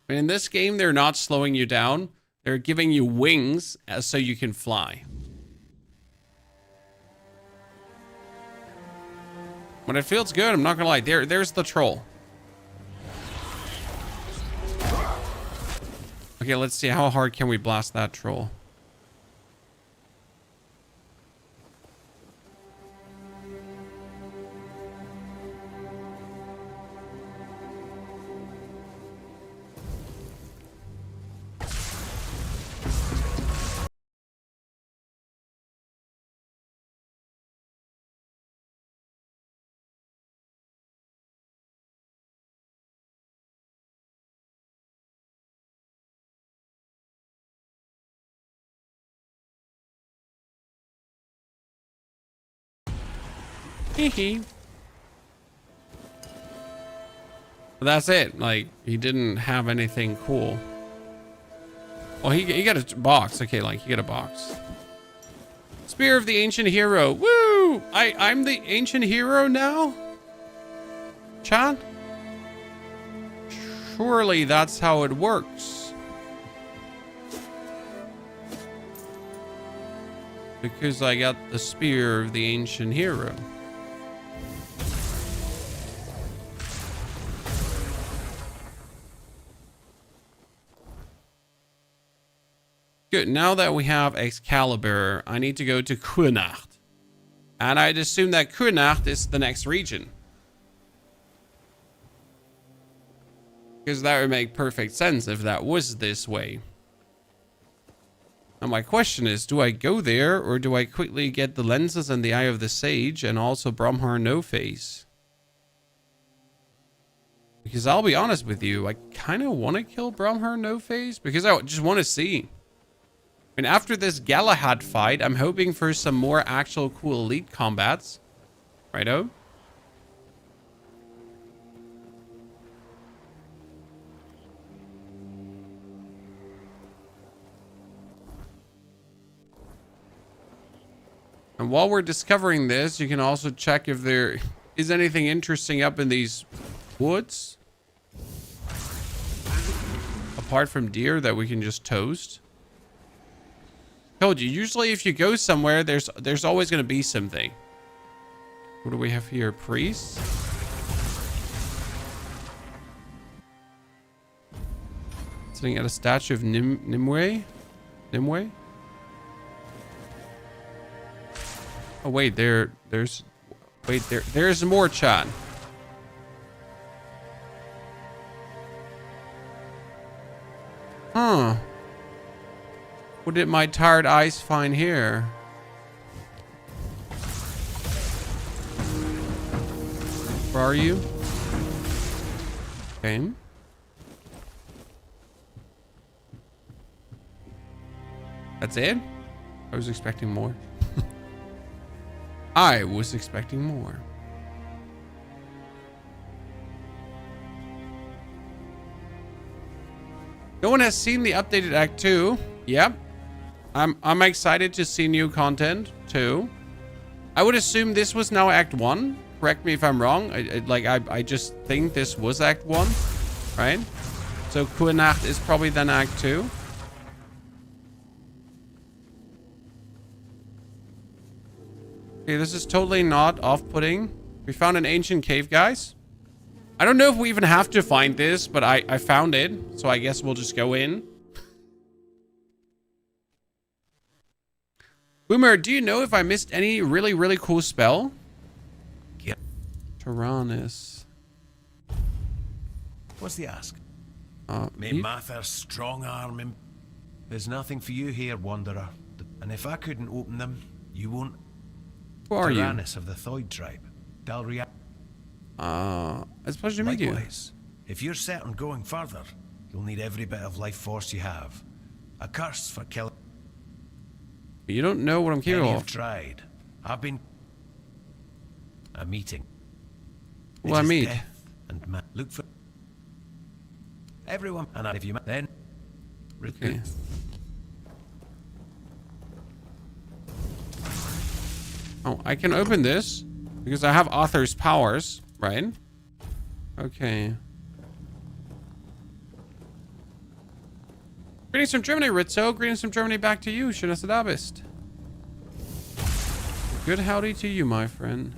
And in this game, they're not slowing you down. They're giving you wings so you can fly. But it feels good, I'm not gonna lie. There's the troll. Okay, let's see. How hard can we blast that troll? Hee. That's it. Like, he didn't have anything cool. Well, he got a box. Okay, like, he got a box. Spear of the Ancient Hero. Woo! I'm the Ancient Hero now? Chan? Surely that's how it works. Because I got the Spear of the Ancient Hero. Good. Now that we have Excalibur, I need to go to Kunacht. And I'd assume that Kunacht is the next region. Because that would make perfect sense if that was this way. Now my question is, do I go there or do I quickly get the lenses and the Eye of the Sage and also Bromhar No Face? Because I'll be honest with you, I kind of want to kill Bromhar No Face because I just want to see. And after this Galahad fight, I'm hoping for some more actual cool elite combats. Righto? And while we're discovering this, you can also check if there is anything interesting up in these woods. Apart from deer that we can just toast. Told you, usually if you go somewhere, there's always going to be something. What do we have here? Priest? Sitting at a statue of Nimue? Nimue? Oh wait, there's more chat. Huh. What did my tired eyes find here? Where are you? Okay. That's it? I was expecting more. I was expecting more. No one has seen the updated Act 2. Yep. I'm excited to see new content too. I would assume this was now Act 1. Correct me if I'm wrong. I just think this was Act 1, right? So Kunacht is probably then Act 2. Okay, this is totally not off-putting. We found an ancient cave, guys. I don't know if we even have to find this, but I found it. So I guess we'll just go in. Boomer, do you know if I missed any really cool spell? Yeah. Tyrannus. What's the ask? May Mather's strong arm him. There's nothing for you here, Wanderer. And if I couldn't open them, you won't. Who are you? Tyrannus of the Thoid tribe. Dalria. It's a pleasure to meet you. Likewise, if you're set on going further, you'll need every bit of life force you have. A curse for killing. You don't know what I'm capable Many have of. tried. I've been. A meeting. Well, I mean. Death and look for everyone, and if you then. Okay. Oh, I can open this because I have author's powers, right? Okay. Greetings from Germany, Ritzo. Greetings from Germany back to you, Shinasadabist. Good howdy to you, my friend.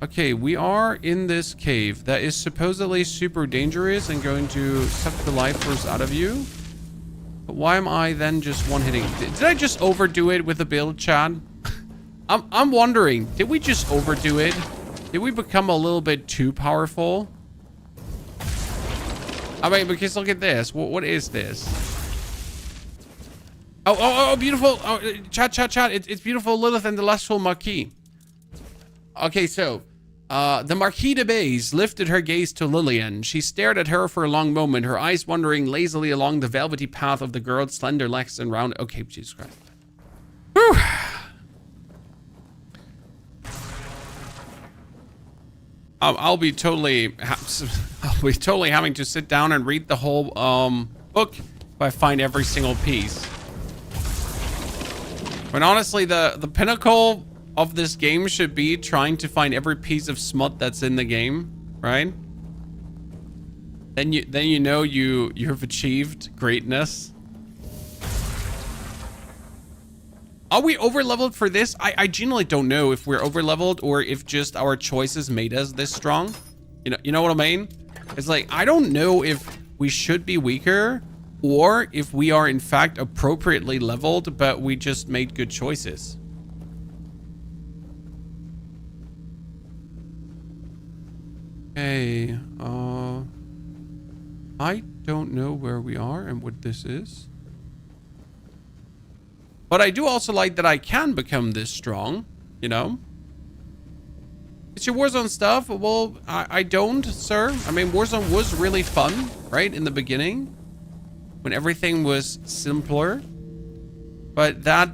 Okay, we are in this cave that is supposedly super dangerous and going to suck the life force out of you. But why am I then just one-hitting? Did I just overdo it with the build, Chad? I'm wondering, did we just overdo it? Did we become a little bit too powerful? I mean, because look at this. What is this? Oh, beautiful. Oh, chat. It's beautiful Lilith and the lustful Marquis. Okay, so the Marquis de Bays lifted her gaze to Lillian. She stared at her for a long moment, her eyes wandering lazily along the velvety path of the girl's slender legs and round. Okay, Jesus Christ. Whew. I'll be totally having to sit down and read the whole book if I find every single piece. But honestly, the pinnacle of this game should be trying to find every piece of smut that's in the game, right? Then you know you have achieved greatness. Are we over-leveled for this? I genuinely don't know if we're over-leveled or if just our choices made us this strong. You know what I mean? It's like, I don't know if we should be weaker or if we are in fact appropriately leveled, but we just made good choices. Okay, I don't know where we are and what this is. But I do also like that I can become this strong, you know? It's your Warzone stuff? Well, I don't, sir. I mean, Warzone was really fun, right? In the beginning, when everything was simpler. But that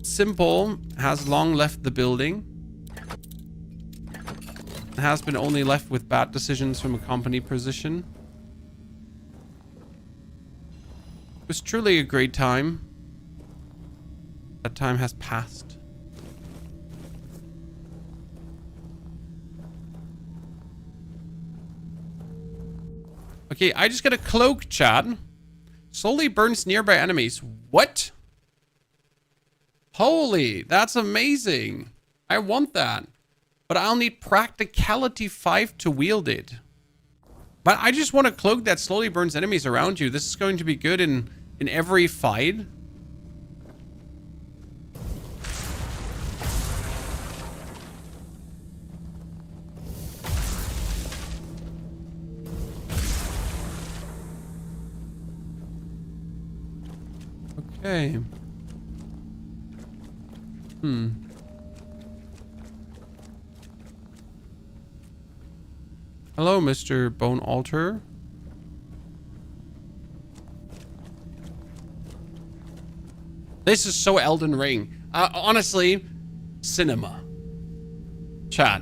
simple has long left the building. It has been only left with bad decisions from a company position. It was truly a great time. That time has passed. Okay, I just got a cloak, Chad. Slowly burns nearby enemies. What? Holy, that's amazing. I want that. But I'll need practicality 5 to wield it. But I just want a cloak that slowly burns enemies around you. This is going to be good in every fight. Okay. Hello, Mr. Bone Altar. This is so Elden Ring. Honestly, cinema. Chat.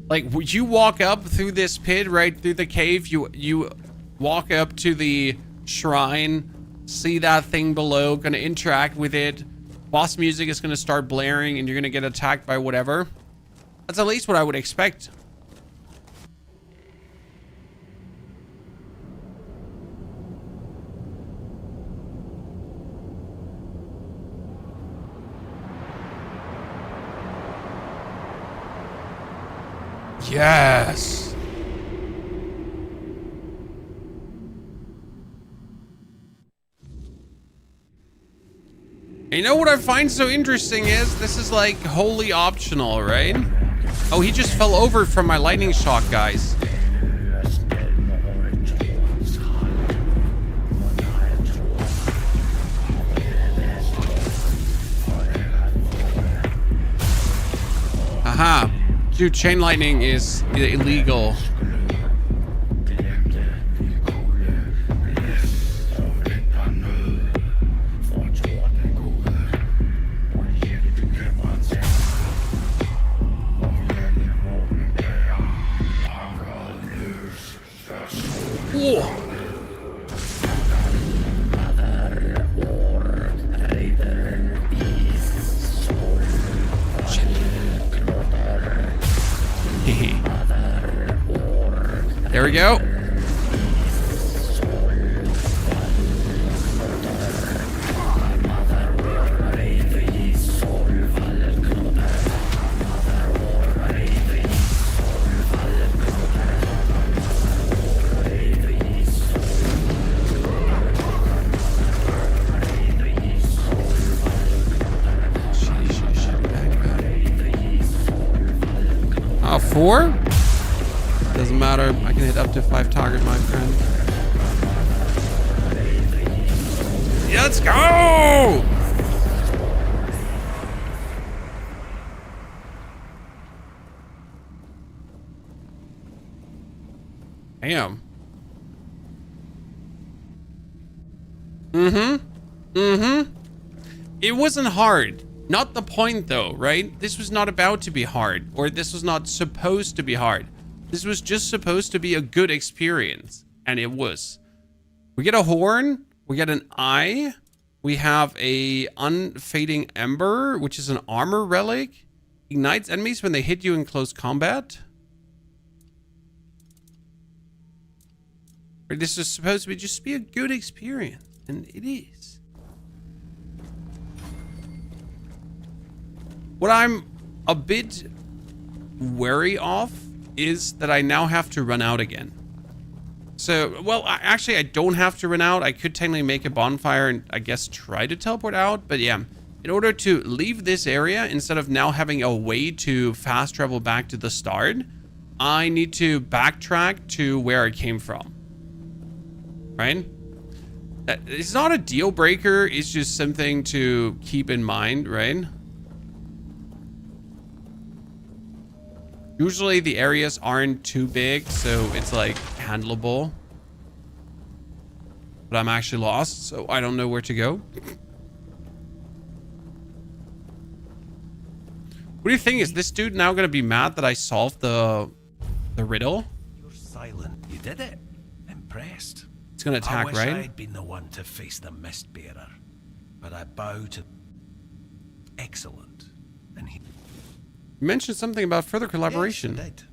Like, would you walk up through this pit, right through the cave? You walk up to the shrine, see that thing below, gonna interact with it. Boss music is gonna start blaring and you're gonna get attacked by whatever. That's at least what I would expect. Yes. You know what I find so interesting is this is like wholly optional, right? Oh, he just fell over from my lightning shock, guys. Aha. Dude, chain lightning is illegal. Whoa. There we go. Oh, 4? Doesn't matter. I can hit up to 5 target, my friend. Let's go! Damn. It wasn't hard. Not the point though, right? This was not about to be hard, or this was not supposed to be hard. This was just supposed to be a good experience, and it was. We get a horn, we get an eye, we have a unfading ember, which is an armor relic. Ignites enemies when they hit you in close combat. This is supposed to be just be a good experience, and it is. What I'm a bit wary of is that I now have to run out again. So, well, actually I don't have to run out. I could technically make a bonfire and I guess try to teleport out. But yeah, in order to leave this area, instead of now having a way to fast travel back to the start, I need to backtrack to where I came from. Right? It's not a deal breaker. It's just something to keep in mind, right? Usually the areas aren't too big, so it's like handleable. But I'm actually lost, so I don't know where to go. What do you think? Is this dude now gonna be mad that I solved the riddle? You're silent. You did it. Impressed. It's gonna attack, I wish right? I'd been the one to face the Mistbearer, but I bow to. Excellent. And he. You mentioned something about further collaboration. Yes, I did.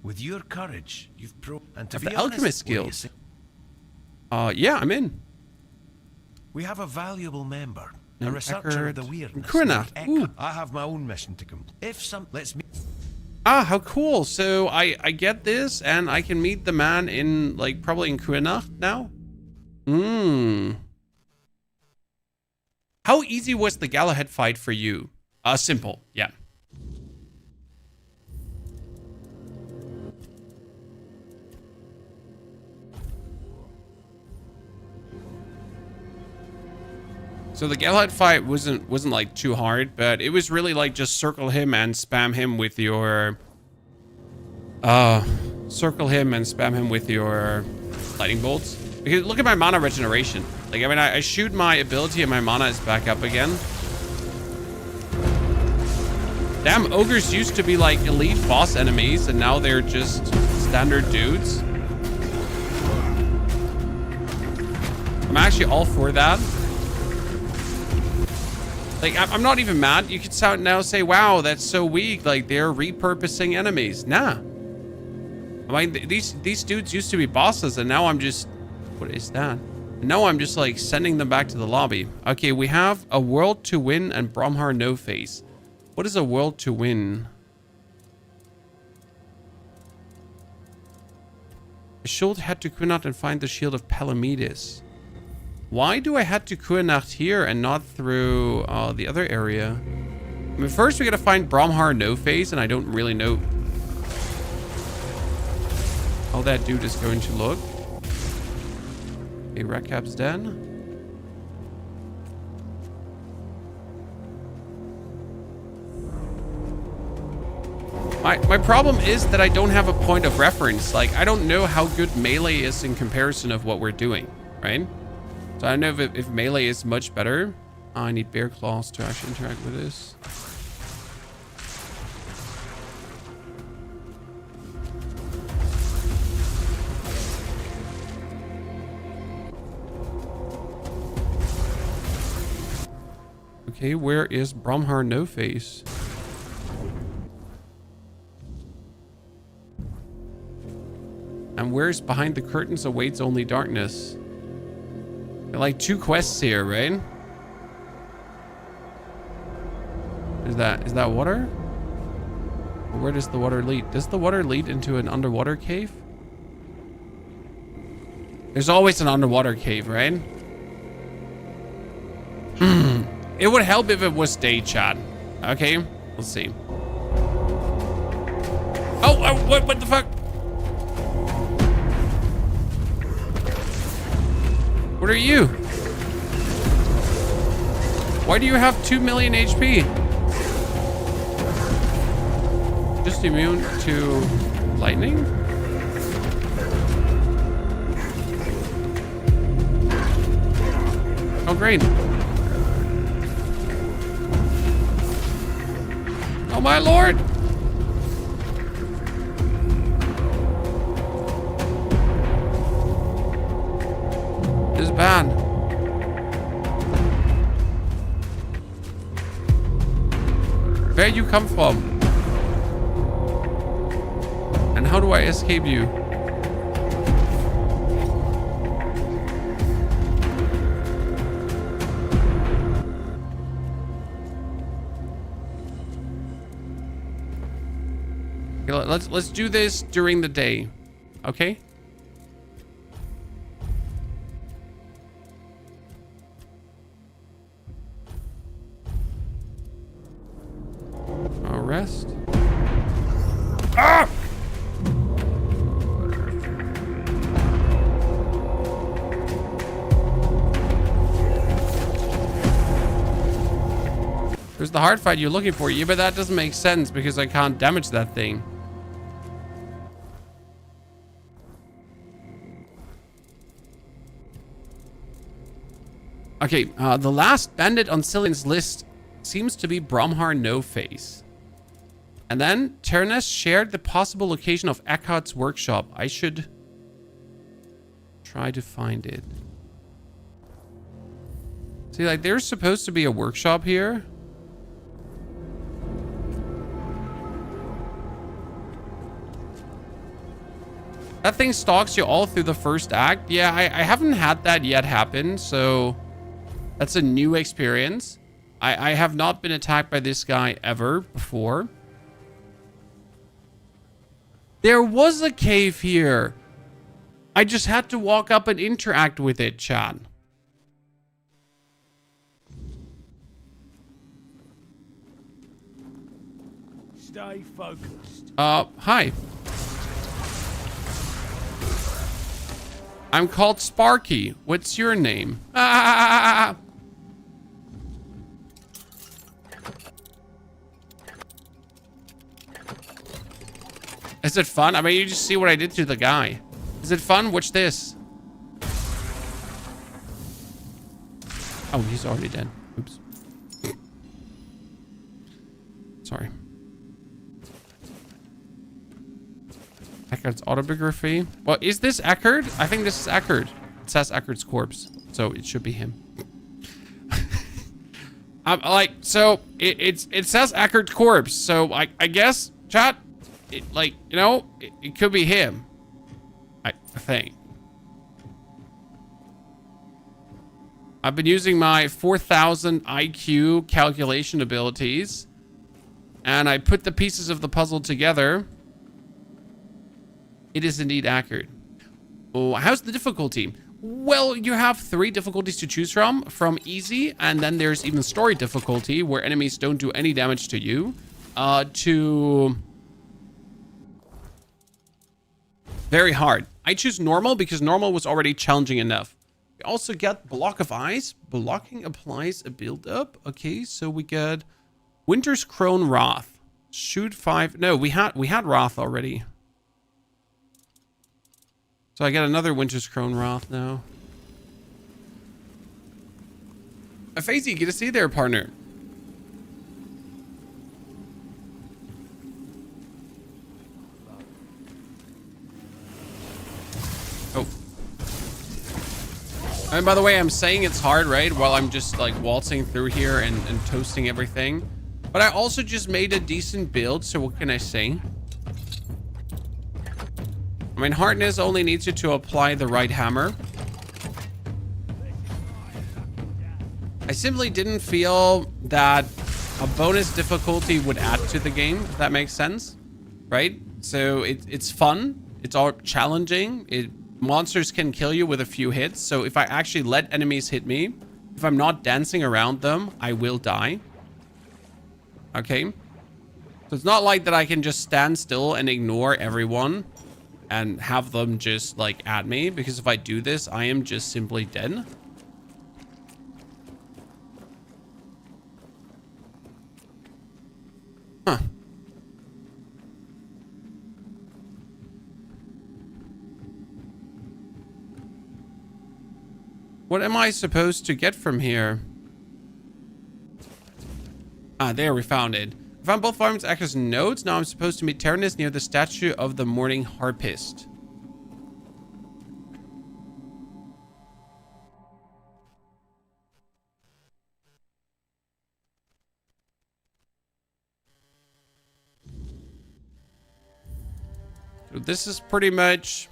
With your courage, you've and to Of be the honest, alchemist what do you guild. say? Yeah, I'm in. We have a valuable member, a And researcher of the Eckert weirdness. Kurenach. named Ooh. Eckert. I have my own mission to complete. If some, let's meet. Ah, how cool. So I get this and I can meet the man in like probably in Kurenach now. How easy was the Galahad fight for you? Simple. Yeah. So the Galahad fight wasn't like too hard, but it was really like just circle him and spam him with your lightning bolts. Because look at my mana regeneration. Like, I mean, I shoot my ability and my mana is back up again. Damn, ogres used to be like elite boss enemies and now they're just standard dudes. I'm actually all for that. Like, I'm not even mad. You could now say, wow, that's so weak. Like, they're repurposing enemies. Nah. I mean, these dudes used to be bosses, and now I'm just... What is that? And now I'm just, like, sending them back to the lobby. Okay, we have a world to win and Bromhar no face. What is a world to win? I should head to Kurenach and find the shield of Palamedes. Why do I head to Kurenach here and not through the other area? I mean, first we gotta find Bromhar no face, and I don't really know how that dude is going to look. Okay, Redcap's den. My problem is that I don't have a point of reference. Like, I don't know how good melee is in comparison of what we're doing, right? So I don't know if melee is much better. I need bear claws to actually interact with this. Okay, where is Bromhar No Face? And where's behind the curtains awaits only darkness? There are like 2 quests here, right? Is that water? Or where does the water lead? Does the water lead into an underwater cave? There's always an underwater cave, right? It would help if it was day, chat. Okay, let's see. Oh, what the fuck? What are you? Why do you have 2 million HP? Just immune to lightning? Oh, great. Oh, my lord. This is bad. Where you come from? And how do I escape you? Okay, let's do this during the day. Okay? Rest. Ah! There's the hard fight you're looking for. Yeah, but that doesn't make sense because I can't damage that thing. Okay, the last bandit on Cillian's list seems to be Bromhar No Face. And then Ternes shared the possible location of Eckhardt's workshop. I should try to find it. See, like, there's supposed to be a workshop here. That thing stalks you all through the first act. Yeah, I haven't had that yet happen, so that's a new experience. I have not been attacked by this guy ever before. There was a cave here. I just had to walk up and interact with it, chat. Stay focused. Hi. I'm called Sparky. What's your name? Ah! Is it fun? I mean, you just see what I did to the guy. Is it fun? Watch this. Oh, he's already dead. Oops. Sorry. Eckhardt's autobiography. Well, is this Eckhard? I think this is Eckhard. It says Eckhard's corpse, so it should be him. It says Eckhard's corpse, so I guess, chat, it could be him. I think. I've been using my 4,000 IQ calculation abilities, and I put the pieces of the puzzle together. It is indeed accurate. Oh, how's the difficulty? Well, you have 3 difficulties to choose from easy, and then there's even story difficulty, where enemies don't do any damage to you, to very hard. I choose normal because normal was already challenging enough. We also get Block of Ice. Blocking applies a build-up. Okay, so we get Winter's Crone Wrath. Shoot 5. No, we had Wrath already. So I get another Winter's Crone Wrath now. Fazy, good to see you there, partner. Oh. And by the way, I'm saying it's hard, right? While I'm just like waltzing through here and toasting everything. But I also just made a decent build, so what can I say? I mean, hardness only needs you to apply the right hammer. I simply didn't feel that a bonus difficulty would add to the game, if that makes sense, right? So it's fun, it's all challenging, monsters can kill you with a few hits, so if I actually let enemies hit me, if I'm not dancing around them, I will die. Okay? So it's not like that I can just stand still and ignore everyone and have them just like at me, because if I do this, I am just simply dead. Huh. What am I supposed to get from here? Ah, there, we found it. I found both farms act as nodes. Now I'm supposed to meet Tyrannus near the statue of the morning harpist. So this is pretty much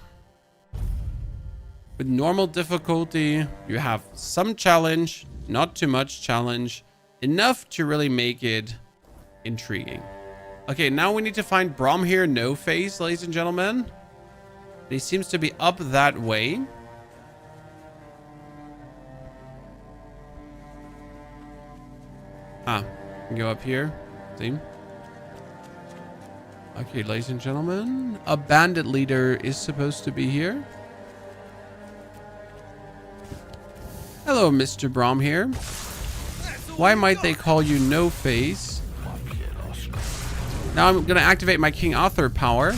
with normal difficulty. You have some challenge, not too much challenge, enough to really make it intriguing. Okay, now we need to find Bromhir No Face, ladies and gentlemen. He seems to be up that way. Ah, go up here. See? Okay, ladies and gentlemen, a bandit leader is supposed to be here. Hello, Mr. Bromhir. Why might they call you No Face? Now I'm gonna activate my King Arthur power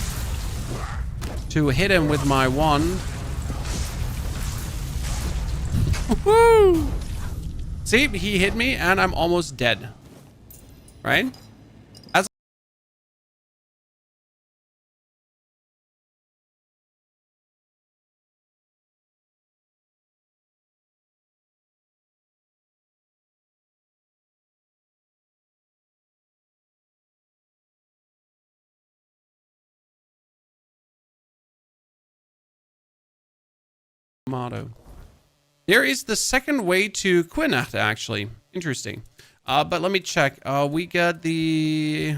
to hit him with my wand. Woo! See, he hit me and I'm almost dead. Right? As motto. There is the second way to Quinacht, actually. Interesting. But let me check. We got the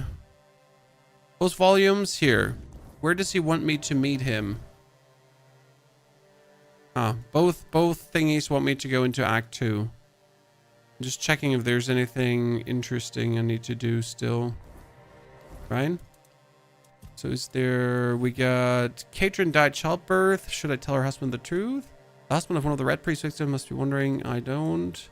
those volumes here. Where does he want me to meet him? Both thingies want me to go into Act 2. I'm just checking if there's anything interesting I need to do still. Right? So is there... We got... Katrin died childbirth. Should I tell her husband the truth? The husband of one of the Red Priest victims must be wondering. I don't.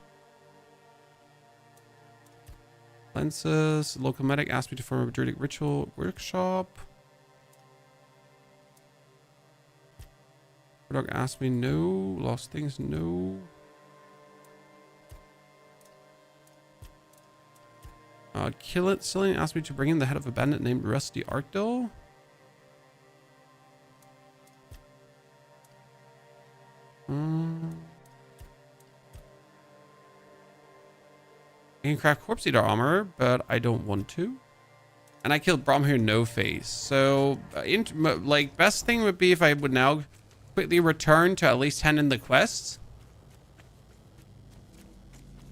Lenses. Local medic asked me to form a druidic ritual workshop. Dog asked me no. Lost things, no. Kill it. Cillian asked me to bring in the head of a bandit named Rusty Arkdal. I can craft corpse eater armor, but I don't want to. And I killed Bromhir No Face. So, like, best thing would be if I would now quickly return to at least hand in the quests.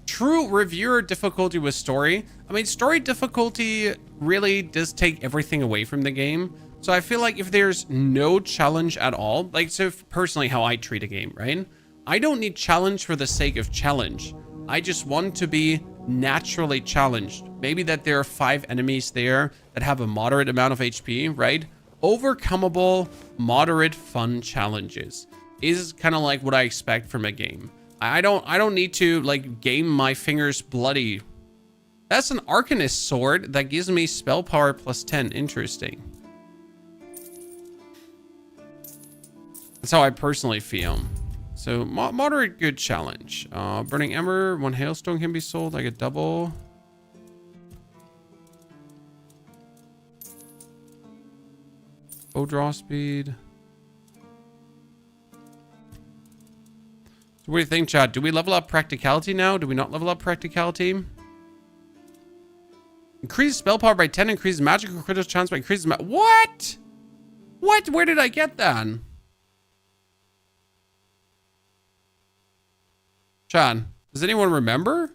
True reviewer difficulty with story. I mean, story difficulty really does take everything away from the game. So I feel like if there's no challenge at all, like, so personally how I treat a game, right? I don't need challenge for the sake of challenge. I just want to be naturally challenged. Maybe that there are 5 enemies there that have a moderate amount of HP, right? Overcomeable, moderate, fun challenges is kind of like what I expect from a game. I don't need to like game my fingers bloody That's an Arcanist sword that gives me spell power plus 10. Interesting. That's how I personally feel. So moderate good challenge. Burning Ember, 1 hailstone can be sold. I get double. Bow draw speed. So what do you think, Chad? Do we level up practicality now? Do we not level up practicality? Increase spell power by 10, increases magical critical chance by increases what? What? Where did I get that? Chad, does anyone remember?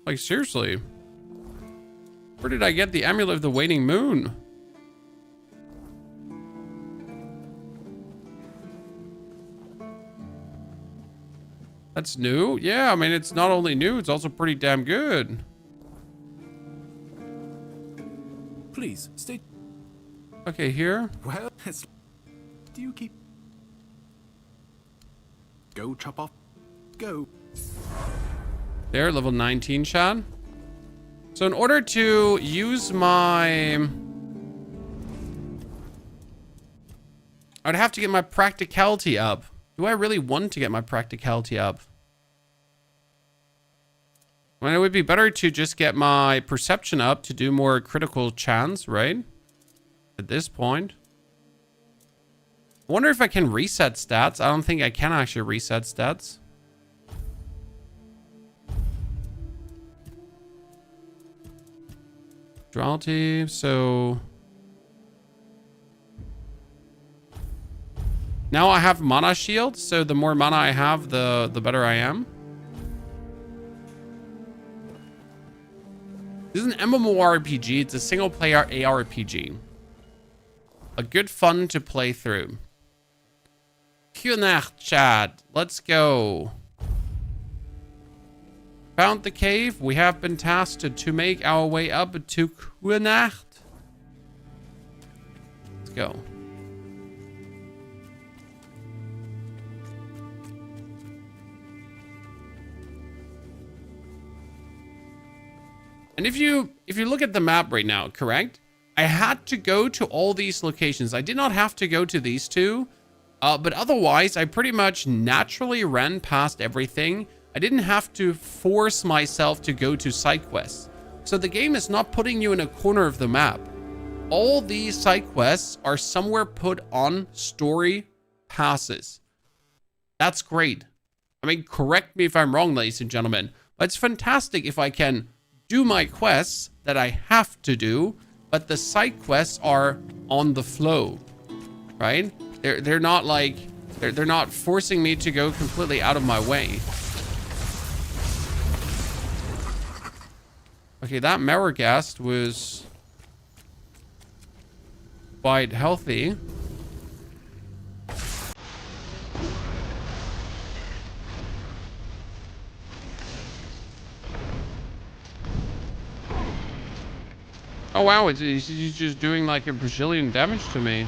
Like, seriously. Where did I get the Amulet of the Waning Moon? That's new? Yeah, I mean, it's not only new, it's also pretty damn good. Please, stay. Okay, here. Well, do you keep... Go, chop off. Go. There, level 19 shot. So in order to use my... I'd have to get my practicality up. Do I really want to get my practicality up? I mean, it would be better to just get my perception up to do more critical chance, right? At this point. I wonder if I can reset stats. I don't think I can actually reset stats. Duality, so... Now I have mana shield, so the more mana I have, the better I am. This is an MMORPG. It's a single player ARPG. A good fun to play through. Kunach, Chad. Let's go. Found the cave. We have been tasked to make our way up to Kunach. Let's go. And if you look at the map right now, correct? I had to go to all these locations. I did not have to go to these two, but otherwise I pretty much naturally ran past everything. I didn't have to force myself to go to side quests. So the game is not putting you in a corner of the map. All these side quests are somewhere put on story passes. That's great. I mean, correct me if I'm wrong, ladies and gentlemen, but it's fantastic if I can do my quests that I have to do, but the side quests are on the flow, right? They're not like they're not forcing me to go completely out of my way. Okay, that Maragast was quite healthy. Oh wow, he's just doing like a Brazilian damage to me.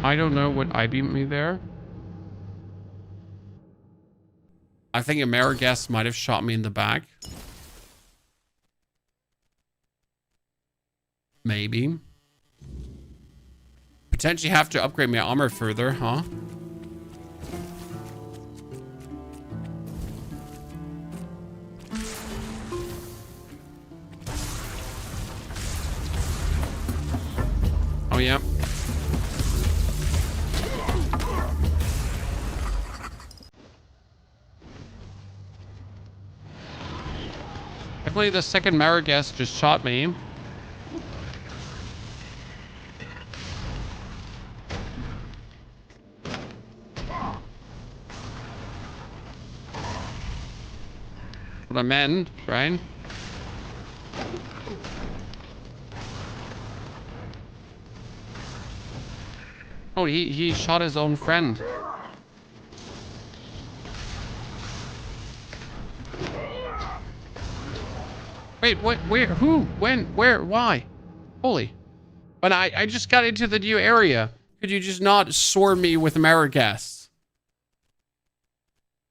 I don't know what I beat me there. I think a Maragast might have shot me in the back. Maybe. Potentially have to upgrade my armor further, huh? Oh, yeah. Definitely the second Maragast just shot me. What I meant, right? Oh, he shot his own friend. Wait, what? Where? Who? When? Where? Why? Holy. But I just got into the new area. Could you just not sword me with Maragasts?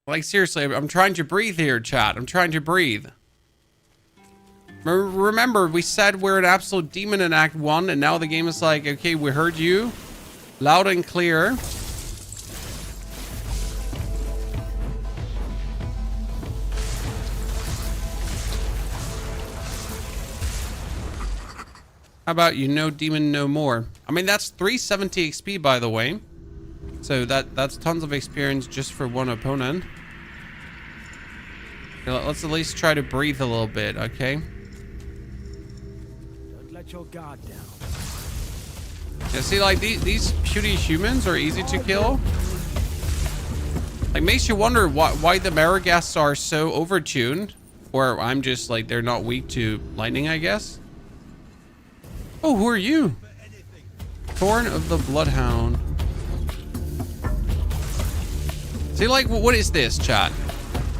Like, seriously, I'm trying to breathe here, chat. I'm trying to breathe. Remember, we said we're an absolute demon in Act 1, and now the game is like, okay, we heard you. Loud and clear. How about you, no demon, no more? I mean, that's 370 XP, by the way. So that's tons of experience just for one opponent. Let's at least try to breathe a little bit, okay? Don't let your guard down. Yeah, see, like, these puny humans are easy to kill. Like, makes you wonder why the Maragasts are so overtuned. Or I'm just, like, they're not weak to lightning, I guess. Oh, who are you? Thorn of the Bloodhound. See, like, what is this, chat?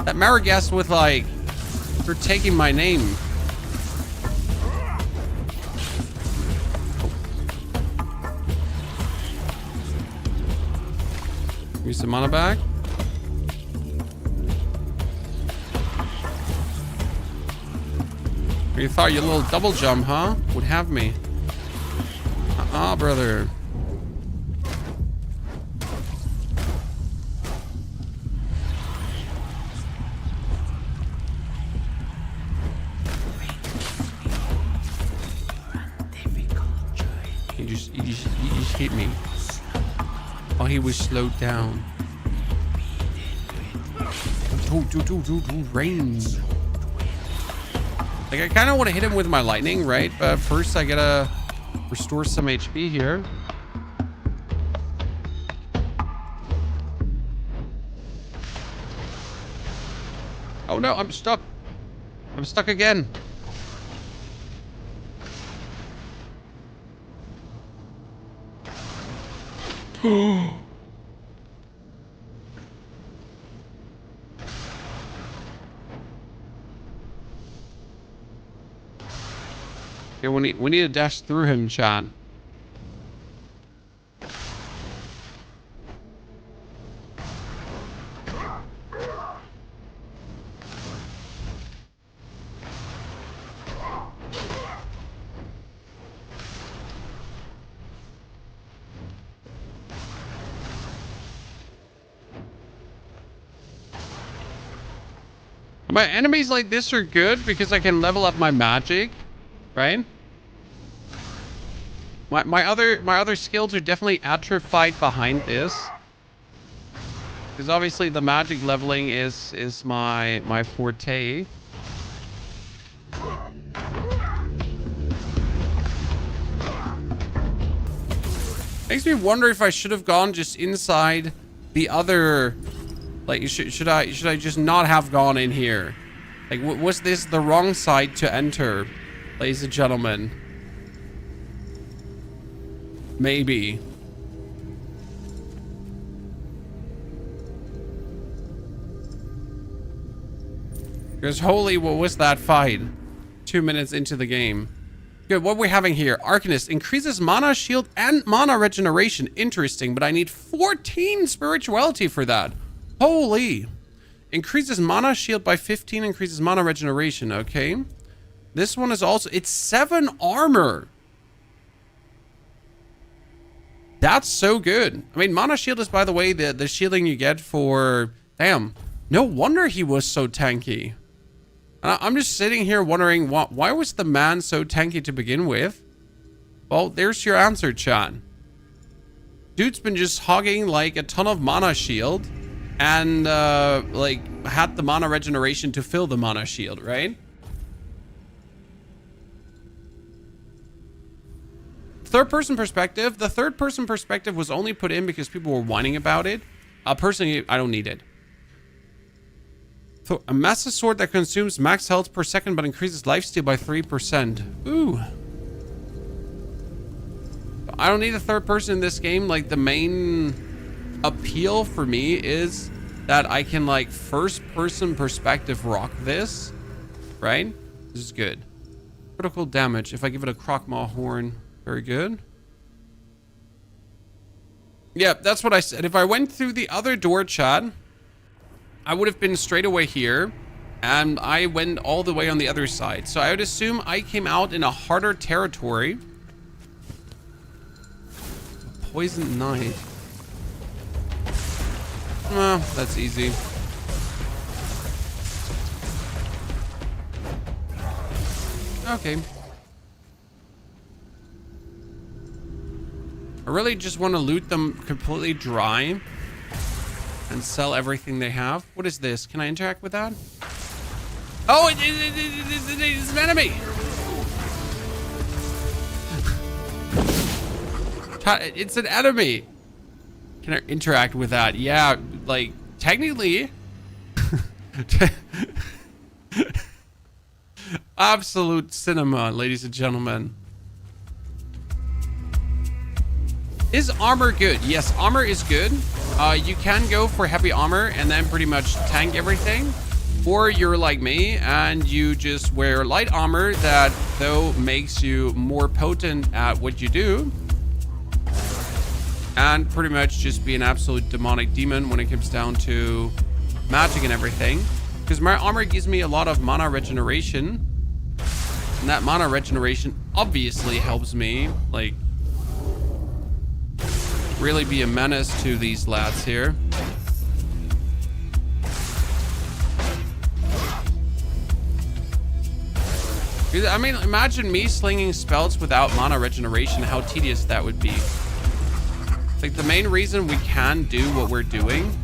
That Maragast with, like, for taking my name. Give me some mana back. You thought your little double jump, huh? Would have me. Brother. He just hit me while he was slowed down. Rain. Like, I kind of want to hit him with my lightning, right? But first I gotta restore some HP here. Oh no, I'm stuck. I'm stuck again. Yeah, we need to dash through him, chat. My enemies like this are good because I can level up my magic, right? My other skills are definitely atrophied behind this. Because obviously the magic leveling is my forte. Makes me wonder if I should have gone just inside the other. Like, should I just not have gone in here? Like, was this the wrong side to enter, ladies and gentlemen? Maybe. Because holy, what was that fight? 2 minutes into the game. Good, what are we having here? Arcanist increases mana, shield, and mana regeneration. Interesting, but I need 14 spirituality for that. Holy. Increases mana, shield by 15, increases mana regeneration. Okay. This one is also, it's 7 armor. That's so good. I mean, mana shield is, by the way, the shielding you get for... Damn. No wonder he was so tanky. I'm just sitting here wondering, why was the man so tanky to begin with? Well, there's your answer, chat. Dude's been just hogging, like, a ton of mana shield. And, like, had the mana regeneration to fill the mana shield, right? Third-person perspective. The third-person perspective was only put in because people were whining about it. Personally, I don't need it. So, a massive sword that consumes max health per second but increases lifesteal by 3%. Ooh. I don't need a third person in this game. Like, the main appeal for me is that I can, like, first-person perspective rock this, right? This is good. Critical damage. If I give it a Crockmaw horn. Very good. Yeah, that's what I said. If I went through the other door, chat, I would have been straight away here. And I went all the way on the other side. So I would assume I came out in a harder territory. Poisoned Knight. That's easy. Okay. I really just want to loot them completely dry and sell everything they have. What is this? Can I interact with that? Oh, it's an enemy. It's an enemy. Can I interact with that? Yeah, like technically. Absolute cinema, ladies and gentlemen. Is armor good? Yes, armor is good. You can go for heavy armor and then pretty much tank everything. Or you're like me and you just wear light armor that though makes you more potent at what you do. And pretty much just be an absolute demonic demon when it comes down to magic and everything. Because my armor gives me a lot of mana regeneration. And that mana regeneration obviously helps me, like, really be a menace to these lads here. I mean, imagine me slinging spells without mana regeneration, how tedious that would be. Like, the main reason we can do what we're doing.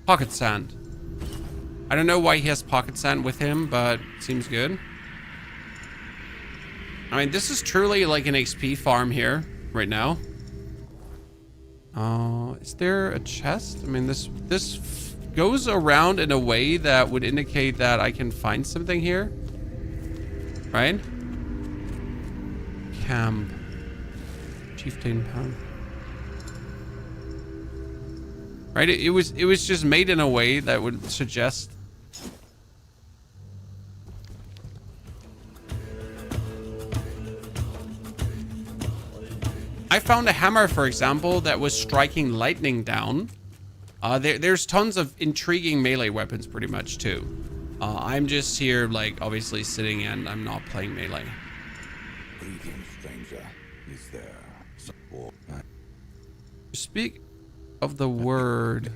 Pocket sand. I don't know why he has pocket sand with him, but it seems good. I mean, this is truly like an XP farm here right now. Is there a chest? I mean, this goes around in a way that would indicate that I can find something here. Right? Camp. Chieftain Camp. Right? It was just made in a way that would suggest. I found a hammer, for example, that was striking lightning down. There's tons of intriguing melee weapons pretty much too. I'm just here like obviously sitting and I'm not playing melee. Greetings, stranger. Is there support? Speak of the Wyrd.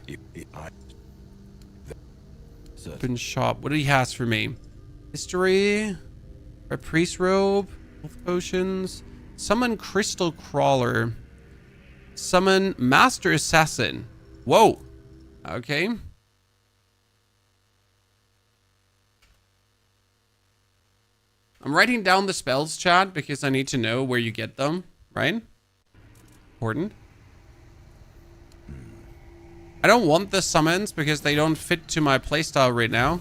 Open shop. What do he has for me? History. A priest robe. Health potions. Summon crystal crawler. Summon master assassin. Whoa. Okay. I'm writing down the spells, chat, because I need to know where you get them, right? Important. I don't want the summons because they don't fit to my playstyle right now.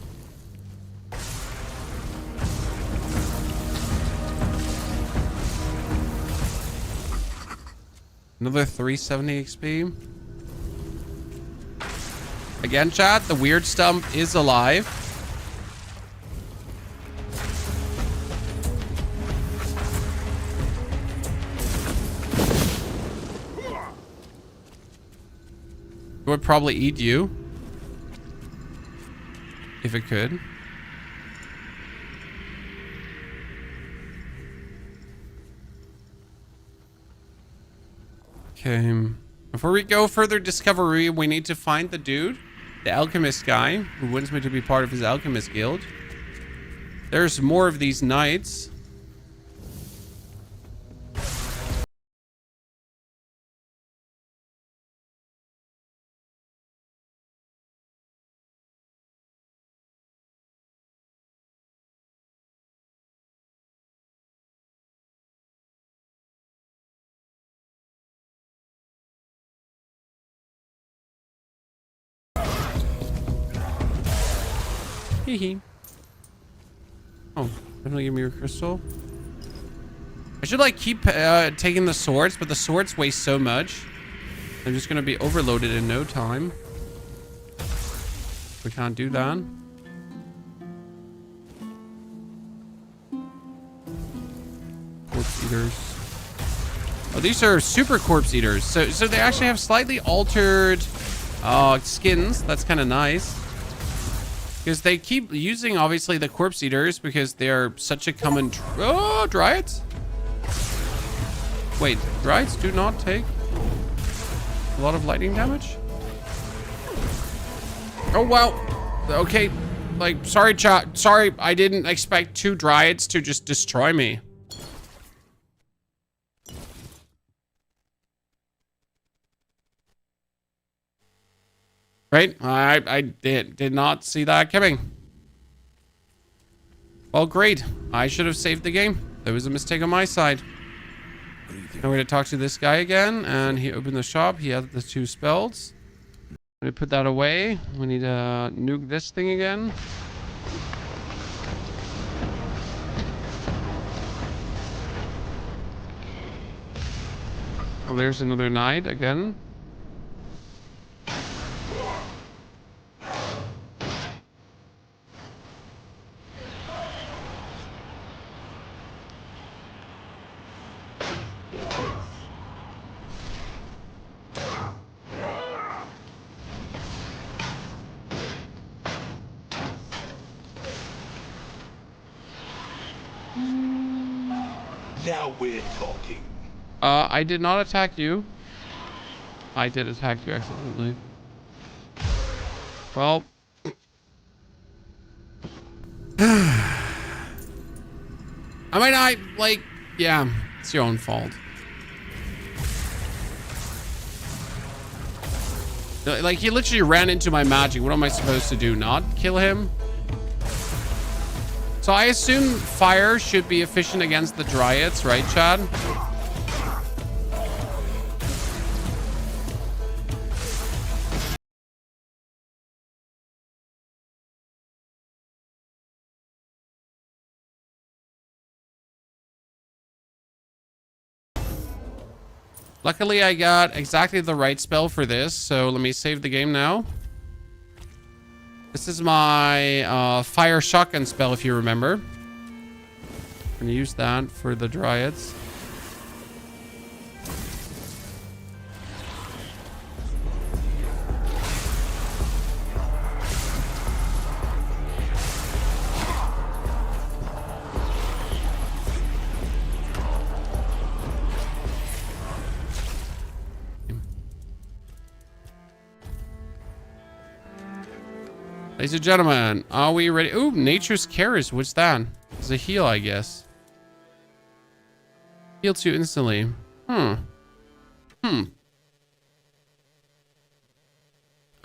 Another 370 XP. Again, chat, the Wyrd stump is alive. It would probably eat you. If it could. Okay. Before we go further discovery, we need to find the dude, the alchemist guy, who wants me to be part of his alchemist guild. There's more of these knights. Hee. Oh, definitely give me your crystal. I should like keep taking the swords, but the swords waste so much. They're just gonna be overloaded in no time. We can't do that. corpse eaters. Oh, these are super corpse eaters. So they actually have slightly altered skins. That's kind of nice. Because they keep using, obviously, the corpse eaters because they're such a common... Oh, Dryads? Wait, Dryads do not take a lot of lightning damage? Oh, wow. Okay. Like, sorry, chat. Sorry, I didn't expect 2 Dryads to just destroy me. Right? I did not see that coming. Well, great. I should have saved the game. There was a mistake on my side. Now we're going to talk to this guy again, and he opened the shop. He had the 2 spells. Let me put that away. We need to nuke this thing again. Oh, there's another knight again. Now we're talking. I did not attack you. I did attack you accidentally. Well. I mean, yeah, it's your own fault. Like, he literally ran into my magic. What am I supposed to do? Not kill him? So I assume fire should be efficient against the Dryads, right, Chad? Luckily, I got exactly the right spell for this, so let me save the game now. This is my fire shotgun spell, if you remember. I'm gonna use that for the Dryads. Ladies and gentlemen, are we ready? Ooh, Nature's Carers. What's that? It's a heal, I guess. Heal 2 instantly. I mean,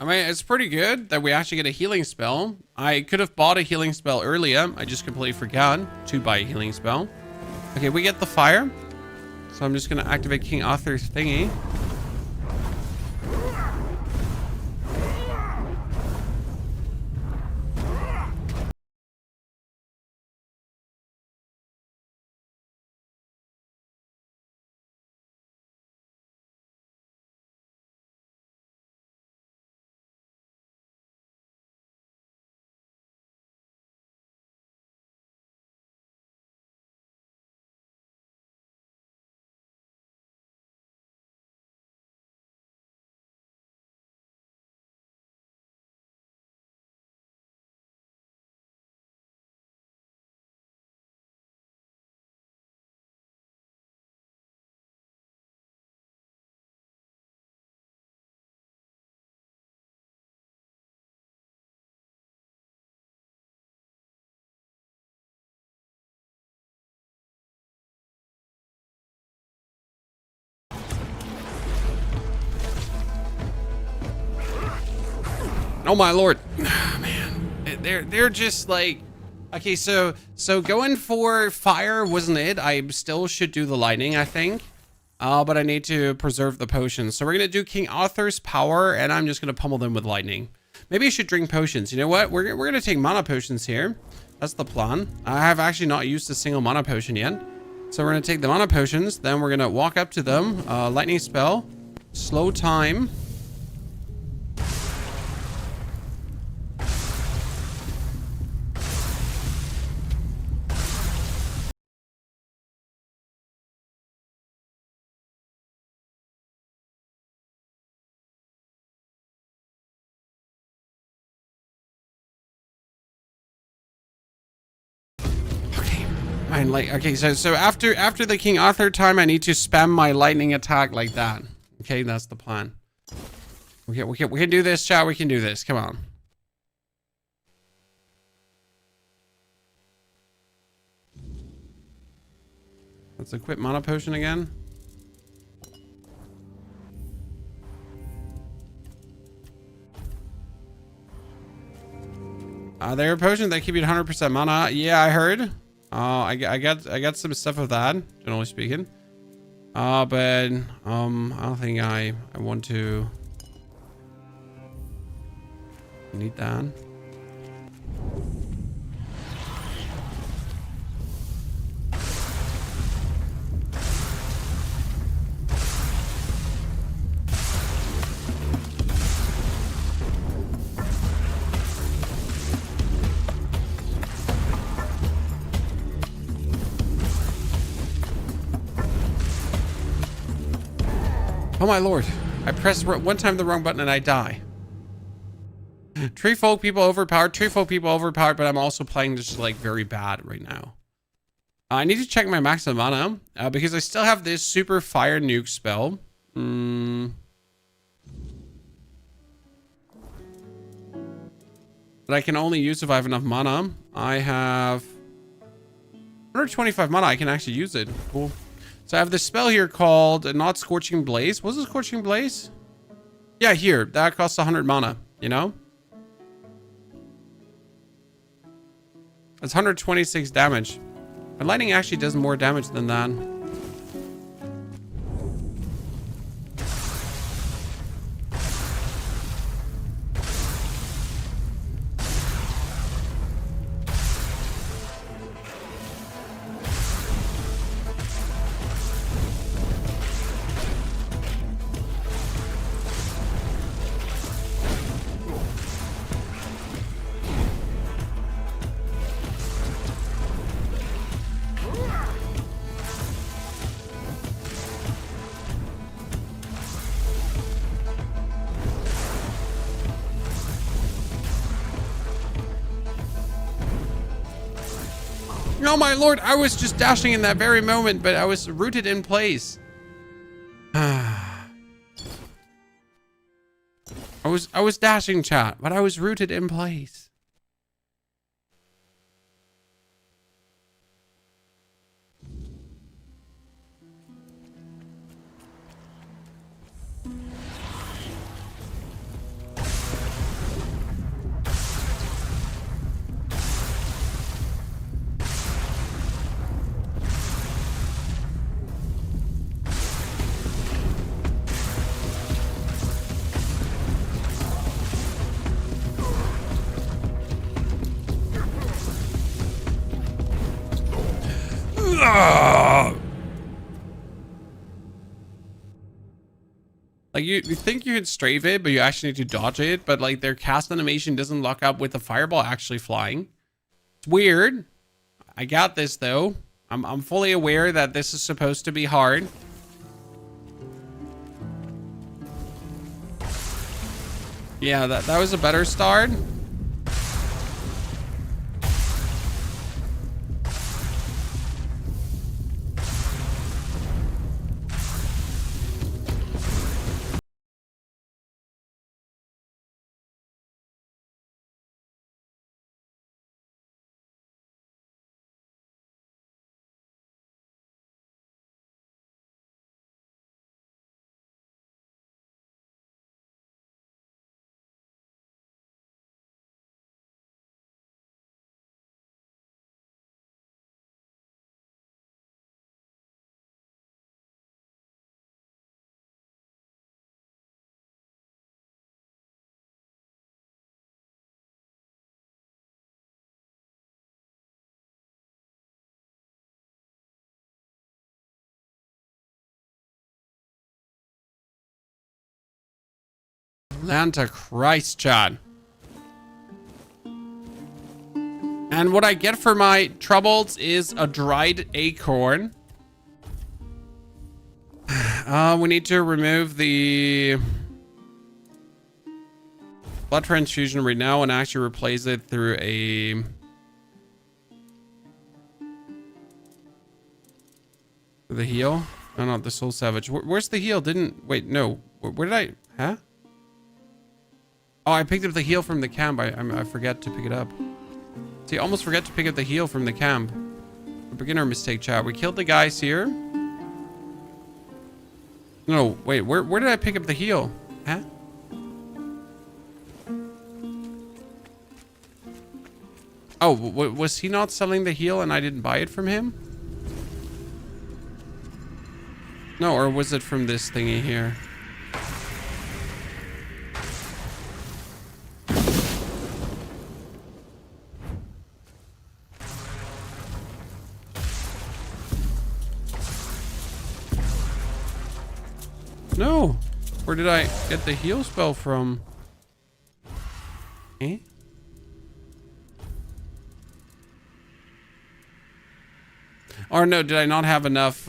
it's pretty good that we actually get a healing spell. I could have bought a healing spell earlier. I just completely forgot to buy a healing spell. Okay, we get the fire. So I'm just going to activate King Arthur's thingy. Oh my lord. Man, they're just like, okay, so going for fire wasn't it. I still should do the lightning, I think. But I need to preserve the potions. So we're gonna do King Arthur's power, and I'm just gonna pummel them with lightning. Maybe I should drink potions. You know what? We're gonna take mana potions here. That's the plan. I have actually not used a single mana potion yet. So we're gonna take the mana potions, then we're gonna walk up to them, lightning spell, slow time. And like, okay, so after the King Arthur time, I need to spam my lightning attack like that. Okay, that's the plan. We can do this, chat. We can do this. Come on. Let's equip mana potion again. There are potions that keep you at 100% mana. Yeah, I heard. I got some stuff of that, generally speaking. But I don't think I want to need that. Oh my lord. I pressed one time the wrong button and I die. Tree folk people overpowered, but I'm also playing just like very bad right now. I need to check my maximum mana because I still have this super fire nuke spell. But I can only use if I have enough mana. I have 125 mana. I can actually use it. Cool. So I have this spell here called Not Scorching Blaze. What's a Scorching Blaze? Yeah, here. That costs 100 mana, you know? That's 126 damage. But lightning actually does more damage than that. Oh my lord, I was just dashing in that very moment, but I was rooted in place. I was dashing, chat, but I was rooted in place. Like you think you can strafe it, but you actually need to dodge it. But like their cast animation doesn't lock up with the fireball actually flying. It's weird. I got this though. I'm fully aware that this is supposed to be hard. Yeah, that was a better start. Atlanta Christ, Chad. And what I get for my troubles is a dried acorn. We need to remove the blood transfusion right now and actually replace it through a The heal? No, not the Soul Savage. Where's the heal? Wait, no. Where did I... Huh? Oh, I picked up the heal from the camp. I forgot to pick it up. See, I almost forgot to pick up the heal from the camp. A beginner mistake, chat. We killed the guys here. No, wait. Where did I pick up the heal? Huh? Oh, was he not selling the heal and I didn't buy it from him? No, or was it from this thingy here? No. Where did I get the heal spell from? Eh? Or no, did I not have enough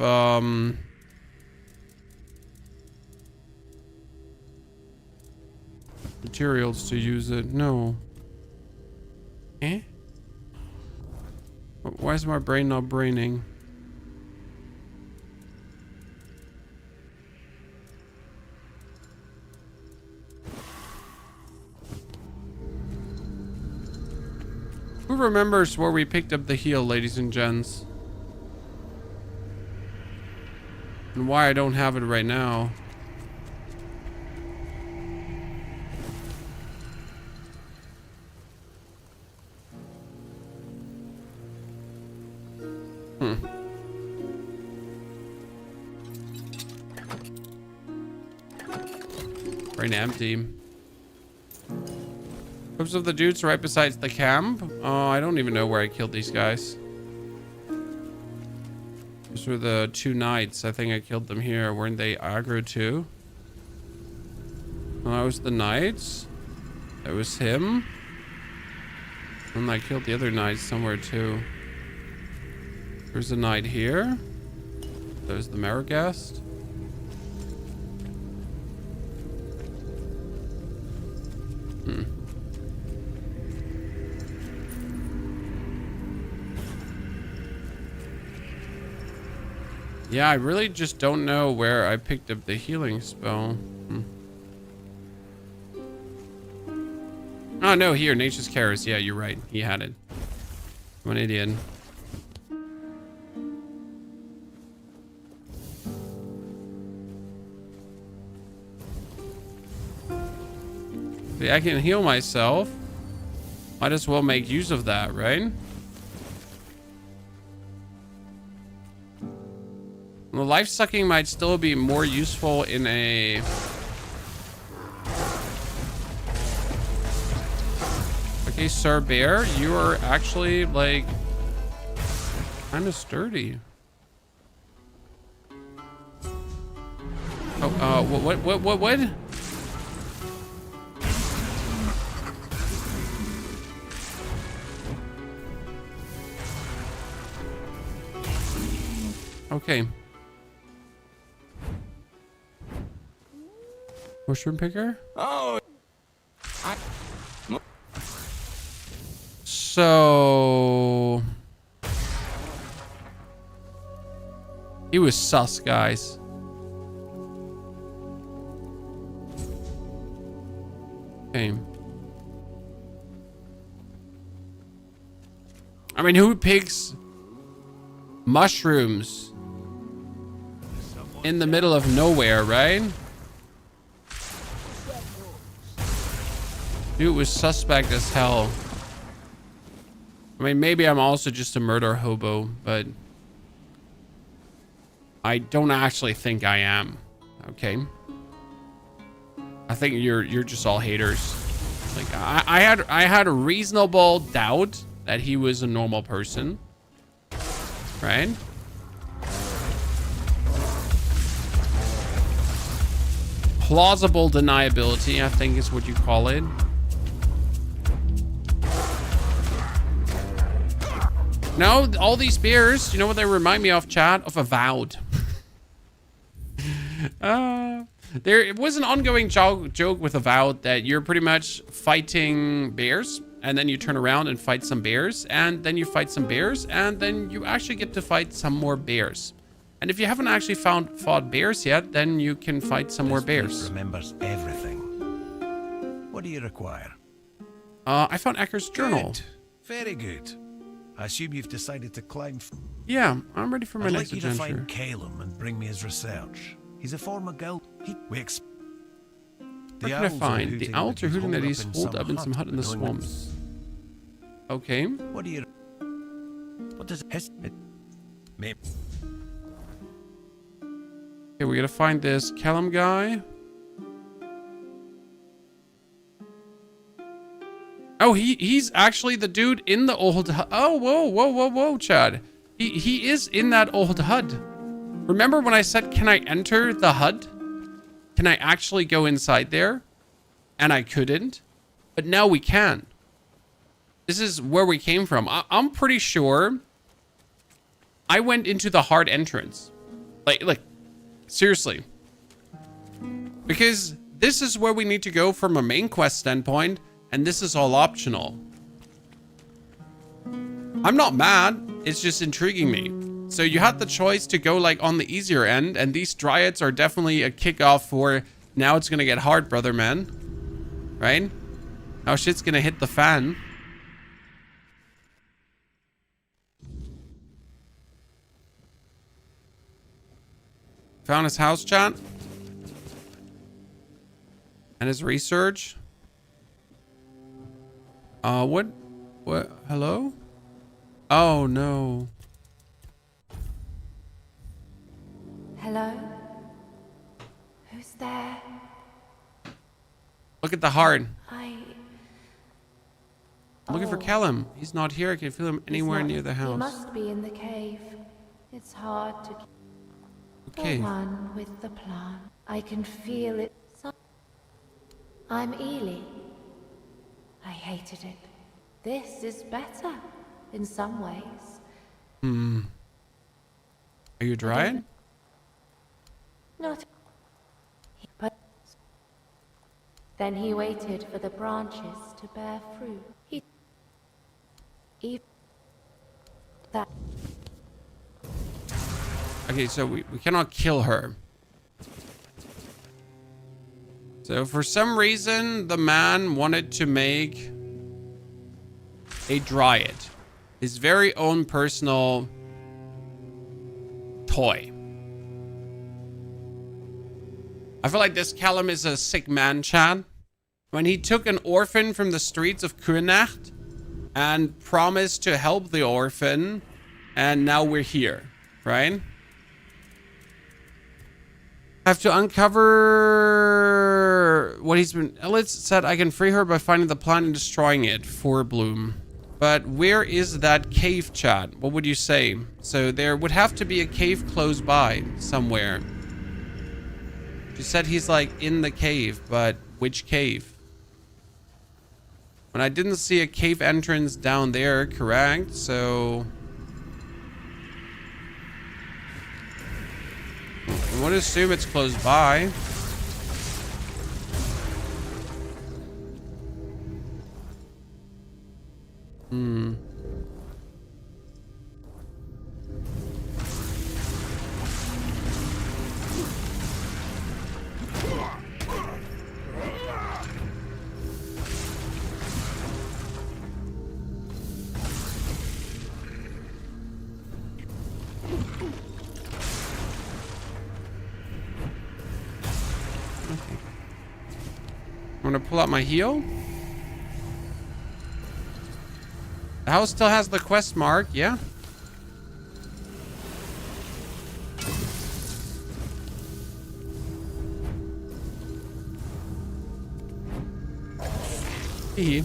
materials to use it? No. Eh? Why is my brain not braining? Who remembers where we picked up the heal, ladies and gents? And why I don't have it right now? Brain empty. Hoops of the dudes right besides the camp. Oh, I don't even know where I killed these guys. These were the two knights. I think I killed them here. Weren't they aggro too? Well, that was the knights. That was him. And I killed the other knight somewhere too. There's a knight here. There's the Maragast. Yeah, I really just don't know where I picked up the healing spell. Oh, no, here, Nature's Chaos. Yeah, you're right. He had it. I'm an idiot. See, I can heal myself. Might as well make use of that, right? Well, life sucking might still be more useful in a... Okay, Sir Bear, you are actually, like, kind of sturdy. Oh, what? Okay. Mushroom picker? Oh. So... He was sus, guys. Okay. I mean, who picks mushrooms in the middle of nowhere, right? Dude was suspect as hell. I mean, maybe I'm also just a murder hobo, but I don't actually think I am. Okay. I think you're just all haters. Like I had a reasonable doubt that he was a normal person. Right? Plausible deniability, I think is what you call it. No, all these beers, you know what they remind me of, chat? Of Avowed. There was an ongoing joke with Avowed that you're pretty much fighting bears, and then you turn around and fight some bears, and then you fight some bears, and then you actually get to fight some more bears. And if you haven't actually fought bears yet, then you can fight some more bears. Remembers everything. What do you require? I found Ecker's journal. Good. Very good. I assume you've decided to climb. Yeah, I'm ready for my I'd next like you adventure. to find Calum and bring me his research. He's a former guild. What can I find? The owls are hooting that he's holed up in some hut in the swamps. Okay. What do you... What does it... Maybe... Okay, we gotta find this Callum guy. Oh, he's actually the dude in the old hut. Oh, whoa, Chad. He is in that old hut. Remember when I said, can I enter the hut? Can I actually go inside there? And I couldn't. But now we can. This is where we came from. I'm pretty sure I went into the hard entrance. Like, seriously. Because this is where we need to go from a main quest standpoint, and this is all optional. I'm not mad. It's just intriguing me. So you had the choice to go like on the easier end, and these dryads are definitely a kickoff for now it's gonna get hard, brother man. Right? Now shit's gonna hit the fan. Found his house, chat. And his research. What? Hello? Oh, no. Hello? Who's there? Look at the heart. I'm looking for Callum. He's not here. I can feel him anywhere near the He house. must be in the cave. It's hard to... Okay. The one with the plan. I can feel it. I'm Ely. I hated it. This is better, in some ways. Are you drying? Not... But... Then he waited for the branches to bear fruit. That... Okay, so we cannot kill her. So for some reason, the man wanted to make a dryad. His very own personal toy. I feel like this Callum is a sick man, Chad. When he took an orphan from the streets of Kunacht and promised to help the orphan, and now we're here, right? Have to uncover what he's been... Elitz said I can free her by finding the plant and destroying it for Bloom. But where is that cave, chat? What would you say? So there would have to be a cave close by somewhere. She said he's like in the cave, but which cave? When I didn't see a cave entrance down there, correct? So... I would assume it's close by. I'm gonna pull out my heal. The house still has the quest mark, yeah. Hee.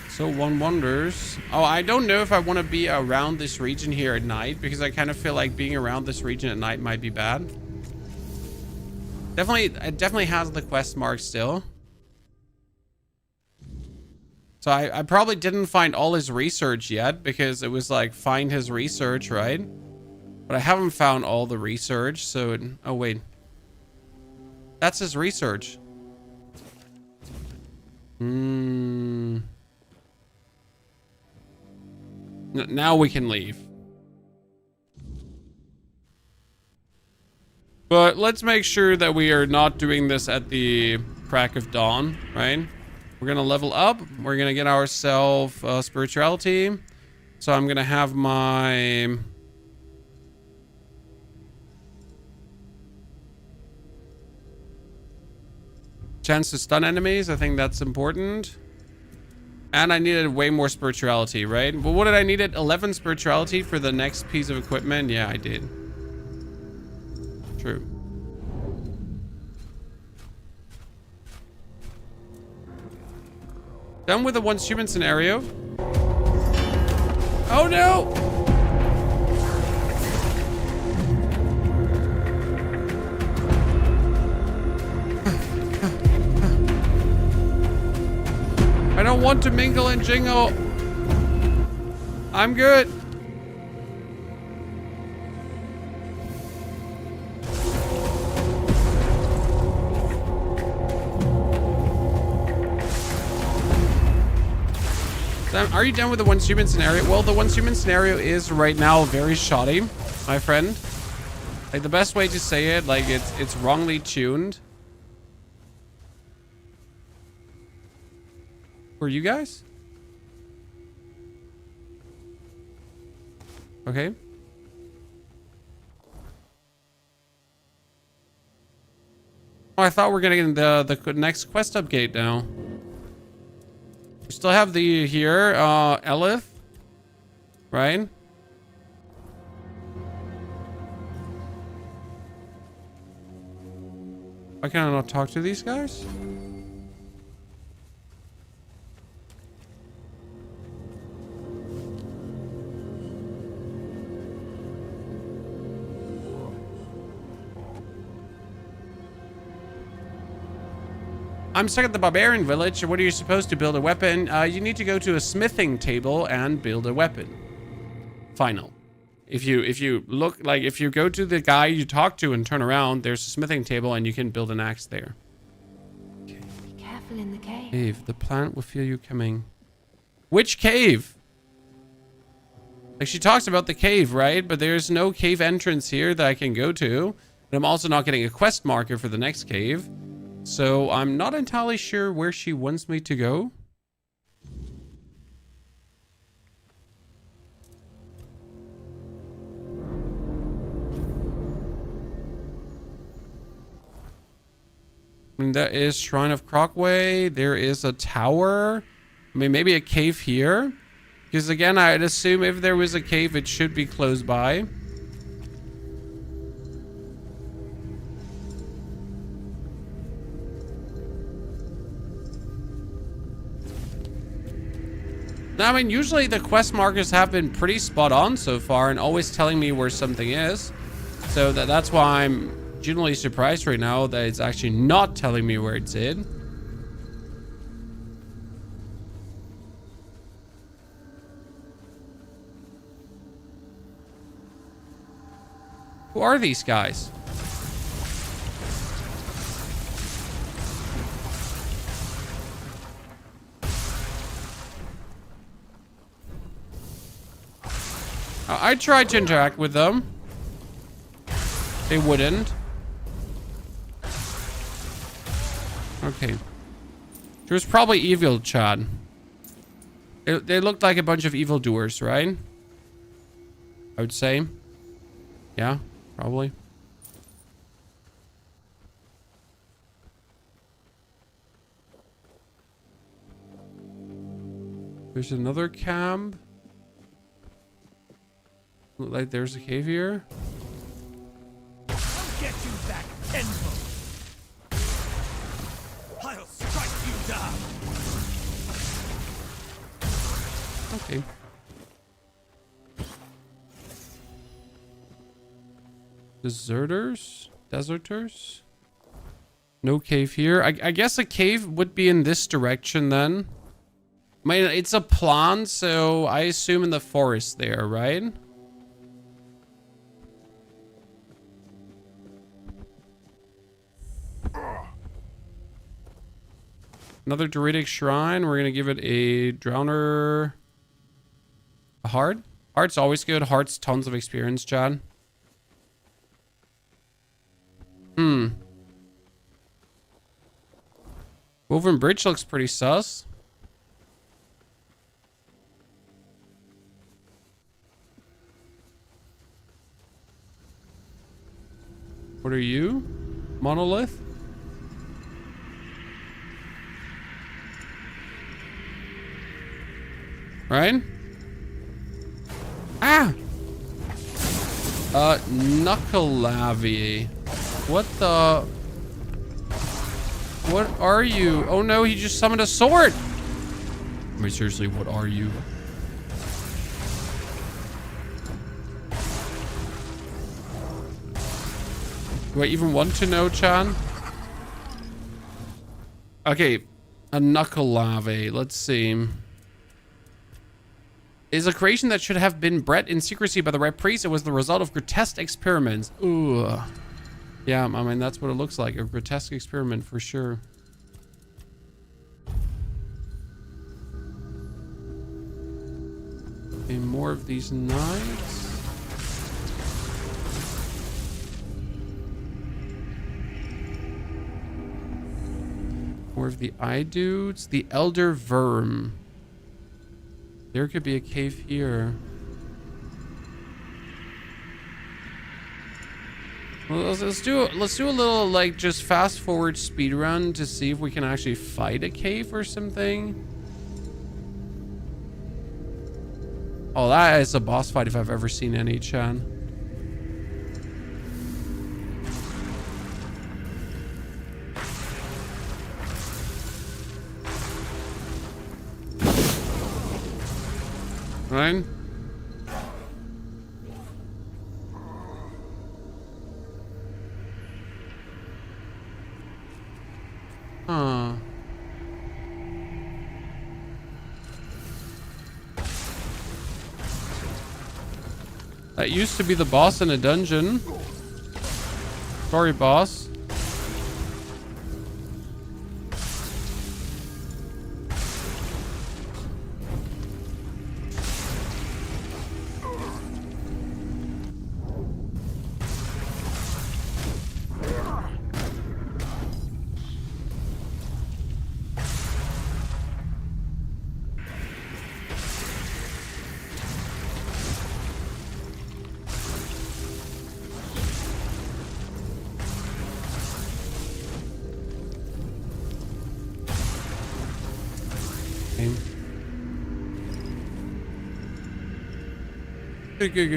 So one wonders. Oh, I don't know if I want to be around this region here at night, because I kind of feel like being around this region at night might be bad. It definitely has the quest mark still. So I probably didn't find all his research yet, because it was like find his research, right? But I haven't found all the research, so... oh, wait. That's his research. Now we can leave. But let's make sure that we are not doing this at the crack of dawn, right? We're gonna level up. We're gonna get ourselves spirituality. So I'm gonna have my... chance to stun enemies. I think that's important. And I needed way more spirituality, right? But what did I need? 11 spirituality for the next piece of equipment? Yeah, I did. True. Done with the once human scenario. Oh no! I don't want to mingle and jingle. I'm good. Are you done with the once human scenario? Well, the once human scenario is right now very shoddy, my friend. Like the best way to say it, like it's wrongly tuned. For you guys? Okay. Oh, I thought we were getting the next quest update now. We still have the here, Elith, right? Why can I not talk to these guys? I'm stuck at the barbarian village. What are you supposed to build a weapon? You need to go to a smithing table and build a weapon. Final. If you look, like, if you go to the guy you talk to and turn around, there's a smithing table and you can build an axe there. Okay. Be careful in the cave. Cave. The plant will feel you coming. Which cave? Like, she talks about the cave, right? But there's no cave entrance here that I can go to. And I'm also not getting a quest marker for the next cave. So I'm not entirely sure where she wants me to go. I mean, there is Shrine of Crockway. There is a tower. I mean, maybe a cave here. Because again, I'd assume if there was a cave, it should be close by. I mean, usually the quest markers have been pretty spot on so far and always telling me where something is. So that's why I'm genuinely surprised right now that it's actually not telling me where it's in. Who are these guys? I tried to interact with them. They wouldn't. Okay. She was probably evil, Chad. They looked like a bunch of evildoers, right? I would say. Yeah, probably. There's another camp. Look like there's a cave here. I'll get you back tenfold. I'll strike you down. Okay. Deserters? No cave here. I guess a cave would be in this direction then. I mean, it's a plant, so I assume in the forest there, right? Another Druidic shrine. We're gonna give it a Drowner. A heart. Heart's always good. Heart's tons of experience, Chad. Woven Bridge looks pretty sus. What are you? Monolith? Right? Ah! Knucklelavy. What the... What are you? Oh no, he just summoned a sword! I mean, seriously, what are you? Do I even want to know, Chan? Okay, a Knucklelavy. Let's see. Is a creation that should have been bred in secrecy by the right priest. It was the result of grotesque experiments. Ooh. Yeah, I mean, that's what it looks like. A grotesque experiment for sure. Okay, more of these knights. More of the eye dudes. The Elder Verm. There could be a cave here. Well, let's do a little like just fast forward speed run to see if we can actually fight a cave or something. Oh, that is a boss fight if I've ever seen any, Chan. Right? Huh. That used to be the boss in a dungeon. Sorry, boss.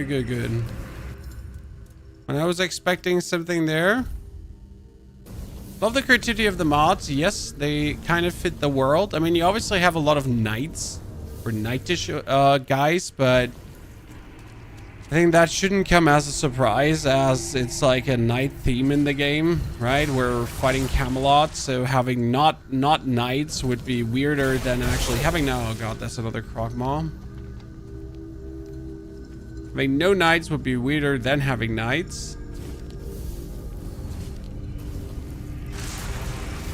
Good. When I was expecting something there. Love the creativity of the mods. Yes, they kind of fit the world. I mean, you obviously have a lot of knights or knightish guys, but I think that shouldn't come as a surprise, as it's like a knight theme in the game, right? We're fighting Camelot, so having not knights would be weirder than actually having. Oh god, that's another Crockway. Having no knights would be weirder than having knights.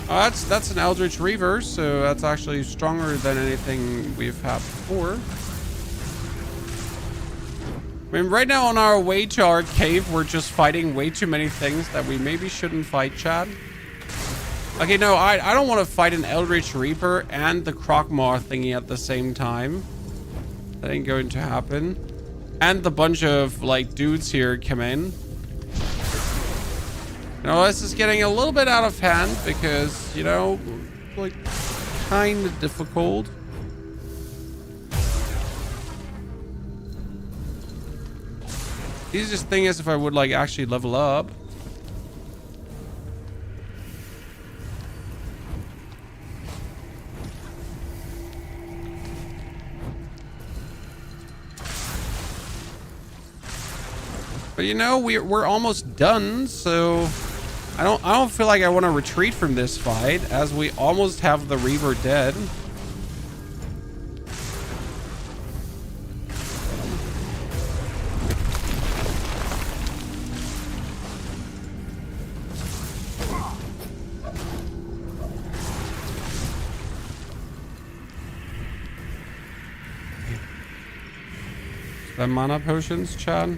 Oh, that's an Eldritch Reaver, so that's actually stronger than anything we've had before. I mean, right now on our way to our cave, we're just fighting way too many things that we maybe shouldn't fight, Chad. Okay, no, I don't want to fight an Eldritch Reaper and the Crockway thingy at the same time. That ain't going to happen. And the bunch of like dudes here come in. Now this is getting a little bit out of hand because, you know, like kind of difficult. The easiest thing is if I would like actually level up. But you know, we're almost done, so I don't feel like I want to retreat from this fight, as we almost have the Reaver dead. The mana potions, Chad.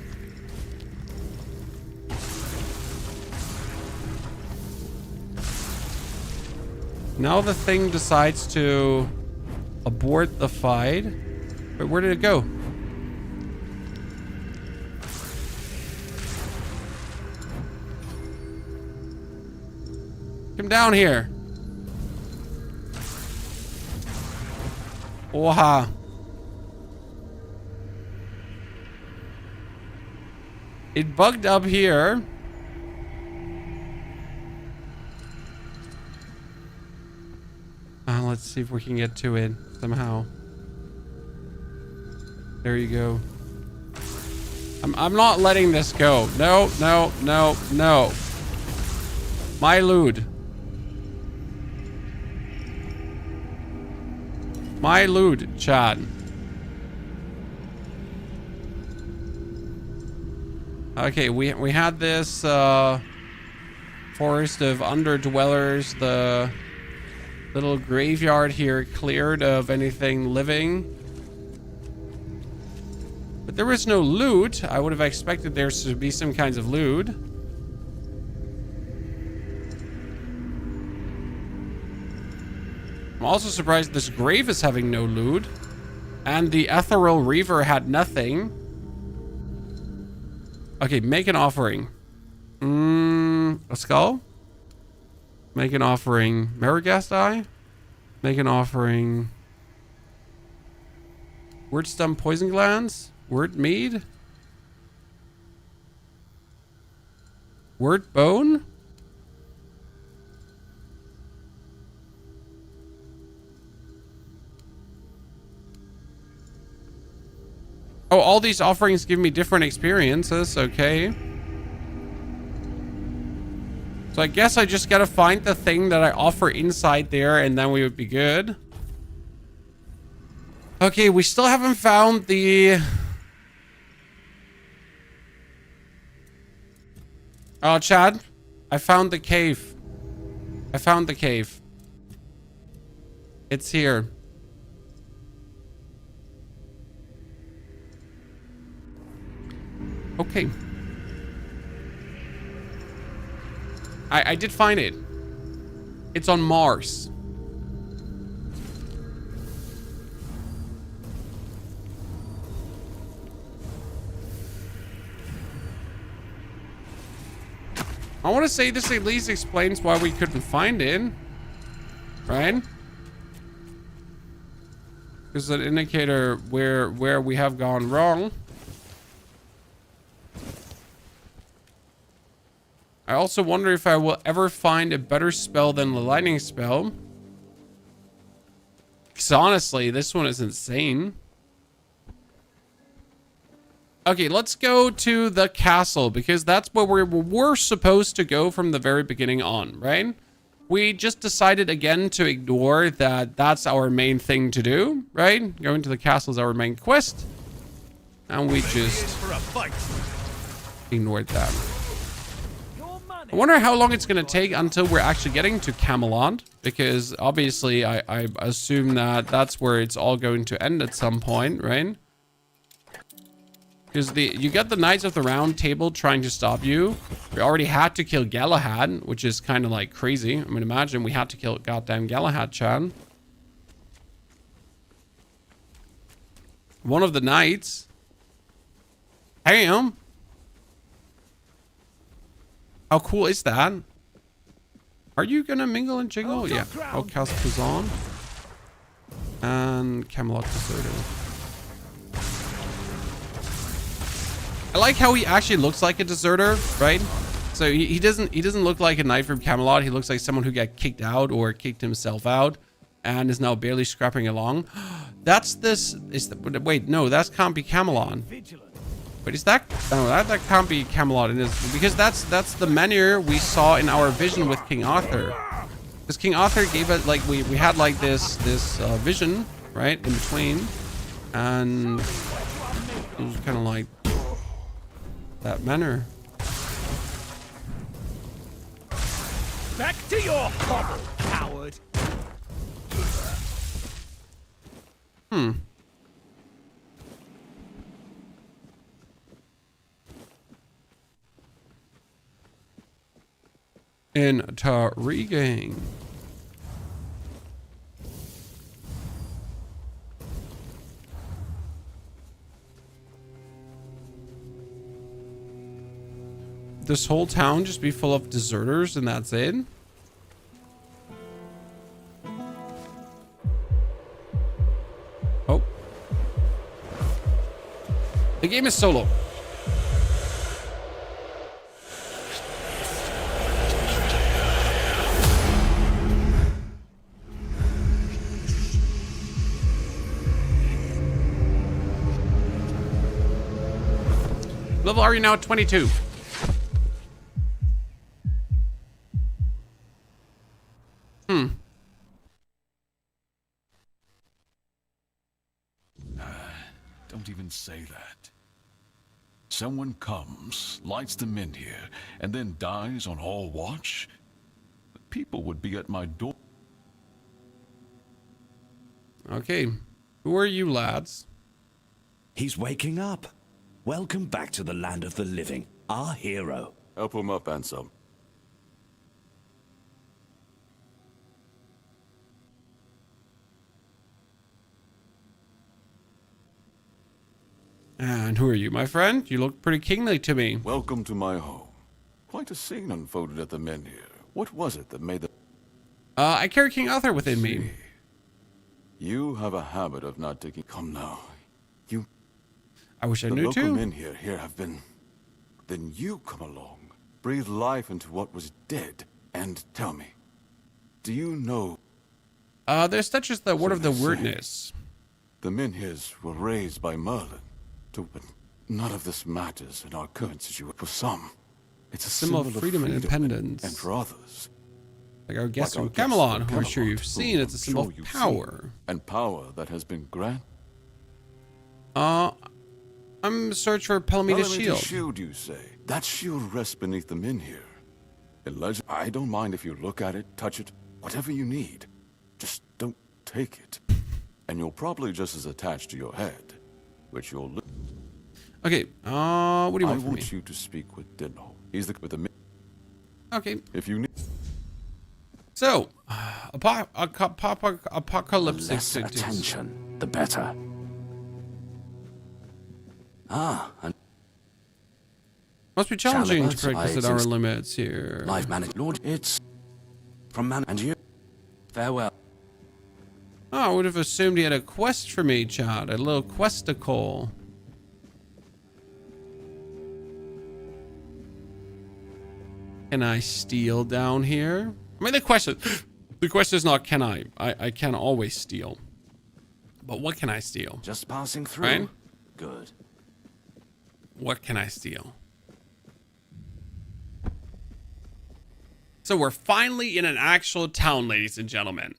Now the thing decides to abort the fight. But where did it go? Come down here. Oha. It bugged up here. Let's see if we can get to it somehow. There you go. I'm not letting this go. No, no, no, no. My loot. My loot, Chad. Okay, we had this forest of underdwellers, the little graveyard here cleared of anything living. But there was no loot. I would have expected there to be some kinds of loot. I'm also surprised this grave is having no loot. And the ethereal reaver had nothing. Okay, make an offering. A skull? Make an offering. Marigast eye? Make an offering. Wyrd stem poison glands? Wyrd mead? Wyrd bone? Oh, all these offerings give me different experiences. Okay. So I guess I just gotta find the thing that I offer inside there and then we would be good. Okay, we still haven't found the... Oh, Chad, I found the cave. I found the cave. It's here. Okay. I did find it. It's on Mars. I want to say this at least explains why we couldn't find it. Right? It's an indicator where we have gone wrong. I also wonder if I will ever find a better spell than the lightning spell. Because honestly, this one is insane. Okay, let's go to the castle because that's where we're supposed to go from the very beginning on, right? We just decided again to ignore that that's our main thing to do, right? Going to the castle is our main quest. And we just ignored that. I wonder how long it's going to take until we're actually getting to Camelot, because obviously I assume that that's where it's all going to end at some point, right? Because you got the Knights of the Round Table trying to stop you. We already had to kill Galahad, which is kind of like crazy. I mean, imagine we had to kill goddamn Galahad, Chad. One of the knights. Damn. How cool is that? Are you gonna mingle and jingle? Yeah. I'll cast Kazan. And Camelot Deserter. I like how he actually looks like a deserter, right? So he doesn't look like a knight from Camelot. He looks like someone who got kicked out or kicked himself out and is now barely scrapping along. That's this. Wait, no, that can't be Camelot. Wait, is that? No, that can't be Camelot in this, because that's the menu we saw in our vision with King Arthur. Because King Arthur gave it like we had like this vision right in between, and it was kind of like that manner. Back to your hovel, coward. Intriguing. This whole town just be full of deserters and that's it? Oh. The game is solo. Level are you now? 22. Don't even say that. Someone comes, lights them in here, and then dies on all watch? People would be at my door. Okay. Who are you, lads? He's waking up. Welcome back to the land of the living, our hero. Help him up, Ansem. And who are you, my friend? You look pretty kingly to me. Welcome to my home. Quite a scene unfolded at the men here. What was it that made the... I carry King Arthur within me. You have a habit of not taking... Come now. I wish I knew too. The local men here have been... Then you come along, breathe life into what was dead, and tell me, do you know... There's just the word of the weirdness. The men here were raised by Merlin. But none of this matters in our current situation. For some, it's a symbol of freedom and independence. And for others, like our guest from Camelot, who I'm sure you've seen, it's a symbol of power. And power that has been granted. I'm searching for Palameda's shield. Shield, you say? That shield rests beneath the men here. I don't mind if you look at it, touch it, whatever you need. Just don't take it. And you'll probably just as attached to your head, which you'll look. Okay, what do you want from me? I want you to speak with Dinho. He's with the... Okay. If you need... So, apocalyptic The less attention, the better. And... Must be challenging to practice at our limits here. Life management. Lord, it's... From man and you. Farewell. Oh, I would have assumed he had a quest for me, Chad. A little questicle. Can I steal down here? I mean, the question is not can I. I can always steal. But what can I steal? Just passing through. Right? Good. What can I steal? So we're finally in an actual town, ladies and gentlemen.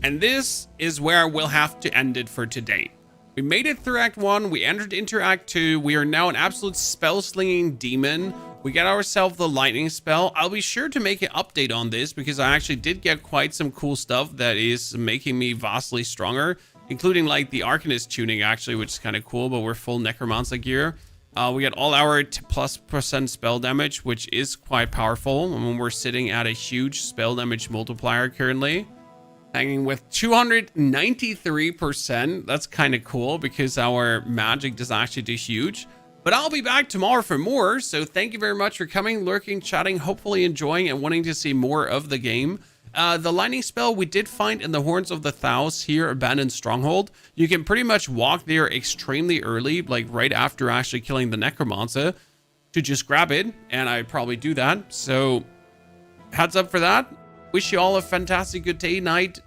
And this is where we'll have to end it for today. We made it through Act 1. We entered into Act 2. We are now an absolute spell-slinging demon. We got ourselves the lightning spell. I'll be sure to make an update on this because I actually did get quite some cool stuff that is making me vastly stronger, including like the Arcanist tuning actually, which is kind of cool, but we're full Necromancer gear. We get all our +% spell damage, which is quite powerful. I mean, we're sitting at a huge spell damage multiplier currently, hanging with 293%. That's kind of cool because our magic does actually do huge. But I'll be back tomorrow for more. So thank you very much for coming, lurking, chatting, hopefully enjoying and wanting to see more of the game. The lightning spell we did find in the Horns of the Thous here, abandoned Stronghold. You can pretty much walk there extremely early, like right after actually killing the Necromancer, to just grab it. And I probably do that. So heads up for that. Wish you all a fantastic good day, night,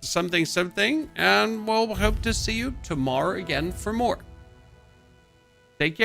something. And we'll hope to see you tomorrow again for more. Take care.